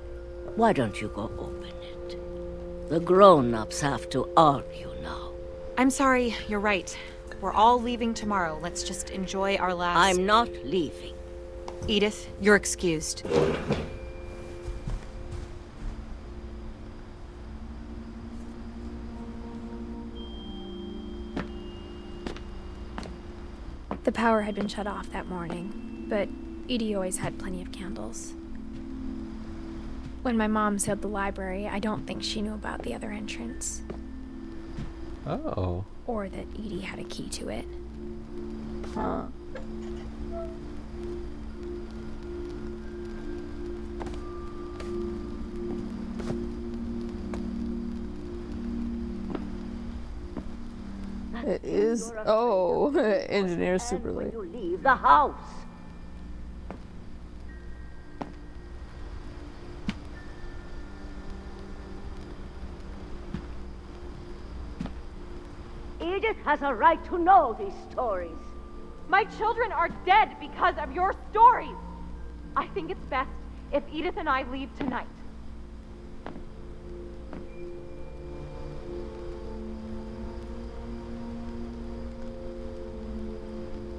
Why don't you go open it? The grown-ups have to argue now. I'm sorry, you're right. We're all leaving tomorrow. Let's just enjoy our last... I'm not leaving. Edith, you're excused. The power had been shut off that morning, but Edie always had plenty of candles. When my mom sealed the library, I don't think she knew about the other entrance. Oh. Or that Edie had a key to it. Huh. It is. Oh, engineer's super late. You leave the house. Edith has a right to know these stories. My children are dead because of your stories. I think it's best if Edith and I leave tonight.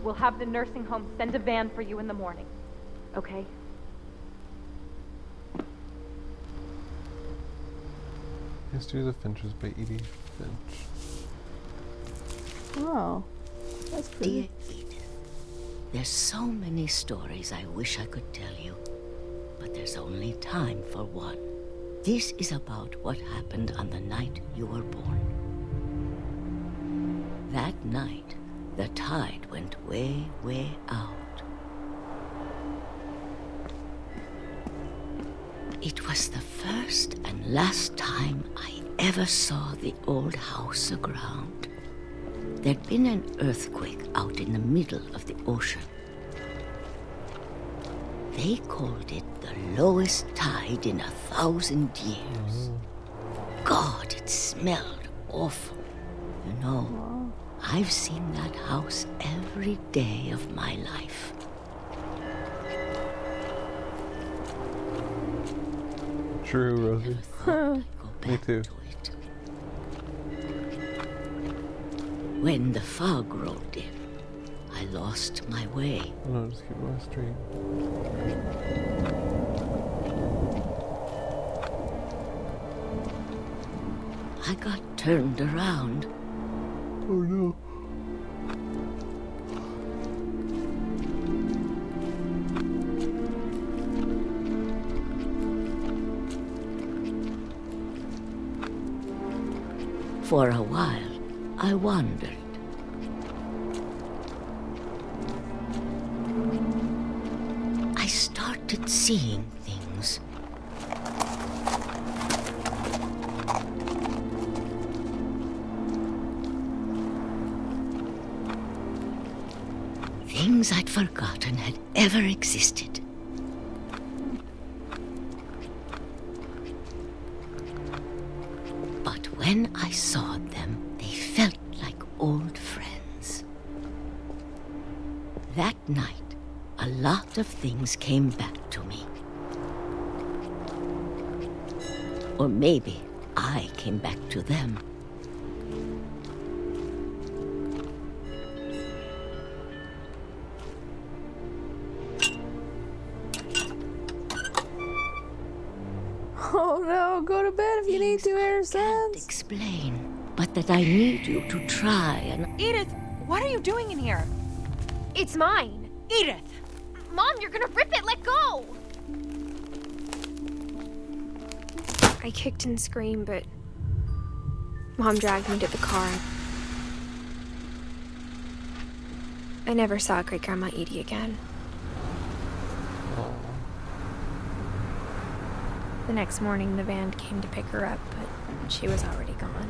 We'll have the nursing home send a van for you in the morning. Okay? History of the Finches by Edith Finch. Oh, that's pretty. Dear Edith, there's so many stories I wish I could tell you, but there's only time for one. This is about what happened on the night you were born. That night, the tide went way, way out. It was the first and last time I ever saw the old house aground. There'd been an earthquake out in the middle of the ocean. They called it the lowest tide in 1,000 years. God, it smelled awful. You know, I've seen that house every day of my life. True, Rosie. Me too. When the fog rolled in, I lost my way. Oh, no, just keep going straight. I got turned around. Oh no. For a while, I wandered. I started seeing things. Things I'd forgotten had ever existed. But when I saw them, they felt like old friends. That night, a lot of things came back to me. Or maybe I came back to them. Oh no, go to bed if you need to, Harrison. Can't explain, but that I need you to try and... Edith, what are you doing in here? It's mine. Edith! Mom, you're gonna rip it! Let go! I kicked and screamed, but Mom dragged me to the car. I never saw Great-Grandma Edie again. The next morning, the van came to pick her up, but she was already gone.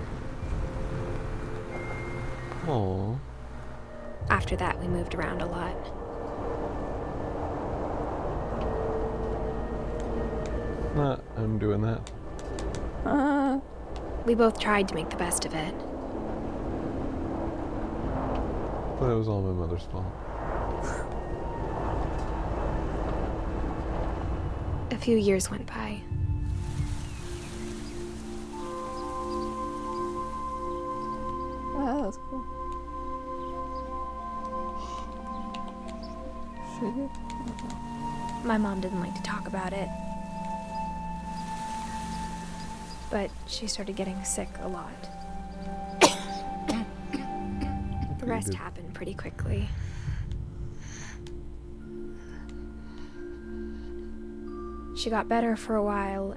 Oh. After that, we moved around a lot. I'm doing that. We both tried to make the best of it. But it was all my mother's fault. A few years went by. Wow, that's cool. Sugar? My mom didn't like to talk about it. But she started getting sick a lot. The rest happened pretty quickly. She got better for a while,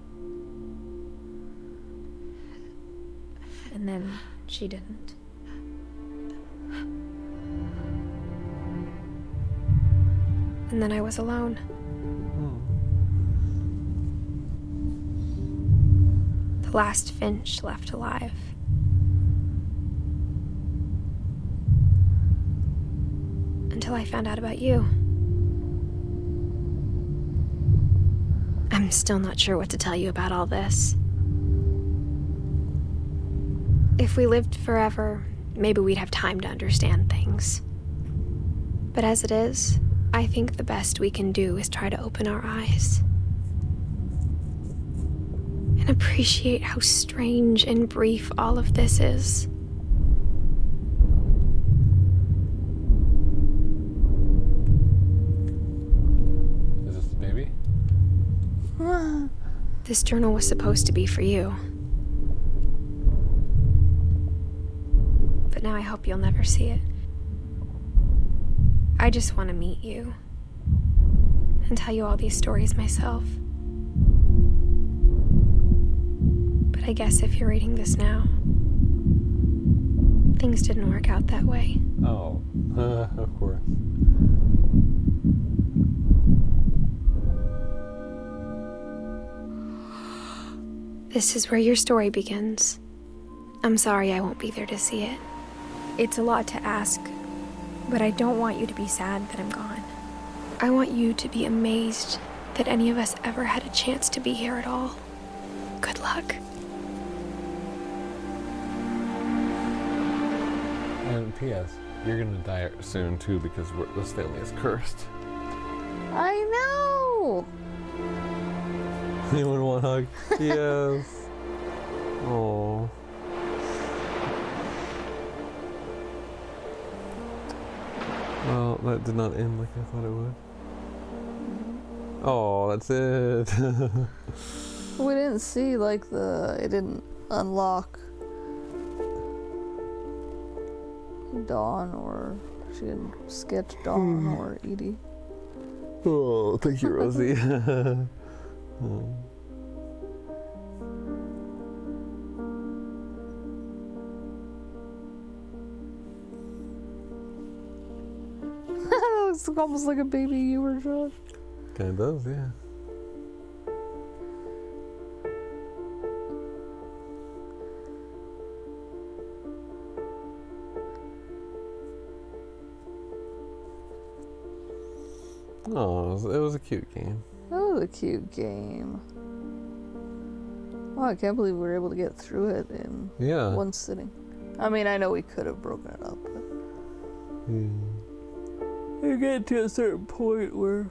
and then she didn't. And then I was alone. The last Finch left alive. Until I found out about you. I'm still not sure what to tell you about all this. If we lived forever, maybe we'd have time to understand things. But as it is, I think the best we can do is try to open our eyes. And appreciate how strange and brief all of this is. This journal was supposed to be for you. But now I hope you'll never see it. I just want to meet you and tell you all these stories myself. But I guess if you're reading this now, things didn't work out that way. Oh, of course. This is where your story begins. I'm sorry I won't be there to see it. It's a lot to ask, but I don't want you to be sad that I'm gone. I want you to be amazed that any of us ever had a chance to be here at all. Good luck. And P.S. You're gonna die soon too because this family is cursed. I know! Anyone want a hug? Yes. Oh. Well, that did not end like I thought it would. Oh, that's it. We didn't see like it didn't unlock Dawn, or she didn't sketch Dawn or Edie. Oh, thank you, Rosie. Oh. It's almost like a baby you were Josh. Kinda does, yeah. Oh, it was a cute game. That was a cute game. Oh, I can't believe we were able to get through it in one sitting. I mean, I know we could have broken it up, but you get to a certain point where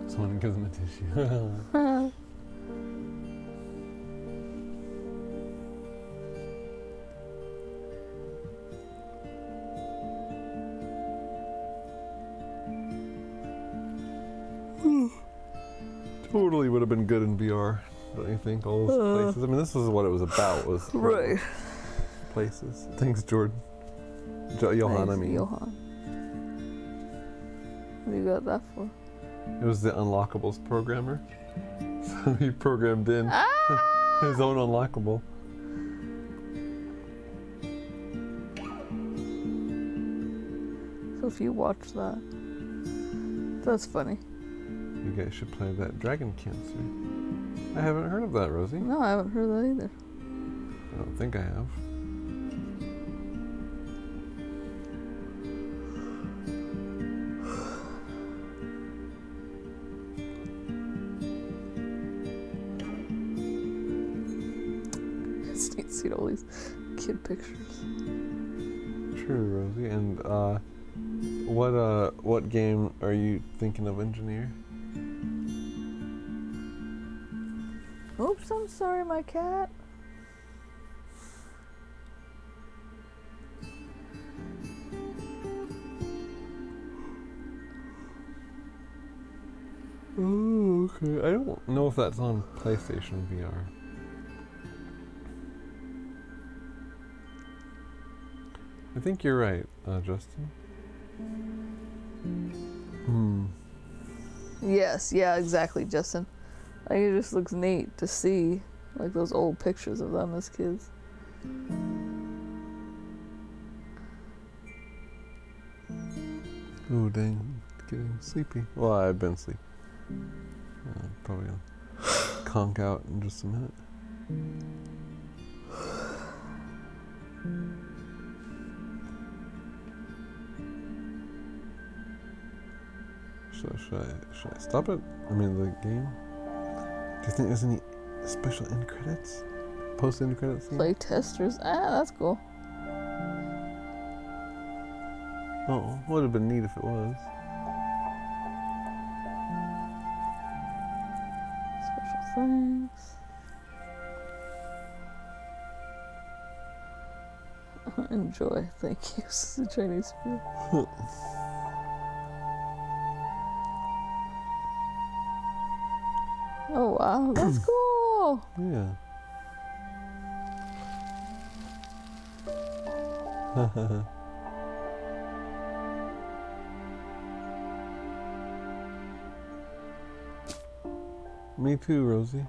someone gives him a tissue. Totally would have been good in VR, don't you think? All those places. I mean, this is what it was about. Was right. Places. Thanks, Jordan. Johan, I mean. Johan. What do you got that for? It was the Unlockables programmer. So he programmed in his own unlockable. So if you watch that, that's funny. You guys should play that Dragon Cancer. I haven't heard of that, Rosie. No, I haven't heard that either. I don't think I have. It's neat seeing all these kid pictures. True, Rosie. And what game are you thinking of, Engineer? Oops, I'm sorry, my cat. Oh, okay. I don't know if that's on PlayStation VR. I think you're right, Justin. Yes, yeah, exactly, Justin. Like, it just looks neat to see, like, those old pictures of them as kids. Oh, dang. Getting sleepy. Well, I've been sleepy. Probably gonna conk out in just a minute. Should I stop it? I mean, the game? Do you think there's any special end credits? Post end credits? Play testers? That's cool. Oh, would have been neat if it was. Special thanks. Enjoy. Thank you. This is a Chinese food. Oh wow, that's cool. Yeah. Me too, Rosie.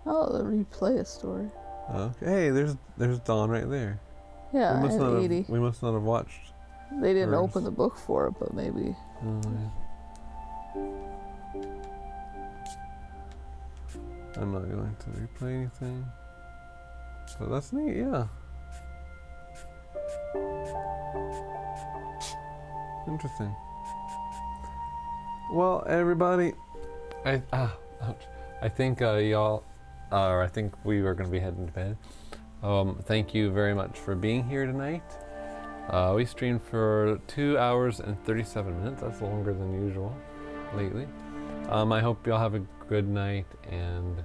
Oh, the replay a story. Okay. Hey, there's Dawn right there. Yeah, we must and not 80. have, we must not have watched. They didn't hers. open the book for it, but maybe. Oh, yeah. I'm not going to replay anything. But that's neat, yeah. Interesting. Well, everybody, I think y'all, or I think we were going to be heading to bed. Thank you very much for being here tonight. We streamed for 2 hours and 37 minutes. That's longer than usual lately. I hope y'all have a good night, and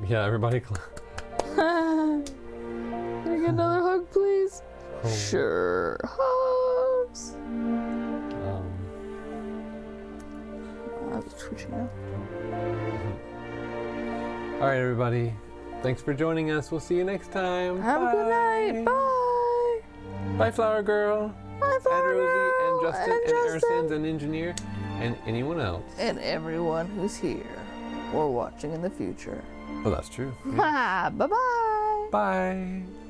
yeah, everybody. Can I get another hug, please? Oh. Sure. Hugs. I was twitching up. All right, everybody. Thanks for joining us. We'll see you next time. Have a good night. Bye. Bye, Flower Girl. Bye, Flower and Rosie, Girl. and Justin, and Arsons, and Engineer, and anyone else. And everyone who's here or watching in the future. Well, that's true. Yeah. Bye-bye. Bye.